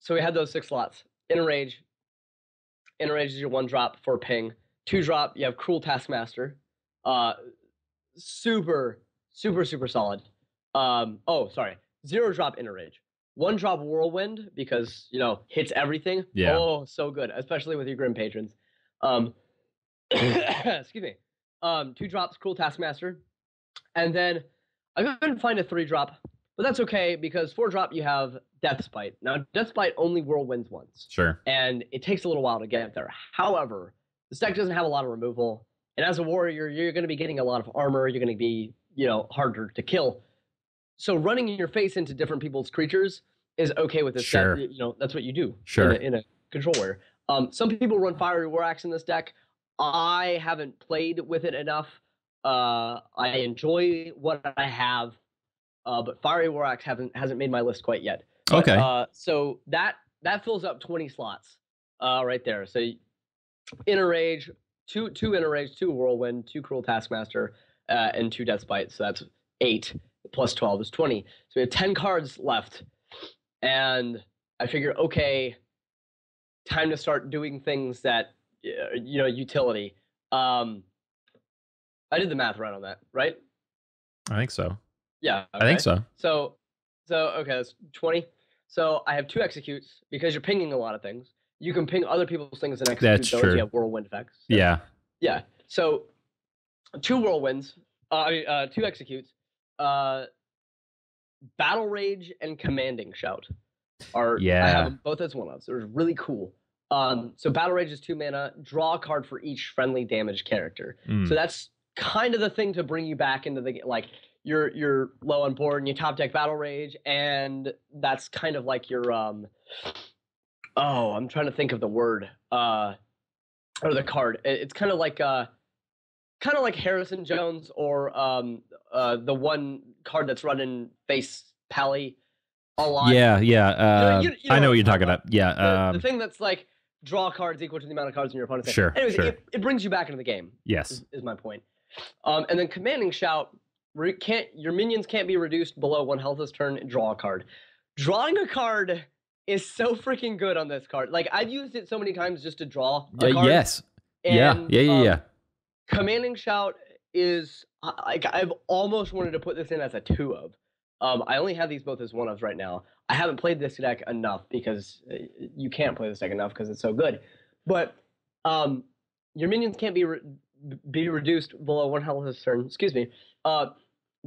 we had those 6 slots. Inner Rage. Inner Rage is your 1-drop for ping. 2-drop, you have Cruel Taskmaster. Super solid. 0-drop Inner Rage. 1-drop Whirlwind, because, hits everything. Yeah. Oh, so good, especially with your Grim Patrons. Excuse me. 2 drops, Cruel Taskmaster. And then I couldn't find a 3-drop, but that's okay, because 4-drop you have Deathspite. Now, Deathspite only whirlwinds once. Sure. And it takes a little while to get there. However, this deck doesn't have a lot of removal. And as a warrior, you're going to be getting a lot of armor. You're going to be, harder to kill. So running your face into different people's creatures is okay with this sure. deck. That's what you do in a control warrior. Some people run Fiery War Axe in this deck. I haven't played with it enough. I enjoy what I have, but Fiery War Axe hasn't made my list quite yet. But, okay. So that fills up 20 slots right there. So Inner Rage, two Inner Rage, 2 Whirlwind, 2 Cruel Taskmaster, and 2 Deathspite. So that's 8 plus 12 is 20. So we have 10 cards left. And I figure, okay, time to start doing things that, utility. I did the math right on that, right? I think so. Yeah. Okay. I think so. So okay, that's 20. So I have 2 executes because you're pinging a lot of things. You can ping other people's things and execute That's those. true. You have whirlwind effects. So, yeah. Yeah. So 2 whirlwinds, 2 executes, Battle Rage and Commanding Shout are. Yeah. I have them both as 1-ofs. They're really cool. So Battle Rage is 2 mana. Draw a card for each friendly damage character. So that's kind of the thing to bring you back into the game. Like you're low on board and you top deck Battle Rage, and that's kind of like your I'm trying to think of the word or the card. It's kind of like Harrison Jones or the one card that's running Face Pally a lot. Yeah. I know what you're talking about. Yeah. The thing that's like draw cards equal to the amount of cards in your opponent's hand. Sure. Anyways, sure. It brings you back into the game. Yes. Is my point. And then Commanding Shout, your minions can't be reduced below 1 health this turn. Draw a card. Drawing a card is so freaking good on this card. Like I've used it so many times just to draw a card. Yes. And, Yeah. Commanding Shout is like I've almost wanted to put this in as a 2-of. I only have these both as 1-ofs right now. I haven't played this deck enough because you can't play this deck enough because it's so good. But your minions can't be reduced below 1 health this turn. Excuse me.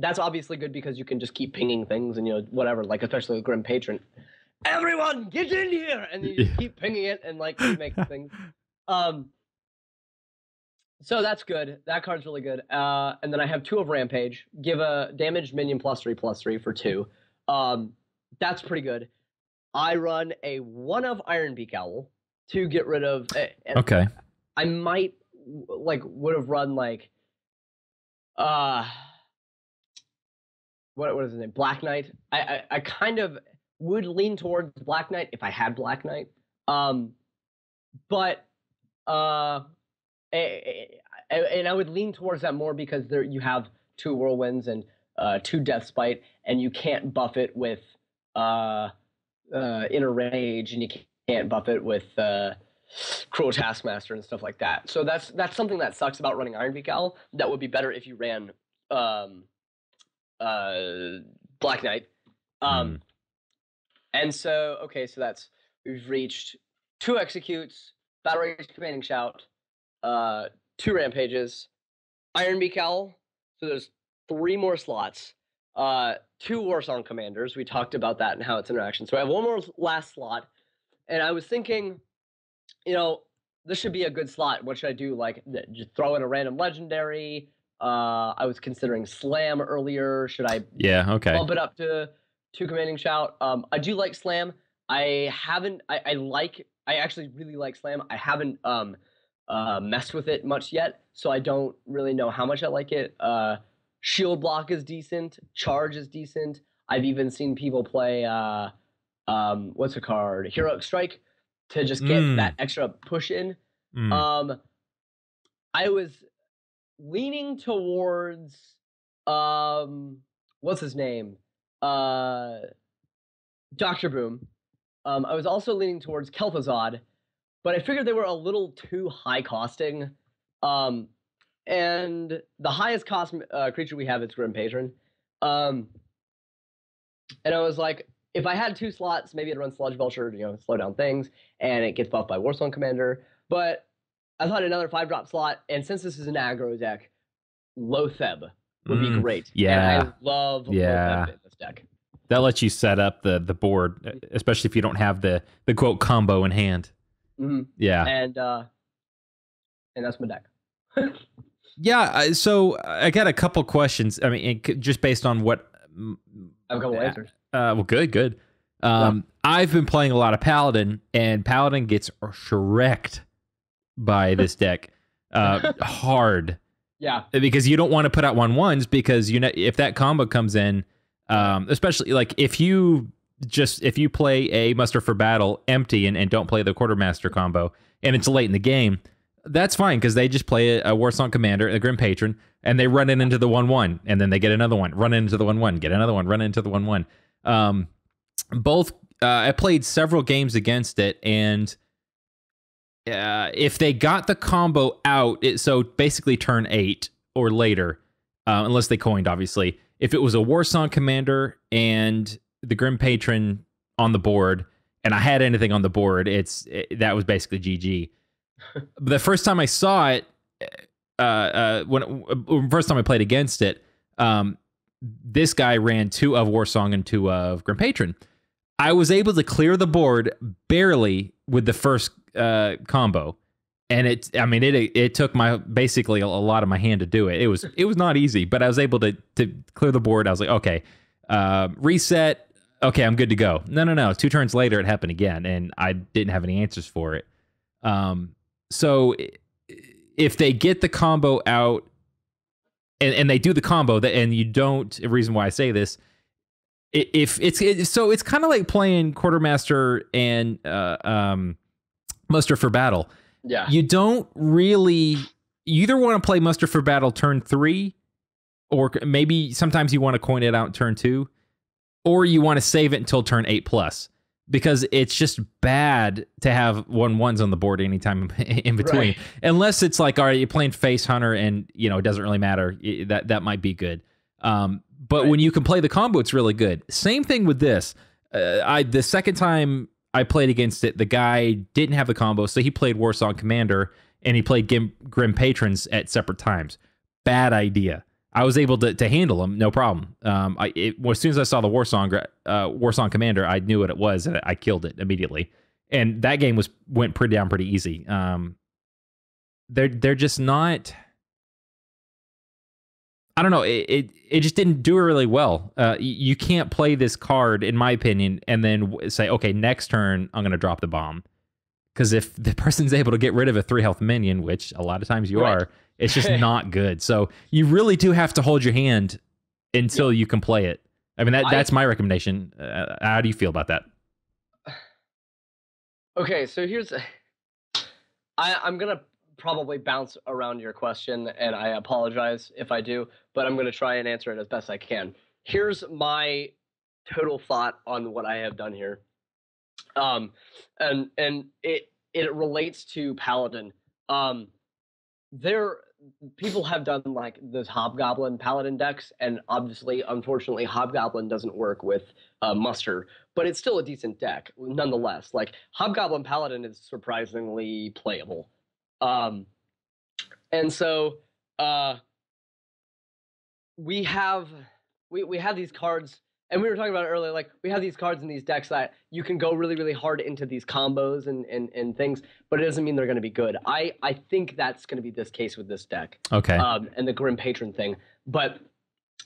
That's obviously good because you can just keep pinging things and whatever. Like especially with Grim Patron. Everyone, get in here! And you just keep pinging it and like keep making things. So that's good. That card's really good. And then I have 2 of Rampage. Give a damaged minion +3/+3 for 2. That's pretty good. I run a 1 of Ironbeak Owl to get rid of. Okay. I might like would have run like what is his name? Black Knight. I kind of would lean towards Black Knight if I had Black Knight. But and I would lean towards that more because there you have 2 whirlwinds and 2 death spite, and you can't buff it with inner rage, and you can't buff it with cruel taskmaster and stuff like that. So that's something that sucks about running Iron Beak Owl. That would be better if you ran Black Knight. And so so we've reached 2 executes, battle rage commanding shout, 2 rampages, Iron Beak Owl. So there's 3 more slots. 2 war song commanders. We talked about that and how it's interaction. So I have 1 more last slot, and I was thinking, this should be a good slot. What should I do? Like, just throw in a random legendary. I was considering Slam earlier. Should I bump it up to 2 commanding shout? I do like Slam. I actually really like Slam. I haven't messed with it much yet, so I don't really know how much I like it. Shield block is decent. Charge is decent. I've even seen people play what's a card? Heroic Strike to just get that extra push in. I was leaning towards what's his name? Dr. Boom. I was also leaning towards Kel'Thuzad, but I figured they were a little too high costing. And the highest cost creature we have is Grim Patron. And I was like, if I had 2 slots, maybe I'd run Sludge Belcher, slow down things, and it gets buffed by Warsong Commander. But I thought another 5-drop slot, and since this is an aggro deck, Lotheb would be great. Yeah. And I love Lotheb in this deck. That lets you set up the board, especially if you don't have the quote combo in hand. Yeah. And that's my deck. Yeah, so I got a couple questions. I mean, just based on what... I have a couple answers. Well, good. I've been playing a lot of Paladin, and Paladin gets shreked by this deck hard. Yeah. Because you don't want to put out 1/1s, because if that combo comes in, especially like if you play a Muster for Battle empty and don't play the Quartermaster combo, and it's late in the game, that's fine, because they just play a Warsong Commander, a Grim Patron, and they run it into the 1/1, and then they get another one, run into the 1/1, get another one, run into the 1/1. I played several games against it, and if they got the combo out, so basically turn 8 or later, unless they coined, obviously, if it was a Warsong Commander and the Grim Patron on the board, and I had anything on the board, that was basically GG. The first time I saw it, first time I played against it, this guy ran 2 of Warsong and 2 of Grim Patron. I was able to clear the board barely with the first combo, and it took basically a lot of my hand to do it. It was not easy, but I was able to clear the board. I was like, okay, reset. Okay, I'm good to go. No. 2 turns later, it happened again, and I didn't have any answers for it. So if they get the combo out and they do the combo, and you don't, the reason why I say this, so it's kind of like playing Quartermaster and Muster for Battle. Yeah. You either want to play Muster for Battle turn 3, or maybe sometimes you want to coin it out turn 2, or you want to save it until turn 8+. Because it's just bad to have 1/1s on the board anytime in between. Right. Unless it's like, all right, you're playing Face Hunter and, it doesn't really matter. That might be good. But when you can play the combo, it's really good. Same thing with this. The second time I played against it, the guy didn't have the combo, so he played Warsong Commander, and he played Grim Patrons at separate times. Bad idea. I was able to handle him, no problem. As soon as I saw the Warsong Commander, I knew what it was, and I killed it immediately. And that game went down pretty easy. They're just not. I don't know. It just didn't do really well. You can't play this card, in my opinion, and then say, okay, next turn I'm going to drop the bomb, Because if the person's able to get rid of a 3 health minion, which a lot of times you are, it's just not good. So you really do have to hold your hand until you can play it. I mean, that's my recommendation. How do you feel about that? Okay, so here's... I'm going to probably bounce around your question, and I apologize if I do, but I'm going to try and answer it as best I can. Here's my total thought on what I have done here. And it relates to Paladin. People have done like those Hobgoblin Paladin decks, and obviously, unfortunately, Hobgoblin doesn't work with Muster, but it's still a decent deck nonetheless. Like Hobgoblin Paladin is surprisingly playable, and so we have these cards. And we were talking about it earlier, like, we have these cards in these decks that you can go really, really hard into these combos and things, but it doesn't mean they're going to be good. I think that's going to be this case with this deck. Okay. And the Grim Patron thing. But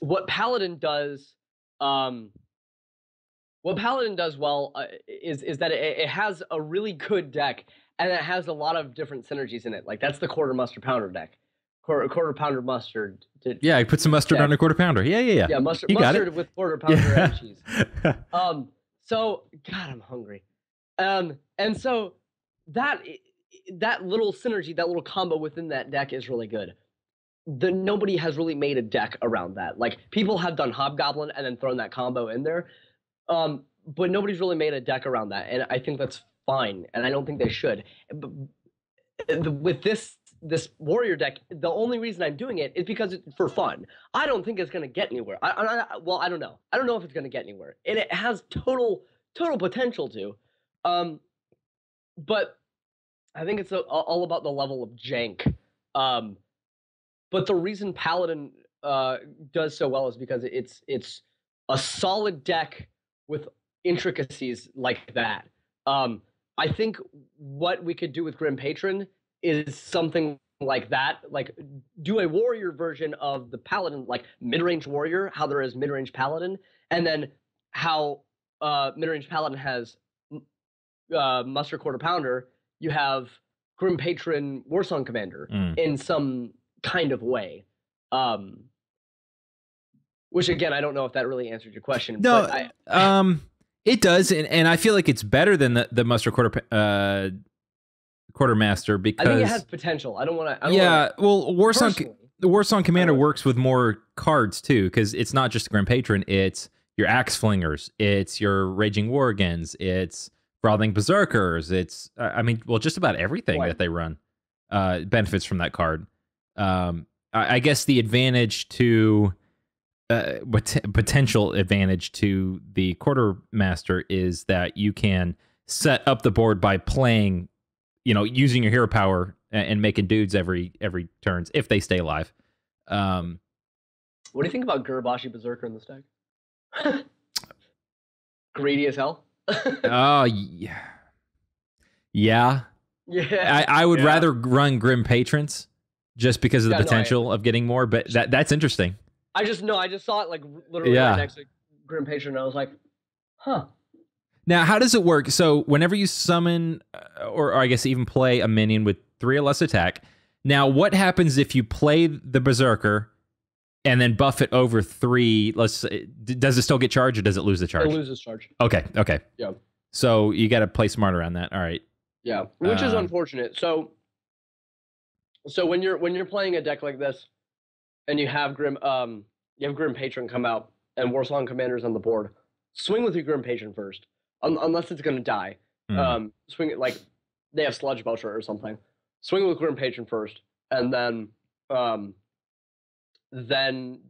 what Paladin does well is that it has a really good deck, and it has a lot of different synergies in it. Like, that's the Quarter Muster Pounder deck. Quarter pounder mustard. Yeah, I put some mustard on a quarter pounder. Yeah. Yeah, mustard with quarter pounder and cheese. So God, I'm hungry. And so that little synergy, that little combo within that deck is really good. Nobody has really made a deck around that. Like, people have done Hobgoblin and then thrown that combo in there, but nobody's really made a deck around that, and I think that's fine. And I don't think they should. But with this warrior deck, the only reason I'm doing it is because it's for fun. I don't think it's going to get anywhere. Well, I don't know. I don't know if it's going to get anywhere. And it has total potential to. But I think it's all about the level of jank. But the reason Paladin does so well is because it's a solid deck with intricacies like that. I think what we could do with Grim Patron is something like that, like do a warrior version of the Paladin, like mid-range warrior, how there is mid-range Paladin, and then how mid-range Paladin has Muster Quarter Pounder, you have Grim Patron Warsong Commander in some kind of way. Which again, I don't know if that really answered your question. No, but it does, and I feel like it's better than the Muster Quartermaster because I think it has potential. I don't want to. Well, Warsong Commander works with more cards too, because it's not just Grim Patron. It's your Axe Flingers, it's your Raging Worgens, it's Frothing Berserkers. It's just about everything that they run benefits from that card. I guess the advantage to potential advantage to the Quartermaster is that you can set up the board by playing, using your hero power and making dudes every turns if they stay alive. What do you think about Gurabashi Berserker in this deck? Greedy as hell. Oh yeah. I would rather run Grim Patrons just because of the potential of getting more, but that's interesting. I just saw it like literally right next to Grim Patron, and I was like, huh. Now, how does it work? So whenever you summon, or I guess even play a minion with 3 or less attack, now what happens if you play the Berserker and then buff it over 3? Does it still get charged, or does it lose the charge? It loses charge. Okay. Yeah. So you got to play smarter on that. All right. Yeah, which is unfortunate. So when you're playing a deck like this, and you have Grim Patron come out and Warsong Commander's on the board, swing with your Grim Patron first. Unless it's going to die. Swing it like they have Sludge Belcher or something. Swing with Grim Patron first, and then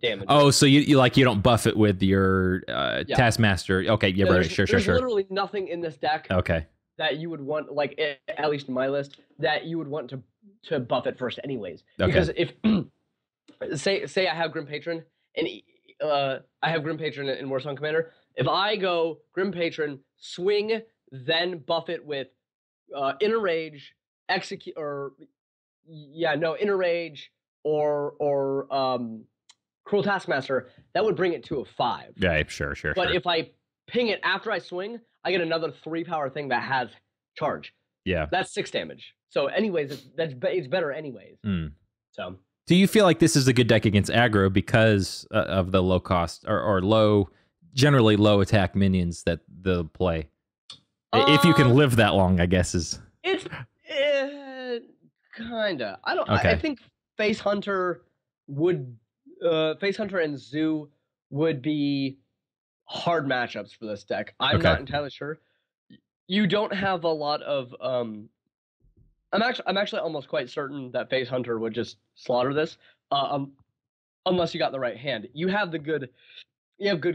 damage. Oh, so you don't buff it with your Taskmaster. Okay, yeah, right, sure. There's literally nothing in this deck that you would want, like, at least in my list, that you would want to buff it first anyways. Okay. Because if say I have Grim Patron and I have Grim Patron in Warsong Commander, if I go Grim Patron, swing, then buff it with Inner Rage, Inner Rage or Cruel Taskmaster, that would bring it to a 5. Yeah, sure. But if I ping it after I swing, I get another 3 power thing that has charge. Yeah. That's 6 damage. So anyways, it's better anyways. So do you feel like this is a good deck against aggro because of the low cost or low, generally low attack minions that they'll play? If you can live that long, I guess is. It's kinda. I don't. Okay. I think Face Hunter would. Face Hunter and Zoo would be hard matchups for this deck. I'm Okay. not entirely sure. You don't have a lot of. I'm actually almost quite certain that Face Hunter would just slaughter this. Unless you got the right hand. You have good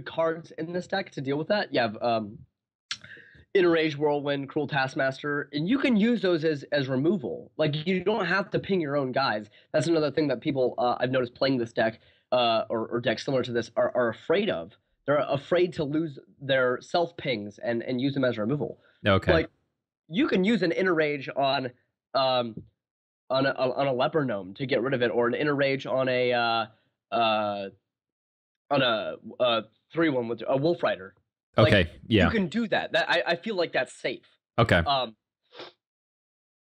cards in this deck to deal with that. You have Enrage, Whirlwind, Cruel Taskmaster, and you can use those as removal. Like, you don't have to ping your own guys. That's another thing that people I've noticed playing this deck or decks similar to this are afraid of. They're afraid to lose their self pings and use them as removal. Okay. Like, you can use an Enrage on a Leper Gnome to get rid of it, or an Enrage on a 3/1 with a Wolf Rider. Like, okay. Yeah. You can do that. I feel like that's safe. Okay.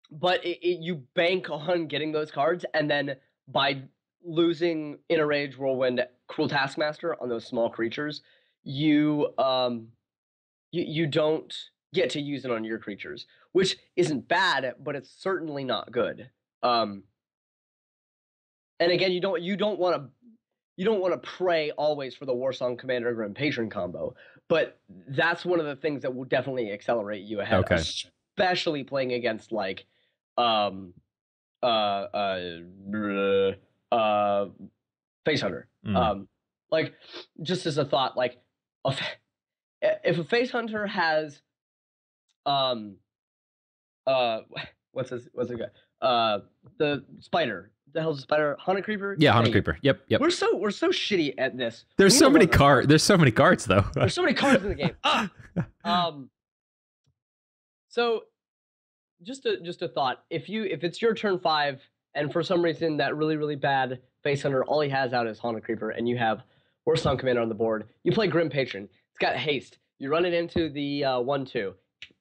But you bank on getting those cards, and then by losing Enrage, Whirlwind, Cruel Taskmaster on those small creatures, you don't get to use it on your creatures, which isn't bad, but it's certainly not good. And again, you don't want to pray always for the Warsong Commander Grim Patron combo, but that's one of the things that will definitely accelerate you ahead, Okay. especially playing against like Face Hunter. Like, just as a thought, like if a Face Hunter has what's it the spider. The hell's a spider? Haunted Creeper? Yeah, Haunted Creeper. Yep. We're so shitty at this. There's so many cards. There's so many cards though. There's so many cards in the game. So just a thought. If it's your turn 5 and for some reason that really bad Face Hunter, all he has out is Haunted Creeper, and you have Warsong Commander on the board, you play Grim Patron. It's got haste. You run it into the 1/2.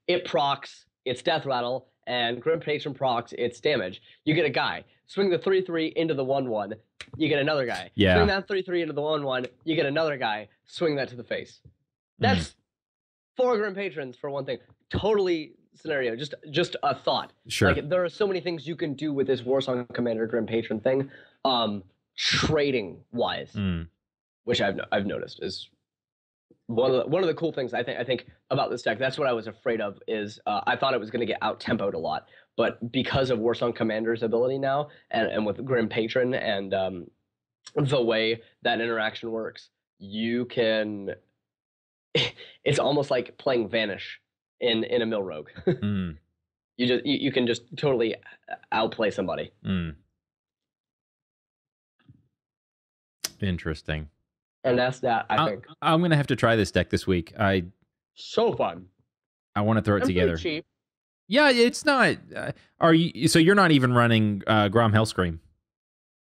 It procs. It's Death Rattle, and Grim Patron procs. It's damage. You get a guy. Swing the 3/3 into the 1/1. You get another guy. Yeah. Swing that 3/3 into the 1/1. You get another guy. Swing that to the face. That's 4 Grim Patrons for one thing. Totally scenario. Just a thought. Sure. Like, there are so many things you can do with this Warsong Commander Grim Patron thing, trading wise, which I've noticed is one of the cool things I think about this deck. That's what I was afraid of, is I thought it was going to get out tempoed a lot, but because of Warsong Commander's ability now, and with Grim Patron and the way that interaction works, you can. It's almost like playing Vanish in a Mill Rogue. You can just totally outplay somebody. Interesting. And that's that. I think I'm gonna have to try this deck this week. So fun. I want to throw it together. Pretty cheap. Yeah, it's not. Are you? So you're not even running Grom Hellscream?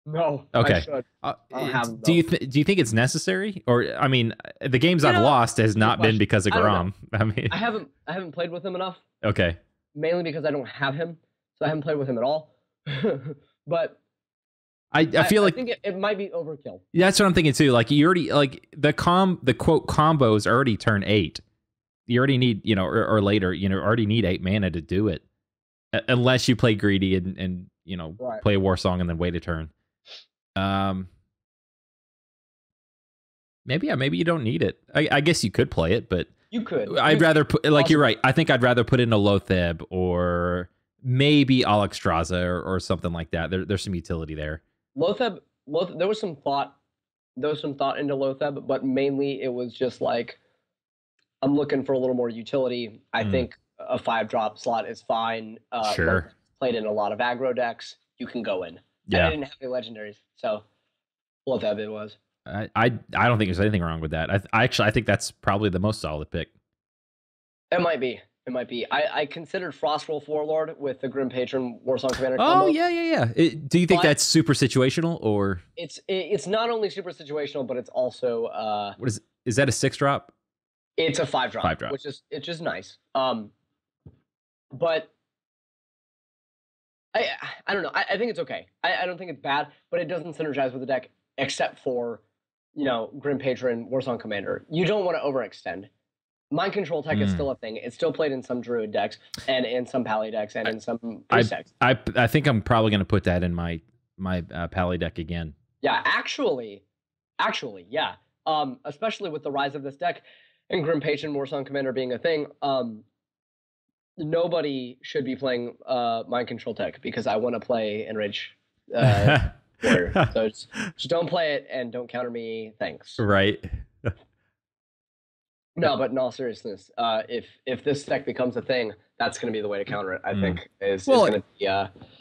No. Okay. I should. Do you think it's necessary? Or I mean, the games I've lost has not been because of Grom. I mean, I haven't played with him enough. Okay. Mainly because I don't have him, so I haven't played with him at all. But I feel like I think it might be overkill. That's what I'm thinking too. Like, you already, like, the quote combos already turn 8. You already need, or later, already need 8 mana to do it, unless you play greedy and Right. play a war song and then wait a turn. Maybe you don't need it. I guess you could play it, but You could. I'd rather put, like, you're right. I think I'd rather put in a Lotheb or maybe Alexstrasza or something like that. There's some utility there. Lotheb, there was some thought into Lotheb, but mainly it was just like, I'm looking for a little more utility. I think a 5-drop slot is fine. Sure. Played in a lot of aggro decks. You can go in. Yeah. And I didn't have any legendaries, so Lotheb it was. I don't think there's anything wrong with that. I think that's probably the most solid pick. It might be. I considered Frostwolf Warlord with the Grim Patron Warsong Commander Oh, combo. yeah. Do you think that's super situational, or it's not only super situational, but it's also what is that, a 6-drop? It's a 5-drop, 5-drop. which is nice. But I don't know. I think it's okay. I don't think it's bad, but it doesn't synergize with the deck except for, Grim Patron, Warsong Commander. You don't want to overextend. Mind Control Tech is still a thing. It's still played in some Druid decks and in some Pally decks and in some Priest decks. I think I'm probably going to put that in my Pally deck again. Yeah, actually, yeah. Especially with the rise of this deck and Grim Patron, Warsong Commander being a thing, nobody should be playing Mind Control Tech because I want to play Enrage Warrior. So just don't play it and don't counter me. Thanks. Right. No, but in all seriousness, if this deck becomes a thing, that's going to be the way to counter it. I think is going to be.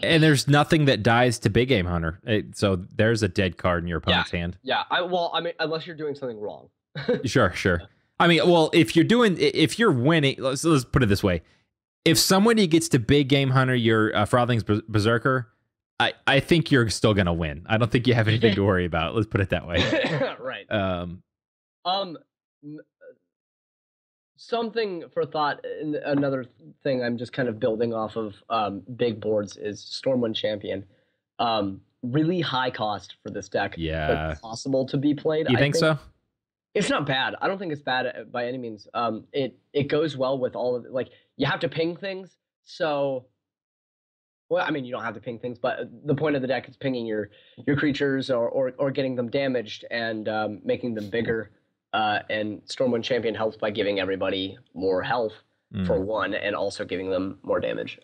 And there's nothing that dies to Big Game Hunter, so there's a dead card in your opponent's hand. Yeah. I mean, unless you're doing something wrong. Sure. I mean, well, if you're winning, let's put it this way: if somebody gets to Big Game Hunter, your Frothing's Berserker, I think you're still going to win. I don't think you have anything to worry about. Let's put it that way. Right. Something for thought. Another thing I'm just kind of building off of big boards is Stormwind Champion. Really high cost for this deck. Yeah. But possible to be played. You think so? It's not bad. I don't think it's bad by any means. It goes well with all of it. You have to ping things. So, well, I mean, you don't have to ping things, but the point of the deck is pinging your creatures or getting them damaged and making them bigger. And Stormwind Champion helps by giving everybody more health for one, and also giving them more damage.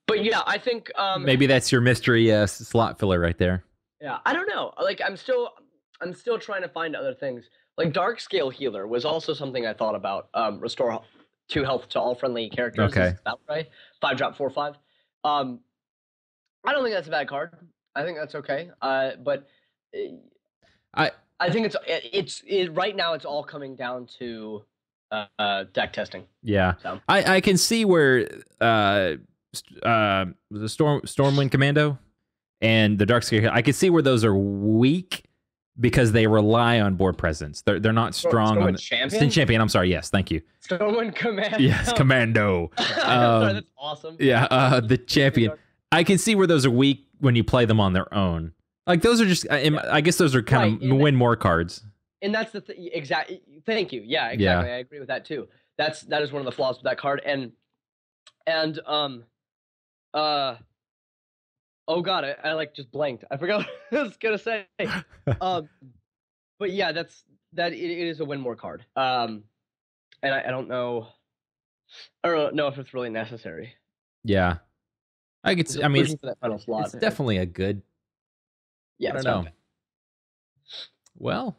But yeah, I think maybe that's your mystery slot filler right there. Yeah, I don't know. I'm still trying to find other things. Dark Scale Healer was also something I thought about. Restore 2 health to all friendly characters. Okay. 5-drop 4/5. I don't think that's a bad card. I think that's okay. But I think it's right now. It's all coming down to deck testing. Yeah, so. I can see where the Stormwind Commando and the Dark Scale. I can see where those are weak because they rely on board presence. They're not strong on Champion. I'm sorry. Yes, thank you. Stormwind Commando. Yes, Commando. Sorry, that's awesome. Yeah, the Champion. I can see where those are weak when you play them on their own. Those are just, I guess those are kind of win more cards. And that's the exactly. Thank you. Yeah, exactly. Yeah. I agree with that too. That is one of the flaws with that card. And oh god, I just blanked. I forgot what I was gonna say. But yeah, it is a win more card. And I don't know. I don't know if it's really necessary. Yeah, I mean, that final slot. It's definitely a good. Yeah, I don't know. Well.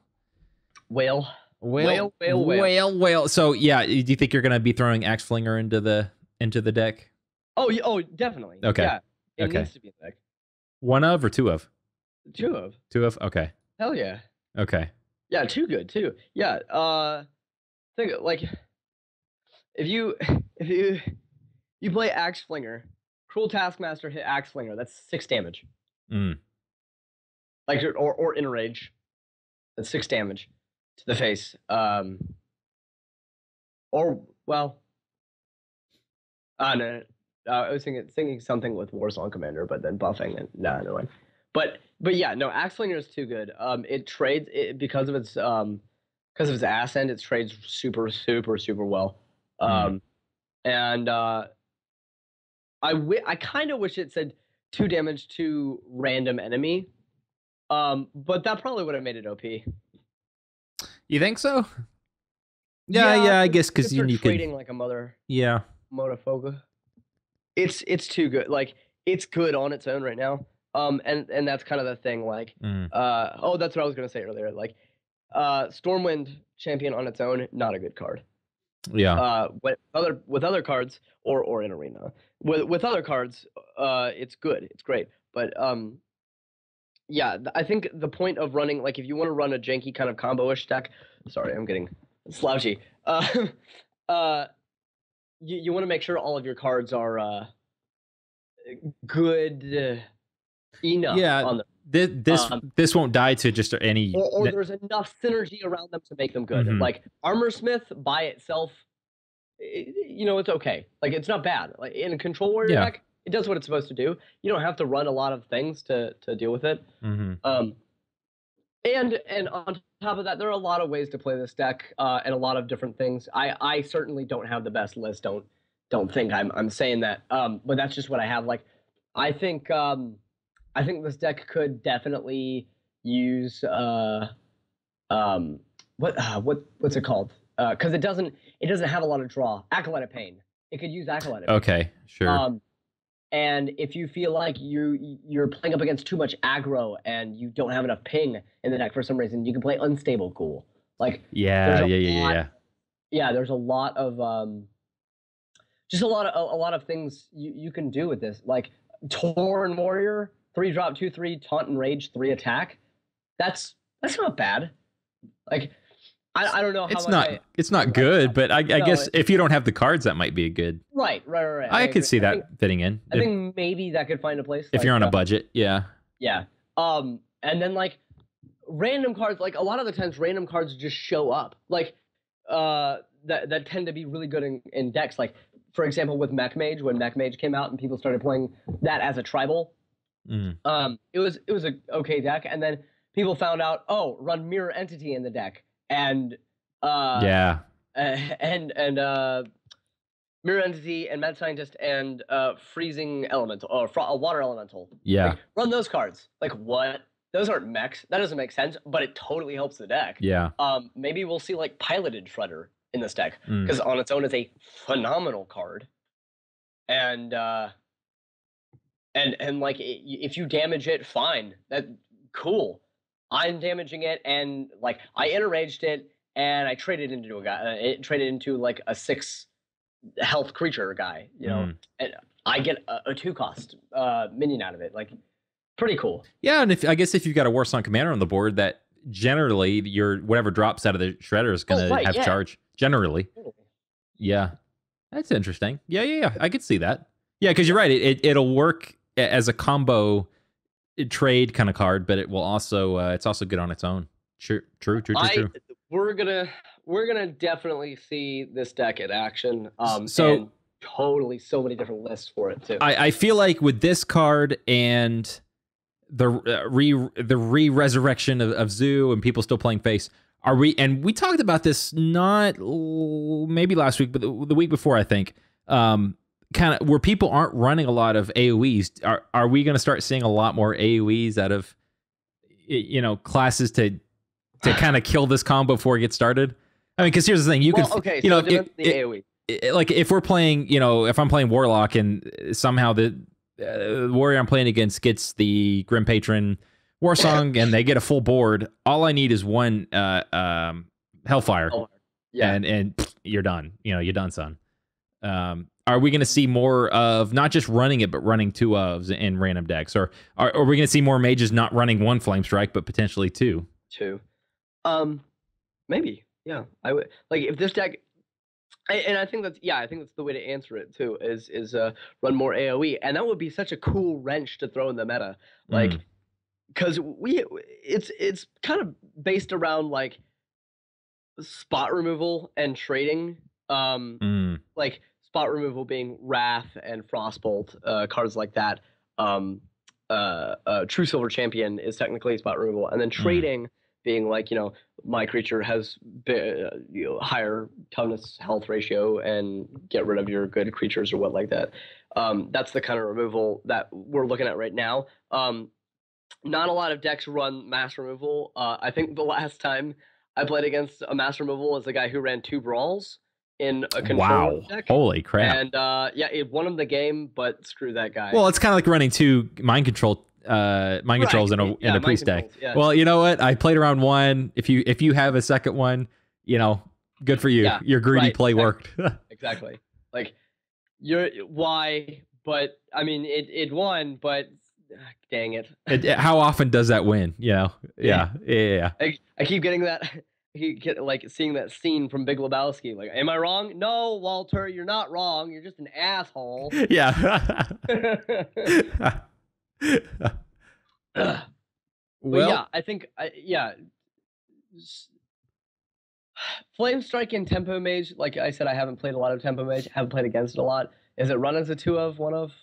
So yeah, do you think you're gonna be throwing Axe Flinger into the deck? Oh, definitely. Okay. Yeah, it needs to be in the deck. 1 of or 2 of? 2 of. 2 of. Okay. Hell yeah. Okay. Yeah, 2 good too. Yeah. Think if you play Axe Flinger, Cruel Taskmaster hit Axe Flinger. That's 6 damage. Or Enrage. That's 6 damage to the face. No. I was thinking something with Warsong Commander, but then buffing and no one. But yeah, no, Axe Flinger is too good. It trades because of its ass end. It trades super well. And I kind of wish it said 2 damage to random enemy. But that probably would have made it OP. You think so? Yeah, I guess because you trading like a mother. Yeah. Motofoga. It's too good. It's good on its own right now. And that's kind of the thing. That's what I was gonna say earlier. Stormwind Champion on its own, not a good card. Yeah. With other cards or in arena with other cards, it's good. It's great. But yeah, I think the point of running, if you want to run a janky kind of combo-ish deck, sorry, I'm getting slouchy. You want to make sure all of your cards are good enough. Yeah, on this won't die to just any. Or there's enough synergy around them to make them good. Armor Smith by itself, it's okay. It's not bad. In a Control Warrior deck, it does what it's supposed to do. You don't have to run a lot of things to deal with it. Mm-hmm. And on top of that, there are a lot of ways to play this deck, and a lot of different things. I certainly don't have the best list. Don't think I'm saying that. But that's just what I have. Like, I think this deck could definitely use what's it called? Because it doesn't have a lot of draw. Acolyte of Pain. It could use Acolyte of Pain. Okay, sure. And if you feel like you're playing up against too much aggro and you don't have enough ping in the deck for some reason, you can play Unstable Ghoul. Like, yeah. Yeah, there's a lot of just a lot of things you can do with this. Like Torn Warrior, 3-drop, 2/3, taunt and rage, 3 attack. That's not bad. Like, I don't know how it's not good, but I guess if you don't have the cards, that might be a good. Right. I could see that fitting in. I think maybe that could find a place. If you're on a budget, yeah. Yeah. And then like random cards, like a lot of the times random cards just show up. Like that tend to be really good in decks. Like, for example, with Mech Mage, when Mech Mage came out and people started playing that as a tribal, it was a okay deck, and then people found out, run Mirror Entity in the deck. And Mirror Entity and Mad Scientist and Freezing Elemental or a Water Elemental. Yeah, like, run those cards. Like, what? Those aren't mechs. That doesn't make sense, but it totally helps the deck. Yeah. Maybe we'll see like Piloted Shredder in this deck because on its own it's a phenomenal card, and like if you damage it, fine. That cool. I'm damaging it, and like I interraged it, and I traded into a guy. It traded into like a 6 health creature guy, you know, and I get a 2-cost minion out of it. Like, pretty cool. Yeah, and I guess if you've got a Warsong Commander on the board, that generally your whatever drops out of the shredder is going to have charge. Generally, yeah, that's interesting. Yeah. I could see that. Yeah, because you're right. It'll work as a combo trade kind of card, but it will also it's also good on its own. True. We're gonna definitely see this deck in action. So totally so many different lists for it too. I feel like with this card and the resurrection of Zoo and people still playing face, and we talked about this not maybe last week, but the week before, I think. Kind of where people aren't running a lot of AoEs, are we going to start seeing a lot more AoEs out of classes to kind of kill this combo before it gets started? I mean, because here's the thing, AoE. Like if we're playing, if I'm playing Warlock and somehow the warrior I'm playing against gets the Grim Patron Warsong and they get a full board, all I need is one Hellfire, and you're done. You're done, son. Are we going to see more of not just running it, but running 2 ofs in random decks? Or are we going to see more mages not running 1 Flame Strike, but potentially 2? 2. Maybe. Yeah. I would like if this deck, and I think that's the way to answer it too, is run more AoE. And that would be such a cool wrench to throw in the meta. Like, because it's kind of based around like spot removal and trading. Like, spot removal being Wrath and Frostbolt, cards like that. True Silver Champion is technically spot removal, and then trading being like, my creature has higher toughness health ratio and get rid of your good creatures or what like that. That's the kind of removal that we're looking at right now. Not a lot of decks run mass removal. I think the last time I played against a mass removal was the guy who ran 2 Brawls in a control deck. Holy crap. And it won him the game, but screw that guy. Well, it's kind of like running 2 mind controls in a priest deck. Yeah. Well, you know what? I played around 1. If you have a second one, good for you. Your greedy play worked. Exactly. Like, but I mean it won, but dang it. How often does that win? Yeah. I keep getting that. You get like seeing that scene from Big Lebowski. Like, am I wrong? No, Walter, you're not wrong. You're just an asshole. Yeah. Well, I think Flame Strike and Tempo Mage. Like I said, I haven't played a lot of Tempo Mage. Haven't played against it a lot. Is it run as a 2 of 1 of?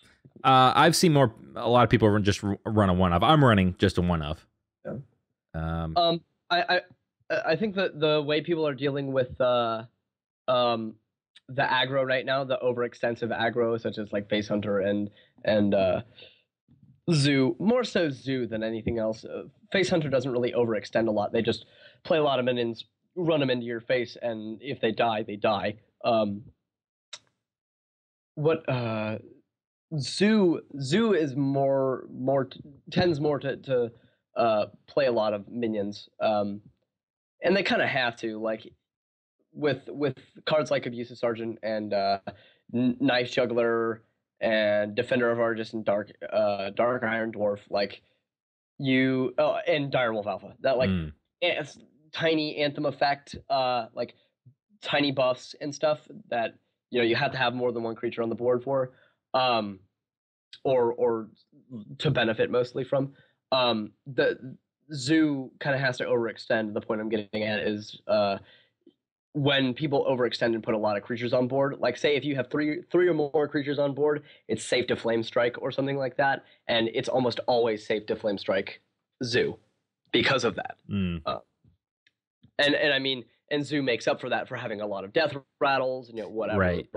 I've seen a lot of people just run a 1-of. I'm running just a 1-of. Yeah. I think that the way people are dealing with the aggro right now, the overextensive aggro, such as like Face Hunter and Zoo, more so Zoo than anything else. Face Hunter doesn't really overextend a lot. They just play a lot of minions, run them into your face, and if they die, they die. Zoo is tends more to play a lot of minions, and they kind of have to, like with cards like Abusive Sergeant and Knife Juggler and Defender of Argus and Dark Iron Dwarf, like and Direwolf Alpha, that like tiny Anthem effect, like tiny buffs and stuff that you have to have more than one creature on the board for, or to benefit mostly from. The Zoo kind of has to overextend. The point I'm getting at is when people overextend and put a lot of creatures on board, like say if you have three or more creatures on board, it's safe to Flame Strike or something like that, and it's almost always safe to Flame Strike Zoo because of that. And I mean, and Zoo makes up for that for having a lot of death rattles and whatever. Right.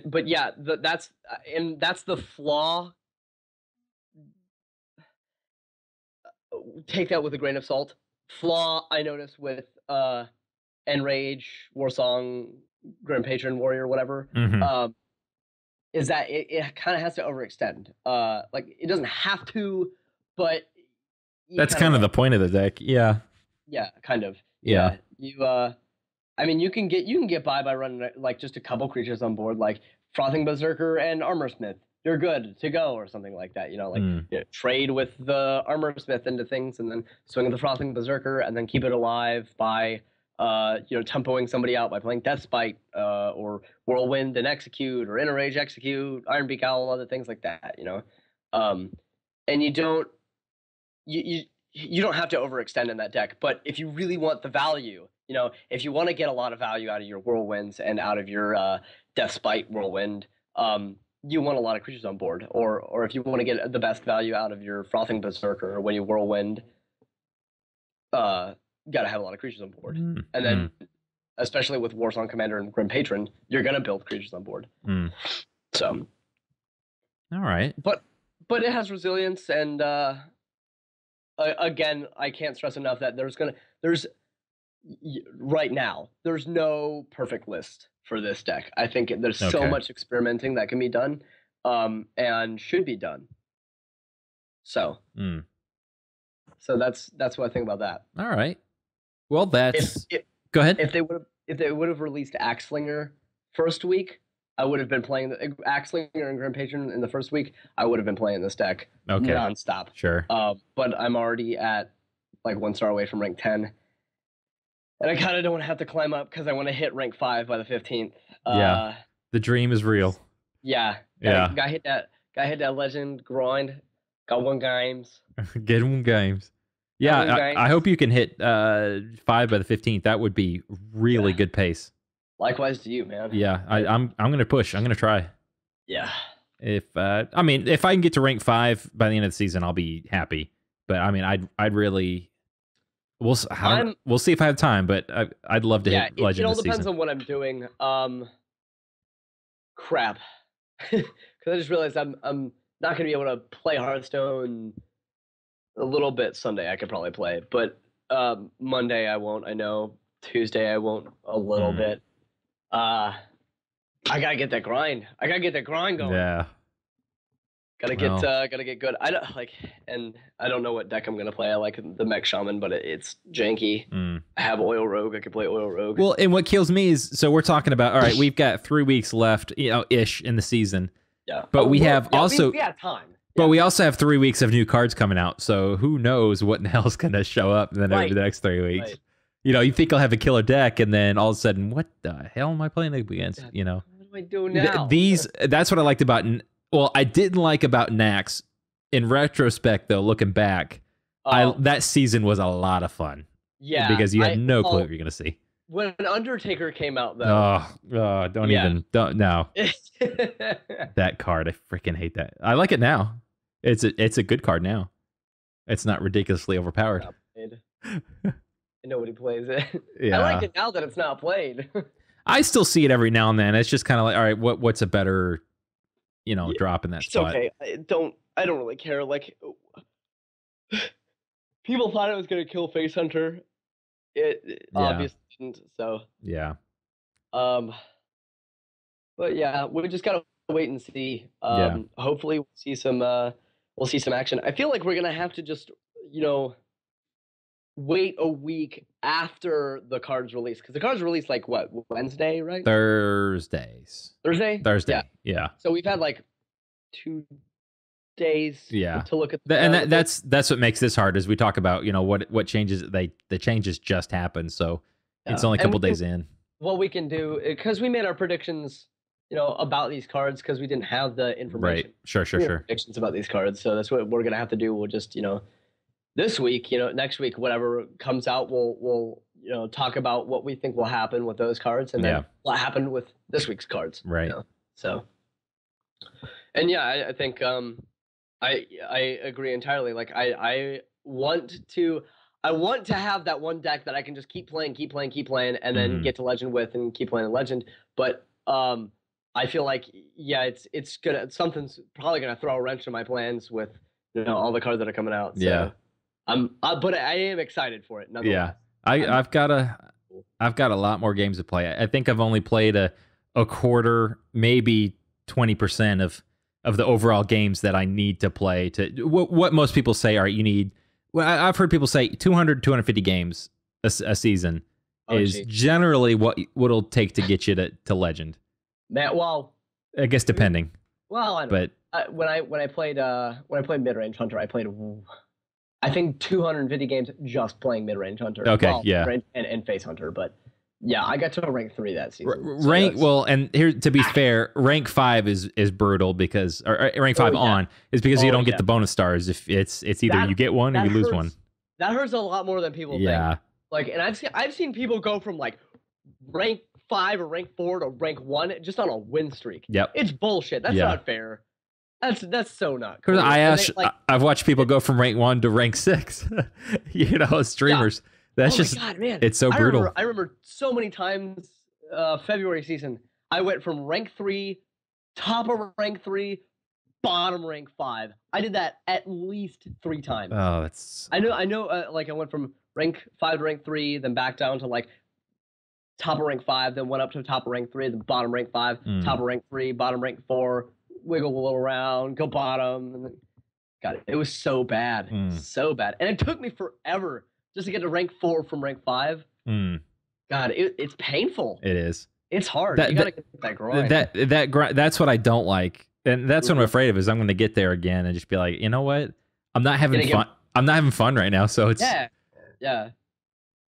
But yeah, that's the flaw. Take that with a grain of salt. Flaw I noticed with Enrage, Warsong, Grim Patron, Warrior, whatever, is that it kind of has to overextend. Like it doesn't have to, but that's kind of the point of the deck. Yeah. Yeah, kind of. Yeah. I mean, you can get by running like just a couple creatures on board, like Frothing Berserker and Armorsmith. You're good to go, or something like that. Trade with the Armorsmith into things, and then swing the Frothing Berserker, and then keep it alive by tempoing somebody out by playing Deathspite, or Whirlwind and Execute, or Enrage Execute, Ironbeak Owl, other things like that. And you don't have to overextend in that deck, but if you really want the value, if you want to get a lot of value out of your Whirlwinds and out of your Deathspite Whirlwind, you want a lot of creatures on board, or if you want to get the best value out of your Frothing Berserker when you Whirlwind, got to have a lot of creatures on board. And then, especially with Warsong Commander and Grim Patron, you're going to build creatures on board. So, all right. But it has resilience, and again, I can't stress enough that right now, there's no perfect list for this deck. I think there's so much experimenting that can be done, and should be done. So, so that's what I think about that. All right. Well, that's go ahead. If they would have released Axlinger first week, I would have been playing the Axlinger and Grim Patron in the first week. I would have been playing this deck nonstop. Sure. But I'm already at like 1 star away from rank 10. And I kind of don't want to have to climb up because I want to hit rank 5 by the 15th. Yeah, the dream is real. Yeah. Guy hit that legend grind. Got 1 games. Get 1 games. Yeah, I hope you can hit 5 by the 15th. That would be really good pace. Likewise to you, man. Yeah, I'm gonna push. I'm gonna try. Yeah. If I can get to rank 5 by the end of the season, I'll be happy. But I mean, I'd really. We'll see if I have time, but I'd love to hit Legend this season. It all depends on what I'm doing. Crap. Because I just realized I'm not going to be able to play Hearthstone a little bit. Sunday I could probably play, but Monday I won't. I know Tuesday I won't a little bit. I gotta get that grind. Going. Yeah. Gotta get good. I don't know what deck I'm gonna play. I like the Mech Shaman, but it's janky. I have Oil Rogue. I could play Oil Rogue. Well, and what kills me is, so we're talking about, all right, we've got 3 weeks left, ish in the season. Yeah. But we have time. But we also have 3 weeks of new cards coming out. So who knows what in the hell's gonna show up over the next 3 weeks? Right. You think I'll have a killer deck, and then all of a sudden, what the hell am I playing against? What do I do now? That's what I liked about. Well, I didn't like about Nax. In retrospect, though, looking back, that season was a lot of fun. Yeah, because you had no clue what you're gonna see. when Undertaker came out though. Don't no. That card, I freaking hate that. I like it now. It's a good card now. It's not ridiculously overpowered. Nobody plays it. Yeah. I like it now that it's not played. I still see it every now and then. It's just kind of like, all right, what's a better, drop in that It's spot? okay. I don't really care. Like, people thought it was gonna kill Face Hunter. It obviously didn't. So Yeah. but yeah, we just gotta wait and see. Hopefully we'll see some action. I feel like we're gonna have to just wait a week after the cards release, because the cards release like what, Wednesday, right? Thursday. Yeah. So we've had like 2 days to look at and that's what makes this hard, is we talk about what changes. The changes just happened, so it's only a couple days in. What we can do, because we made our predictions about these cards, because we didn't have the information. Right. Sure. Predictions about these cards, so that's what we're gonna have to do. We'll just this week, next week, whatever comes out, we'll talk about what we think will happen with those cards, and then what happened with this week's cards. Right. So, and yeah, I think I agree entirely. Like I want to have that one deck that I can just keep playing, and then get to Legend with, and keep playing Legend. But I feel like something's probably gonna throw a wrench in my plans with all the cards that are coming out. So. Yeah. But I am excited for it. Yeah, I've got a lot more games to play. I think I've only played a quarter, maybe 20% of the overall games that I need to play. To what most people say are you need. Well, I've heard people say 200, 250 games a season is generally what it'll take to get you to Legend. Man, well, I guess depending. Well, I don't know. When I played Mid-Range Hunter, I played. I think 250 games just playing Mid-Range Hunter. Okay, and Face Hunter, but yeah, I got to rank 3 that season. And here, to be fair, rank 5 is brutal, because rank 5 is because you don't get the bonus stars. If it's either you get one or you lose one. That hurts a lot more than people think. Like, and I've seen people go from like rank 5 or rank 4 to rank 1 just on a win streak. Yep, it's bullshit. That's not fair. That's so not cool. I've watched people go from rank 1 to rank 6. Streamers. That's my God, man. It's so brutal. I remember so many times February season, I went from rank 3, top of rank 3, bottom rank 5. I did that at least 3 times. Oh, that's... I know. Like, I went from rank 5 to rank 3, then back down to like top of rank 5, then went up to top of rank 3, then bottom rank 5, top of rank 3, bottom rank 4, wiggle a little around, go bottom, and then... God, it was so bad. So bad. And it took me forever just to get to rank 4 from rank 5. God, it's painful. It is. It's hard. You gotta get that grind. That's what I don't like, and that's what I'm afraid of. Is I'm going to get there again and just be like, you know what? I'm not having fun. I'm not having fun right now. So it's yeah.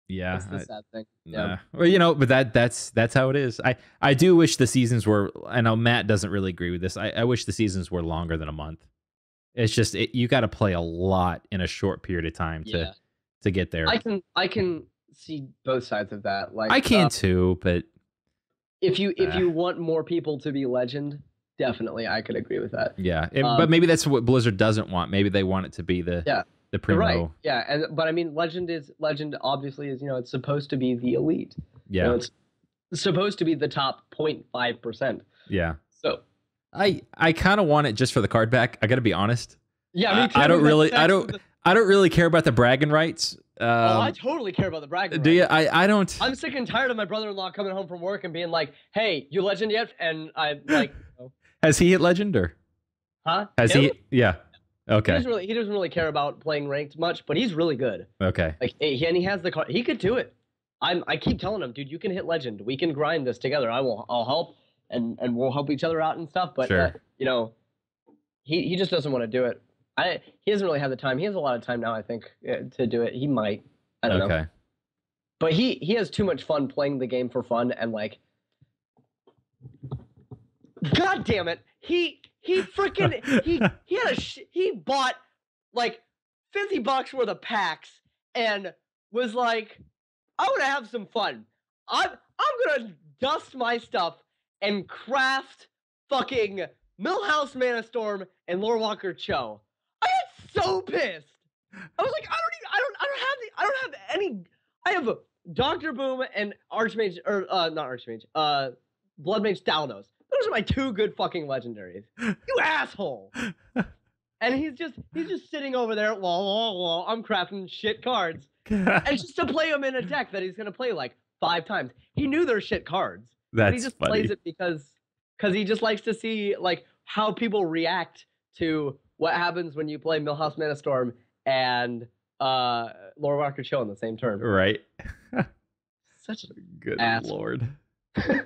That's the sad thing. Yeah. Well, but that's how it is. I do wish the seasons were. I know Matt doesn't really agree with this. I wish the seasons were longer than a month. It's just you got to play a lot in a short period of time to get there. I can see both sides of that. Like, I can too, but if you want more people to be Legend, definitely I could agree with that. Yeah, but maybe that's what Blizzard doesn't want. Maybe they want it to be the primo. Right. Yeah, but I mean, Legend obviously is it's supposed to be the elite. Yeah, it's supposed to be the top 0.5%. Yeah. So I kind of want it just for the card back. I got to be honest. Yeah, me too. I don't really care about the bragging rights. I totally care about the bragging rights. Do you? I don't. I'm sick and tired of my brother-in-law coming home from work and being like, "Hey, you Legend yet?" And I like. Has he hit Legend or? Huh? Has he? Yeah. Okay. He doesn't really care about playing ranked much, but he's really good. Okay. Like, and he has the card. He could do it. I keep telling him, dude, you can hit Legend. We can grind this together. I'll help, and we'll help each other out and stuff. But sure. He just doesn't want to do it. He doesn't really have the time. He has a lot of time now, I think, to do it. He might. I don't know. But he has too much fun playing the game for fun, and like, God damn it, he freaking he bought like $50 worth of packs and was like, I want to have some fun. I'm gonna dust my stuff and craft fucking Millhouse Mana Storm and Lore Walker Cho. I got so pissed. I was like, I don't have any. I have Doctor Boom and Archmage, or not Archmage, Blood Mage Dalnos. Those are my 2 good fucking legendaries. You asshole. And he's just sitting over there. Lol, I'm crafting shit cards, and just to play them in a deck that he's gonna play like 5 times. He knew they're shit cards. That's but he just funny. plays it because he just likes to see like how people react to what happens when you play Millhouse Mana Storm and Lore Walker Cho in the same turn. Right. Such a good asshole. lord. I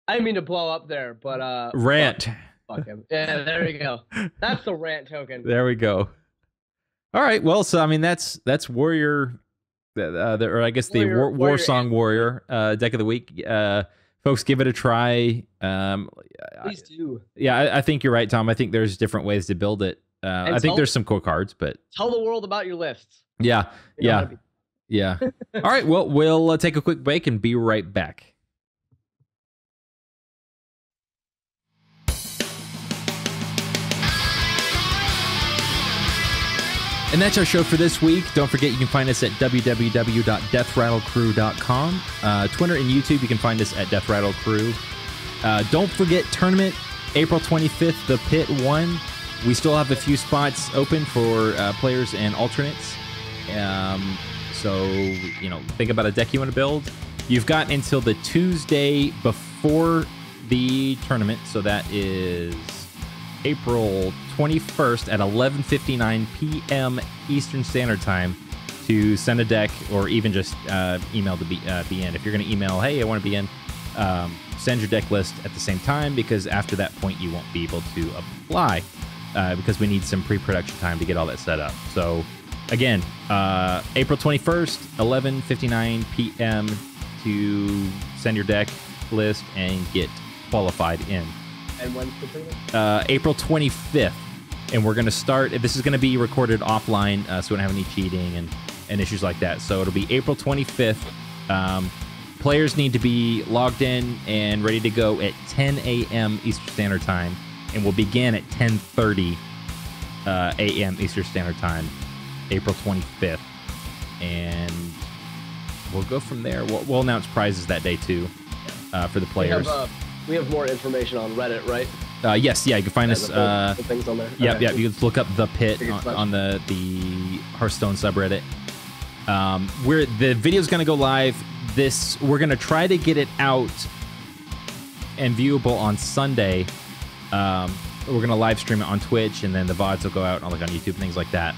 didn't mean to blow up there, but rant. Fuck him. Yeah, there you go. That's the rant token. There we go. All right. Well, so I mean that's Warrior, or I guess the War Song Warrior deck of the week. Folks, give it a try. Please do. Yeah, I think you're right, Tom. I think there's different ways to build it. I think there's some cool cards, but tell the world about your lists. Yeah, yeah. All right. Well, we'll take a quick break and be right back. And that's our show for this week. Don't forget you can find us at www.deathrattlecrew.com. Twitter and YouTube, you can find us at Death Rattle Crew. Don't forget tournament, April 25th, the Pit 1. We still have a few spots open for players and alternates. So, you know, think about a deck you want to build. You've got until the Tuesday before the tournament. So that is April 21st at 11:59 p.m. Eastern Standard Time to send a deck or even just email to be in. If you're going to email, hey, I want to be in, send your deck list at the same time, because after that point you won't be able to apply because we need some pre-production time to get all that set up. So again, April 21st, 11:59 p.m. to send your deck list and get qualified in. And when's the tournament? April 25th. And we're going to start, this is going to be recorded offline, so we don't have any cheating and issues like that. So it'll be April 25th. Players need to be logged in and ready to go at 10 a.m. Eastern Standard Time. And we'll begin at 10:30 a.m. Eastern Standard Time, April 25th. And we'll go from there. We'll announce prizes that day, too, for the players. We have more information on Reddit, right? Yes, yeah, you can find us. The things on there. Yeah, Okay. yeah, you can look up The Pit on the Hearthstone subreddit. Where the video's going to go live. We're going to try to get it out and viewable on Sunday. We're going to live stream it on Twitch, and then the VODs will go out on YouTube, things like that.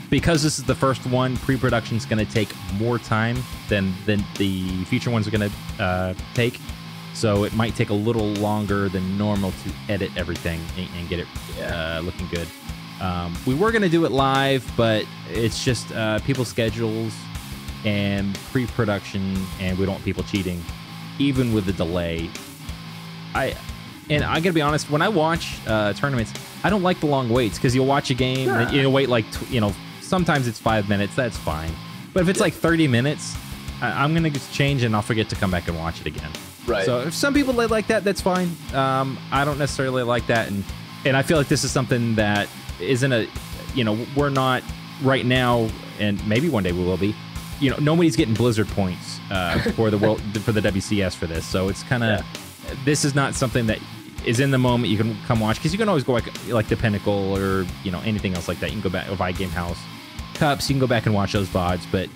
Because this is the first one, pre-production is going to take more time than the future ones are going to take. So it might take a little longer than normal to edit everything and get it looking good. We were going to do it live, but it's just people's schedules and pre-production, and we don't want people cheating, even with the delay. I gotta be honest, when I watch tournaments, I don't like the long waits, because you'll watch a game and you'll wait like sometimes it's 5 minutes. That's fine, but if it's like 30 minutes, I'm gonna just change and I'll forget to come back and watch it again. Right. So if some people like that, that's fine. I don't necessarily like that, and I feel like this is something that isn't we're not right now, and maybe one day we will be. Nobody's getting Blizzard points for the WCS for this, so it's kind of this is not something that is in the moment you can come watch, because you can always go like the Pinnacle or anything else like that. You can go back, or Game House Cups, you can go back and watch those VODs, but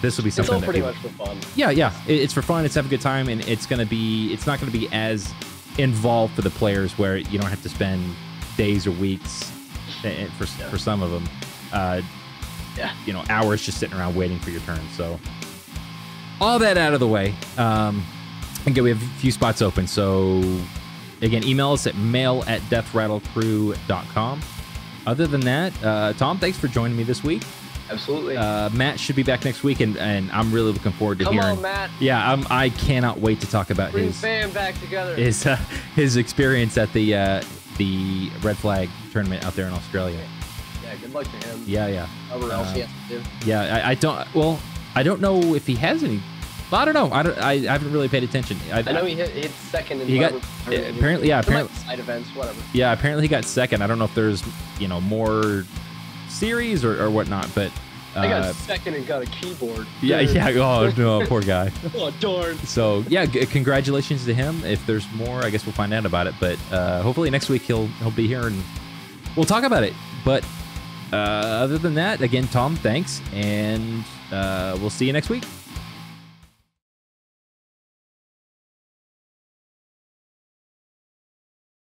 this will be something it's all pretty much for fun. Yeah, it's for fun. It's have a good time, and it's not going to be as involved for the players, where you don't have to spend days or weeks for some of them. Hours just sitting around waiting for your turn. So all that out of the way. Again, we have a few spots open. So again, email us at mail@deathrattlecrew.com. Other than that, Tom, thanks for joining me this week. Absolutely. Matt should be back next week, and I'm really looking forward to hearing. Come on, Matt. Yeah, I cannot wait to talk about Bring fam back together. his experience at the Red Flag tournament out there in Australia. Yeah, good luck to him. Yeah. Whatever else he has to do. Yeah, I don't know if he has any I don't know. I haven't really paid attention. I know he hit second in He got apparently side events, whatever. Yeah, apparently he got second. I don't know if there's more series or whatnot, but I got second and got a keyboard. Yeah. Oh no, poor guy. Oh darn. So yeah, congratulations to him. If there's more, I guess we'll find out about it. But hopefully next week he'll be here and we'll talk about it. But other than that, again, Tom, thanks, and we'll see you next week.